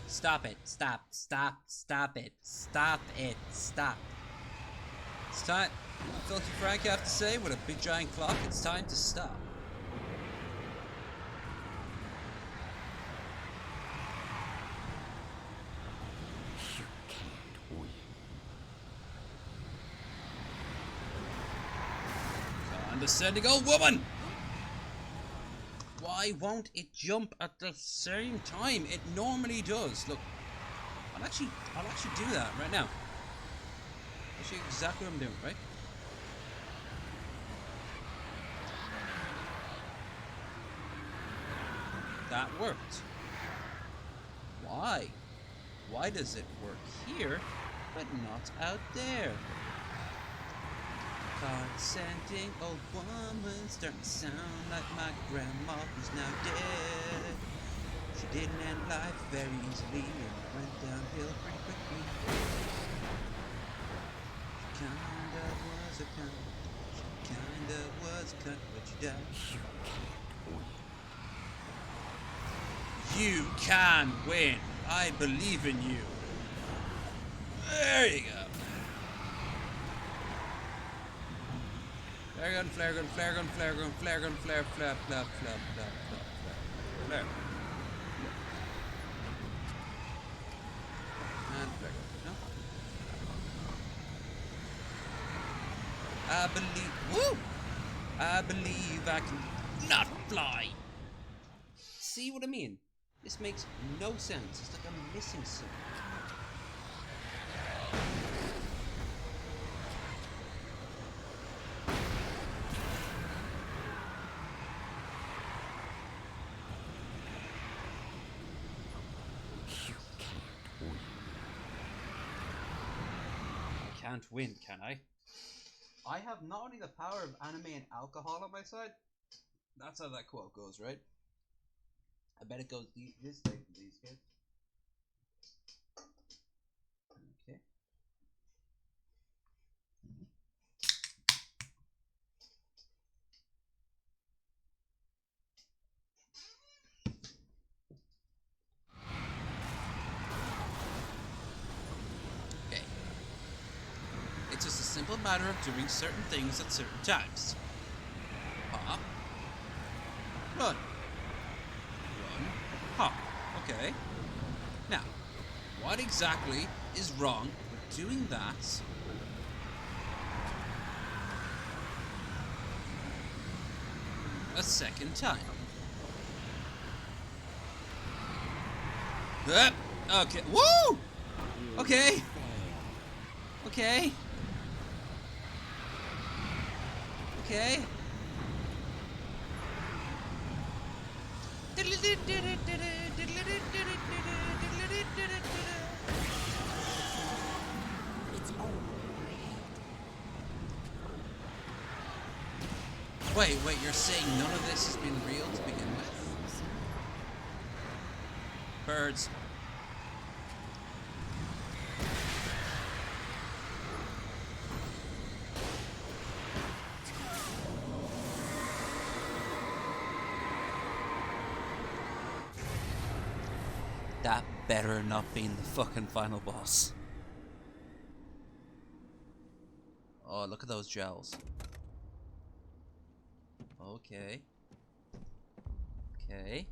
Stop it. Stop. Stop. Stop it. Stop it. Stop. It's time. Filthy Frank, I have to say, with a big giant clock, it's time to stop. You can't win. Condescending old woman! Why won't it jump at the same time? It normally does. Look, I'll actually do that right now. I'll show you exactly what I'm doing, right? That worked. Why? Why does it work here, but not out there? Condescending old woman starting to sound like my grandma who's now dead. She didn't end life very easily and went downhill pretty quickly. She kinda was a cunt. She kinda was a cunt, but she died. You can win. I believe in you. There you go. Flare gun, flare gun, flare gun, flare gun, flare gun, flare, flare, flare, flare, flare, flare, flare. And flare gun, no? I believe, woo! I believe I can not fly. See what I mean? This makes no sense. It's like I'm missing something. Can't win, can I? I have not only the power of anime and alcohol on my side. That's how that quote goes, right? I bet it goes this way for these kids. Okay. Okay. It's just a simple matter of doing certain things at certain times. Hop. Run. Run. Hop. Okay. Now, exactly is wrong with doing that a second time? Okay. Woo! Okay. Okay. Okay. Wait, you're saying none of this has been real to begin with? Birds. That better not be the fucking final boss. Oh, look at those gels. Okay. Okay.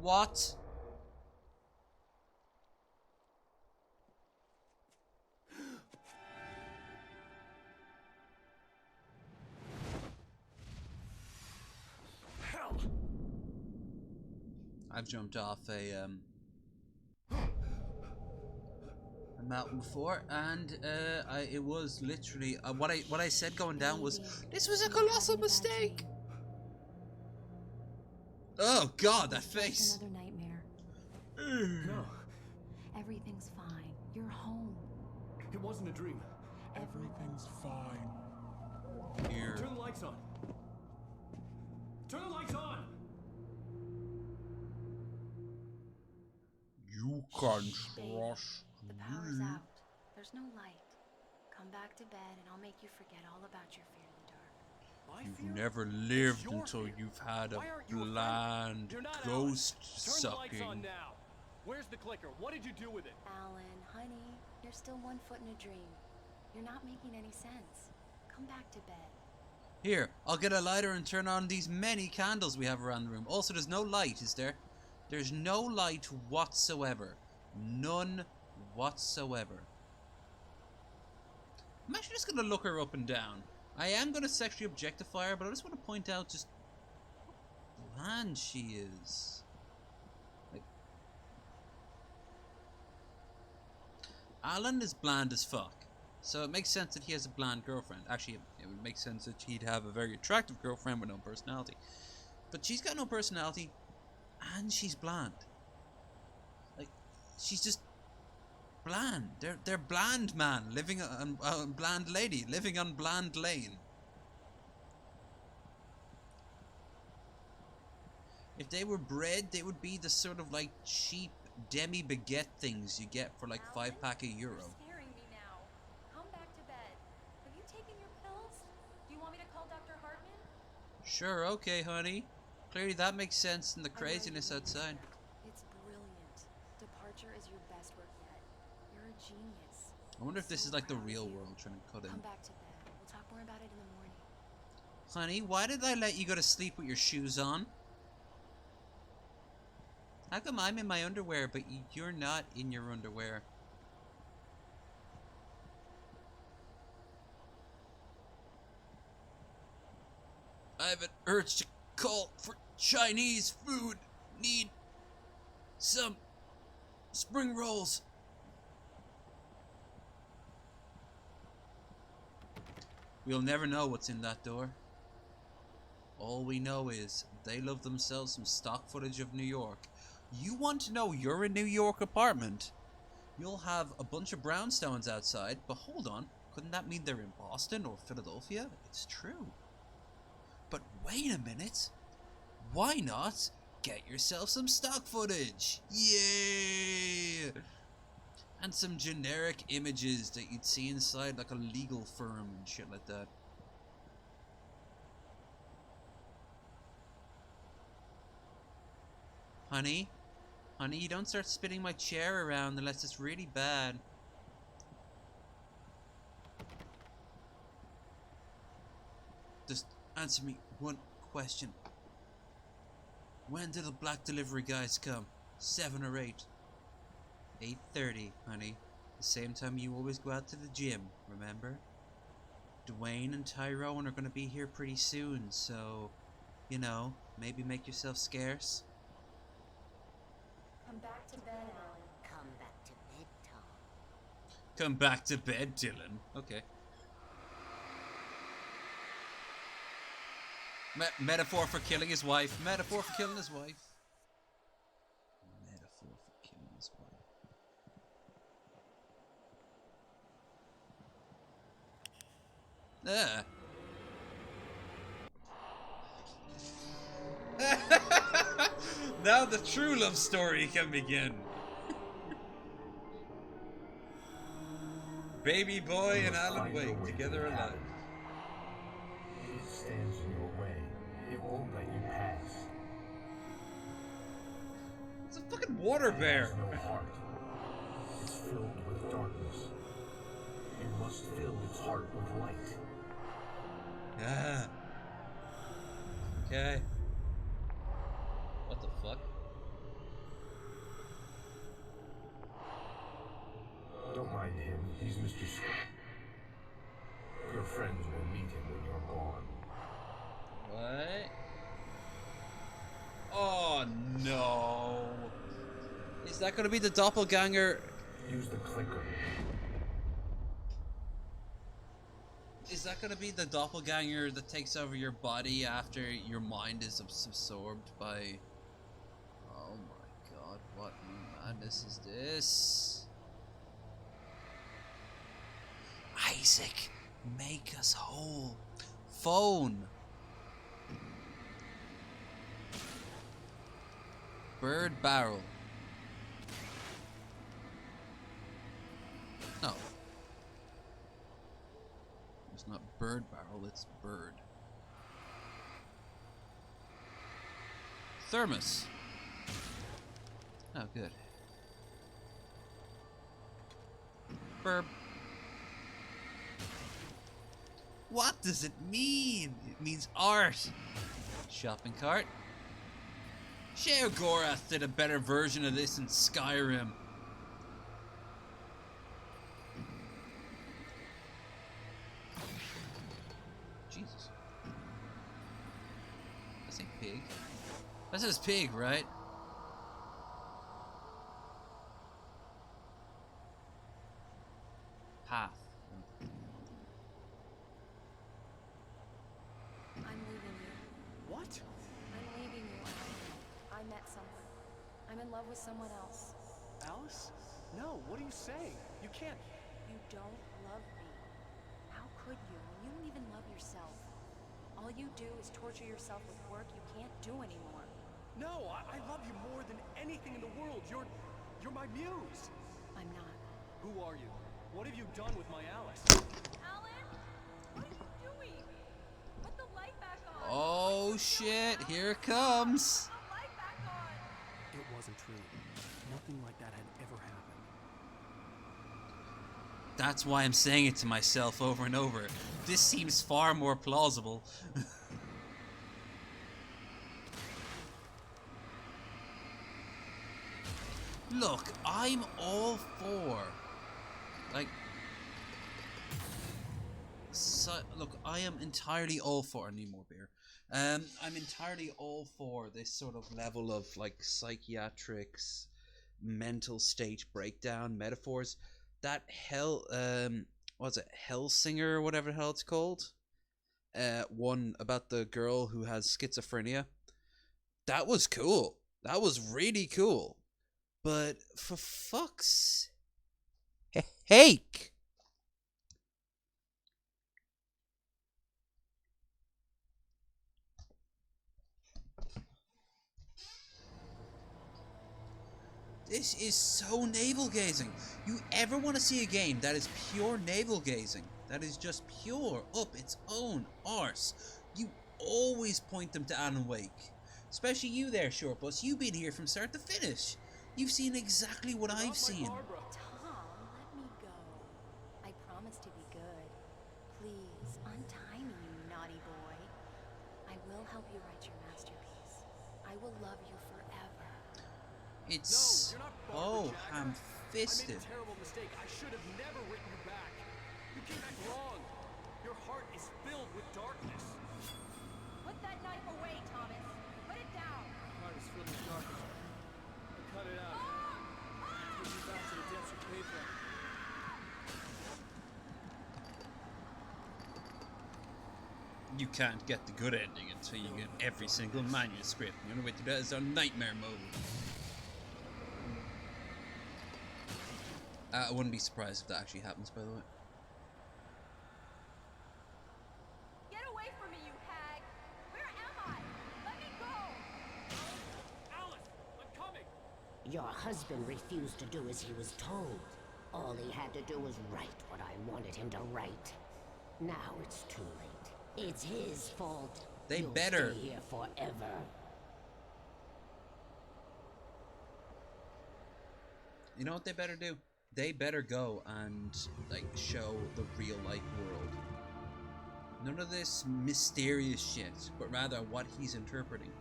What? Hell! I've jumped off a mountain before, and it was literally what I said going down was this was a colossal mistake. Oh God, that face! Just another nightmare. No, Everything's fine. You're home. it wasn't a dream. Everything's fine. Here. Turn the lights on. Turn the lights on! You can't Baby, trust the power's me. out. There's no light. Come back to bed and I'll make you forget all about your fear in the dark. My You've fear? never It's lived your until fear. you've had a Why aren't you afraid? bland You're not ghost Alice. Turn the lights on sucking. now. Where's the clicker? What did you do with it? Alan, honey, you're still 1 foot in a dream. You're not making any sense. Come back to bed. Here, I'll get a lighter and turn on these many candles we have around the room. Also, there's no light, is there? There's no light whatsoever. None whatsoever. I'm actually just going to look her up and down. I am going to sexually objectify her, but I just want to point out just how bland she is. Like, Alan is bland as fuck. So it makes sense that he has a bland girlfriend. Actually, it would make sense that he'd have a very attractive girlfriend with no personality. But she's got no personality, and she's bland. Like, she's just bland. They're bland man living on bland lady living on bland lane. If they were bread, they would be the sort of like cheap demi baguette things you get for like Alan, €5 a You're euro. scaring me now. Come back to bed. Have you taken your pills? Do you want me to call Dr. Hartman? Sure, okay, honey. Clearly that makes sense in the I'm ready craziness to be outside. It's brilliant. Departure is your best work yet. You're a genius. I wonder if this is like the proud of real you. world trying to cut in. Come back to bed. We'll talk more about it in the morning. Honey, why did I let you go to sleep with your shoes on? How come I'm in my underwear, but you're not in your underwear? I have an urge to call for Chinese food. Need some spring rolls. We'll never know what's in that door. All we know is they love themselves some stock footage of New York. You want to know you're in New York apartment? You'll have a bunch of brownstones outside, but hold on, couldn't that mean they're in Boston or Philadelphia? It's true. But wait a minute. Why not get yourself some stock footage? Yeah! And some generic images that you'd see inside like a legal firm and shit like that. Honey? Honey, you don't start spinning my chair around unless it's really bad. Just answer me one question. When do the black delivery guys come? 7 or 8? 8:30, honey. The same time you always go out to the gym, remember? Dwayne and Tyrone are gonna be here pretty soon, so, you know, maybe make yourself scarce. Come back to bed, Alan. Come back to bed, Tom. Come back to bed, Dylan. Okay. Metaphor for killing his wife. Metaphor for killing his wife. Metaphor for killing his wife. Now the true love story can begin. Baby boy and Alan Wake together alive. It stands in your way. It won't let you pass. It's a fucking water bear. It has no heart. It's filled with darkness. You must fill its heart with light. Ah. Okay. What the fuck? Don't mind him. He's Mr. Your friends will meet him when you're gone. What? Oh no. Is that gonna be the doppelganger? Use the clicker. Is that gonna be the doppelganger that takes over your body after your mind is absorbed by... Oh my god, what madness is this? Isaac, make us whole. Phone. Bird barrel. No. It's not bird barrel, it's bird. Thermos. Oh, good. Burp. What does it mean? It means art. Shopping cart. Sheogorath did a better version of this in Skyrim. Jesus. I say pig. That says pig, right? Path. I'm leaving you. What? I'm leaving you. I met someone. I'm in love with someone else. Alice? No, what are you saying? You can't. You don't love me. How could you when you don't even love yourself? All you do is torture yourself with work you can't do anymore. No, I love you more than anything in the world. You're my muse. I'm not. Who are you? What have you done with my Alice? Alan? What are you doing? Put the light back on! Oh shit, here it comes. Put the light back on! It wasn't true. Nothing like that had ever happened. That's why I'm saying it to myself over and over. This seems far more plausible. Look, I'm all for... Like... So, look, I am entirely all for... I need more beer. I'm entirely all for this sort of level of, like, psychiatrics, mental state breakdown, metaphors. That what's it, Hellsinger or whatever the hell it's called? One about the girl who has schizophrenia. That was cool. That was really cool. But for fuck's sake. This is so navel gazing. You ever want to see a game that is pure navel gazing? That is just pure up its own arse. You always point them to Alan Wake. Especially you there, Shortbus. You've been here from start to finish. You've seen exactly what I've seen. Tom, let me go. I promise to be good. Please, untie me, you naughty boy. will help you write your masterpiece. I will love you forever. It's No, you're not oh, Barbara Jagger. I ham-fisted. made a terrible mistake. I should have never written you back. You came back wrong. Your heart is filled with darkness. Put that knife away, Thomas. Put it down. My heart is filled with darkness. I cut it out. Take you back to the depths you came from. You can't get the good ending until you get every single manuscript. The only way to do that is on nightmare mode. I wouldn't be surprised if that actually happens, by the way. Get away from me, you hag! Where am I? Let me go! Alice, I'm coming. Your husband refused to do as he was told. All he had to do was write what I wanted him to write. Now it's too late. It's his fault. They You'll better. stay here forever. You know what they better do? They better go and like show the real life world. None of this mysterious shit, but rather what he's interpreting.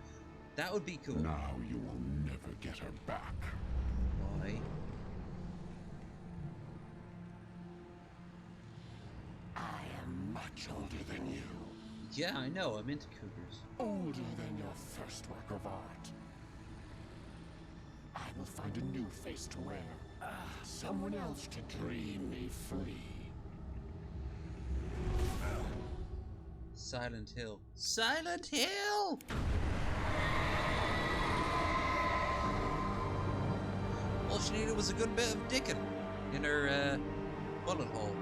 That would be cool. Now you will never get her back. Why? I am much older than you. Yeah, I know. I'm into cougars. Older than your first work of art. I will find a new face to wear. Someone else to dream me free. Silent Hill. Silent Hill! All she needed was a good bit of dickin' in her bullet hole.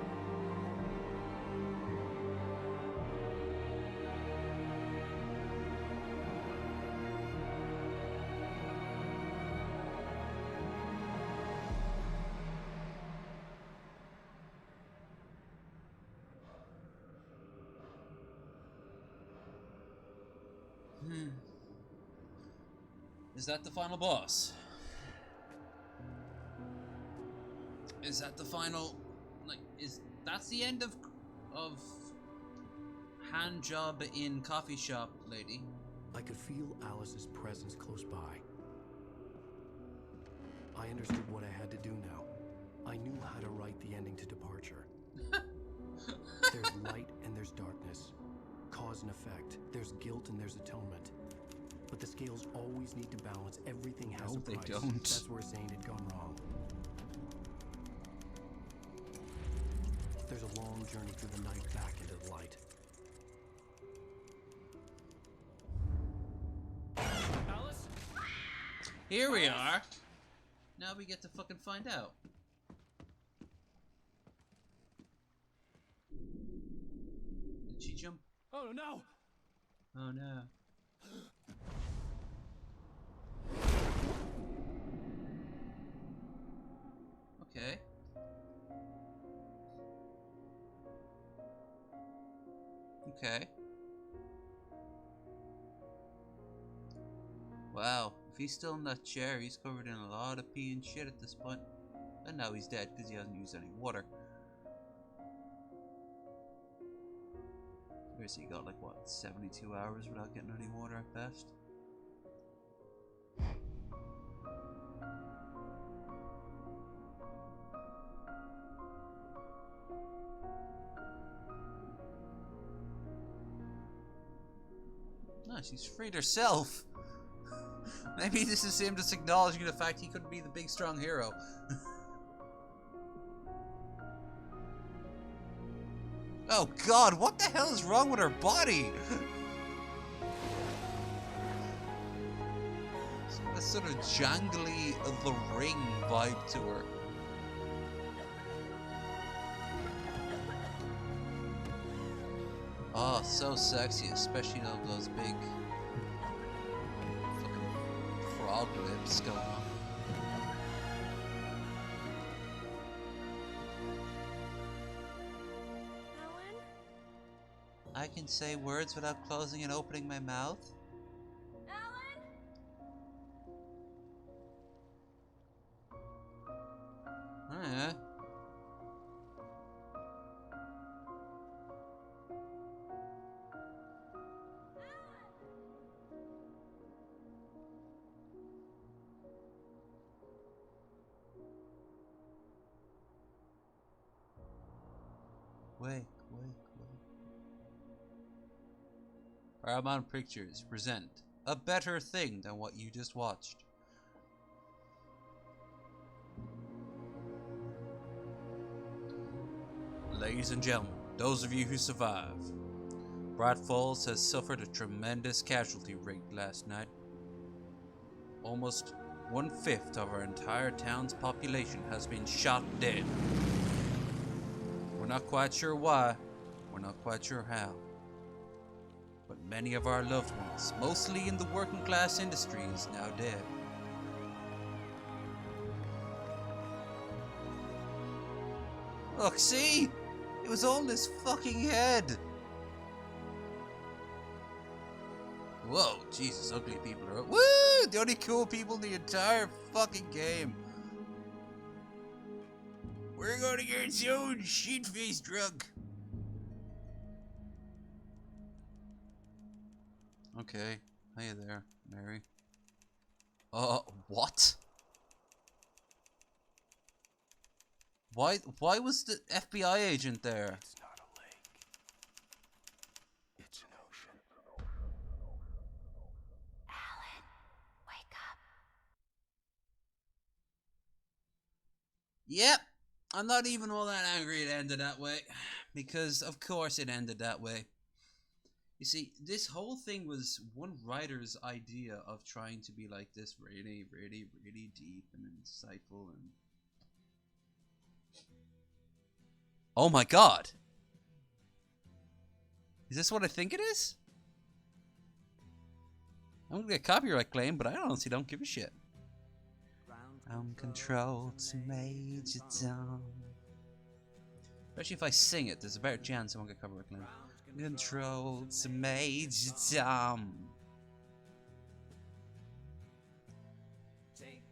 Is that the final boss? Is that the final, like, that's the end of hand job in coffee shop lady? I could feel Alice's presence close by. I understood what I had to do now. I knew how to write the ending to Departure. There's light and there's darkness. Cause and effect. There's guilt and there's atonement. But the scales always need to balance. Everything has No, a price. they don't. That's where Zane had gone wrong. There's a long journey through the night back into the light. Alice? Here we are. Now we get to fucking find out. Did she jump? Oh no! Oh no. Okay. Okay. Wow, if he's still in that chair, he's covered in a lot of pee and shit at this point. And now he's dead because he hasn't used any water. Where's he got, like, what, 72 hours without getting any water at best? Nice, she's freed herself. Maybe this is him just acknowledging the fact he couldn't be the big strong hero. Oh god, what the hell is wrong with her body? A sort of jangly The Ring vibe to her. Oh, so sexy, especially those big fucking frog lips going on. Alan? I can say words without closing and opening my mouth. Alan? Yeah. Paramount Pictures present a better thing than what you just watched. Ladies and gentlemen, those of you who survive, Brad Falls has suffered a tremendous casualty rate last night. Almost 1/5 of our entire town's population has been shot dead. We're not quite sure why, we're not quite sure how. But many of our loved ones, mostly in the working class industries, now dead. Look, see? It was all in his fucking head. Whoa, Jesus, ugly people are... Woo! The only cool people in the entire fucking game. We're gonna get so shit-faced drunk. Okay. Hey there, Mary. What? Why was the FBI agent there? It's not a lake. It's an ocean. Alan, wake up. Yep. I'm not even all that angry it ended that way. Because, of course, it ended that way. You see, this whole thing was one writer's idea of trying to be like this really, really, really deep and insightful and... Oh my god! Is this what I think it is? I'm gonna get copyright claim, but I honestly don't give a shit. I'm controlled to Major Tom. Especially if I sing it, there's a better chance I won't get copyright claim. Controlled to Major Tom.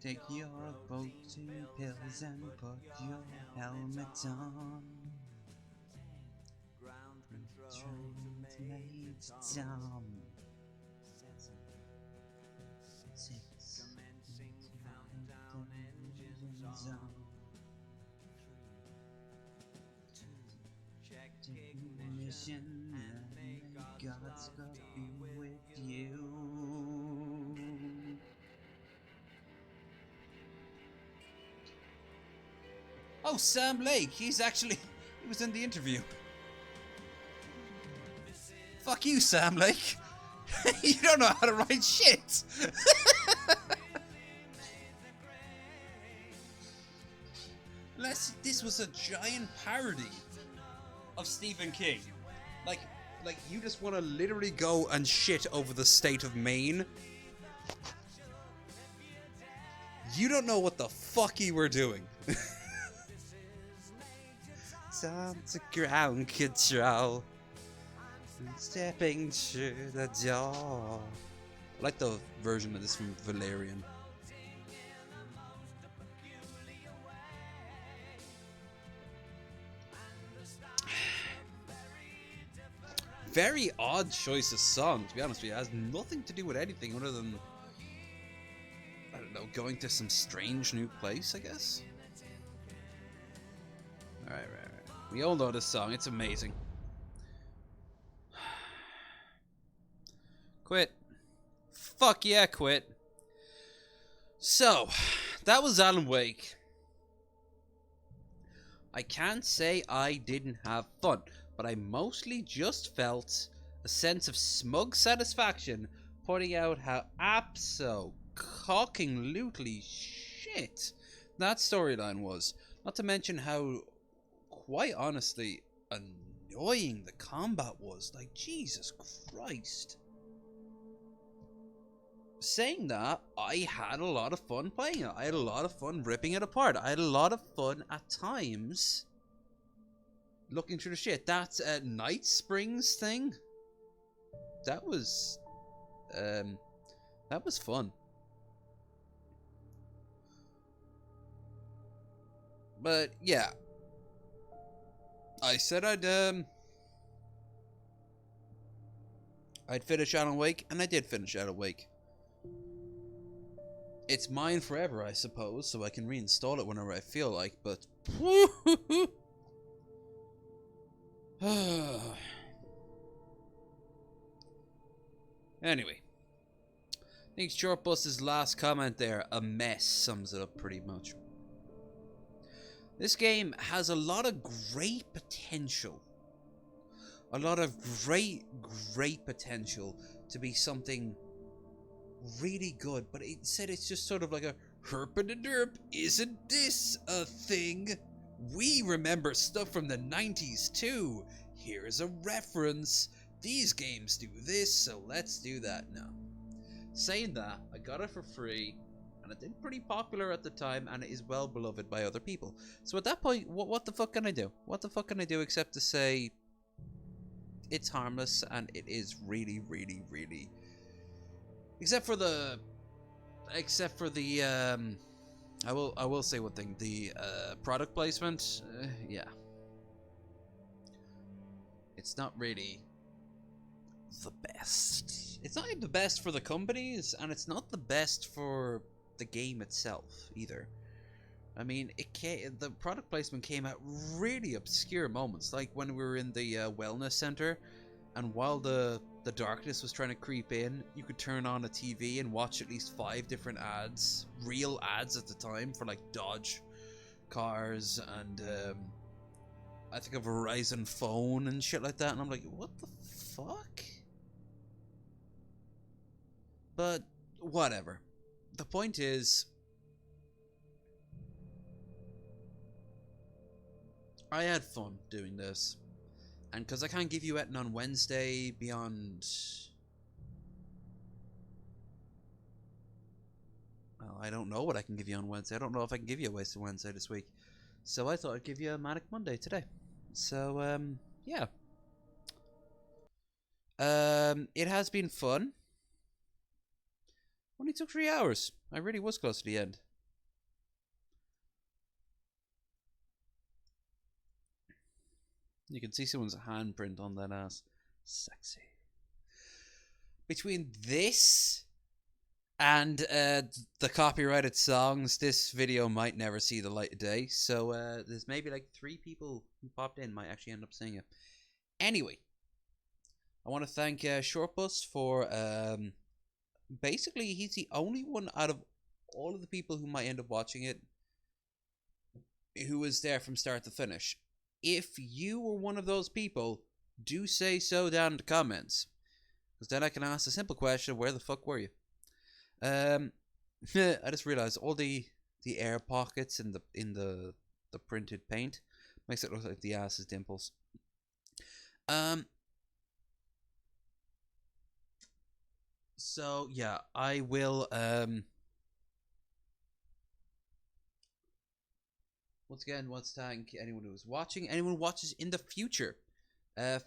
Take your protein pills and put your helmet on. Controlled to Major Tom. 7, 6. Zone. 3, 2, check ignition, and may God's love be with you. Oh, Sam Lake, he was in the interview. Fuck you, Sam Lake. You don't know how to write shit. This was a giant parody of Stephen King. Like you just want to literally go and shit over the state of Maine. You don't know what the fuck you were doing. Time to ground control. Stepping through the door. I like the version of this from Valerian. Very odd choice of song, to be honest with you. It has nothing to do with anything other than, I don't know, going to some strange new place, I guess. Alright. We all know this song, it's amazing. Quit. Fuck yeah, quit. So, that was Alan Wake. I can't say I didn't have fun, but I mostly just felt a sense of smug satisfaction pointing out how abso-cockingly shit that storyline was. Not to mention how, quite honestly, annoying the combat was. Like, Jesus Christ. Saying that, I had a lot of fun playing it. I had a lot of fun ripping it apart. I had a lot of fun at times looking through the shit. That Night Springs thing, that was fun. But yeah, I said I'd finish Alan Wake, and I did finish Alan Wake. It's mine forever, I suppose, so I can reinstall it whenever I feel like, but... Anyway, I think Shortbus's last comment there, a mess, sums it up pretty much. This game has a lot of great potential. A lot of great potential to be something really good, but instead it's just sort of like a herp and a derp. Isn't this a thing? We remember stuff from the 90s too. Here's a reference. These games do this, so let's do that. No. Saying that, I got it for free, and it did pretty popular at the time, and it is well beloved by other people. So at that point, what the fuck can I do? What the fuck can I do except to say it's harmless, and it is really, really, really... Except for the... I will say one thing. The product placement, yeah. It's not really the best. It's not even the best for the companies, and it's not the best for the game itself either. I mean, the product placement came at really obscure moments, like when we were in the wellness center, and while the darkness was trying to creep in, you could turn on a TV and watch at least 5 different ads, real ads at the time, for like Dodge cars and I think a Verizon phone and shit like that, and I'm like, what the fuck? But whatever. The point is, I had fun doing this. And because I can't give you anything on Wednesday beyond... Well, I don't know what I can give you on Wednesday. I don't know if I can give you a Wasted Wednesday this week. So I thought I'd give you a Manic Monday today. So, yeah. It has been fun. Only took 3 hours. I really was close to the end. You can see someone's handprint on that ass. Sexy. Between this and the copyrighted songs, this video might never see the light of day. So there's maybe like 3 people who popped in might actually end up seeing it. Anyway, I want to thank Shortbus for... basically, he's the only one out of all of the people who might end up watching it who was there from start to finish. If you were one of those people, do say so down in the comments. Because then I can ask the simple question, where the fuck were you? I just realized all the air pockets in the printed paint makes it look like the ass's dimples. So yeah, I will once again want to thank anyone who is watching. Anyone who watches in the future,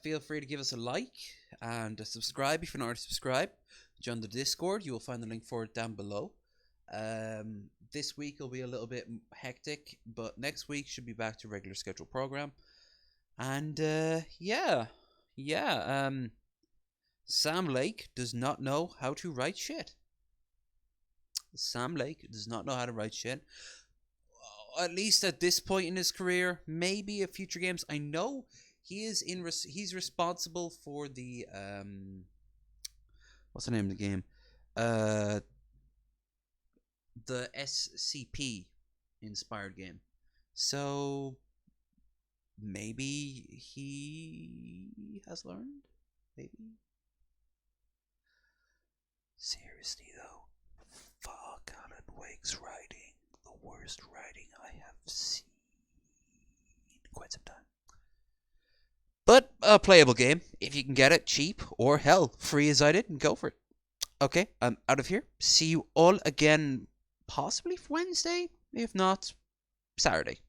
feel free to give us a like and a subscribe if you're not already subscribed. Join the Discord. You will find the link for it down below. This week will be a little bit hectic, but next week should be back to regular schedule program. And yeah. Sam Lake does not know how to write shit. Sam Lake does not know how to write shit. At least at this point in his career, maybe at future games. I know he's responsible for the what's the name of the game? The SCP inspired game. So maybe he has learned. Maybe. Seriously though, fuck Alan Wake's writing. The worst writing I have seen in quite some time. But a playable game, if you can get it cheap or hell, free as I did, and go for it. Okay, I'm out of here. See you all again, possibly Wednesday, if not Saturday.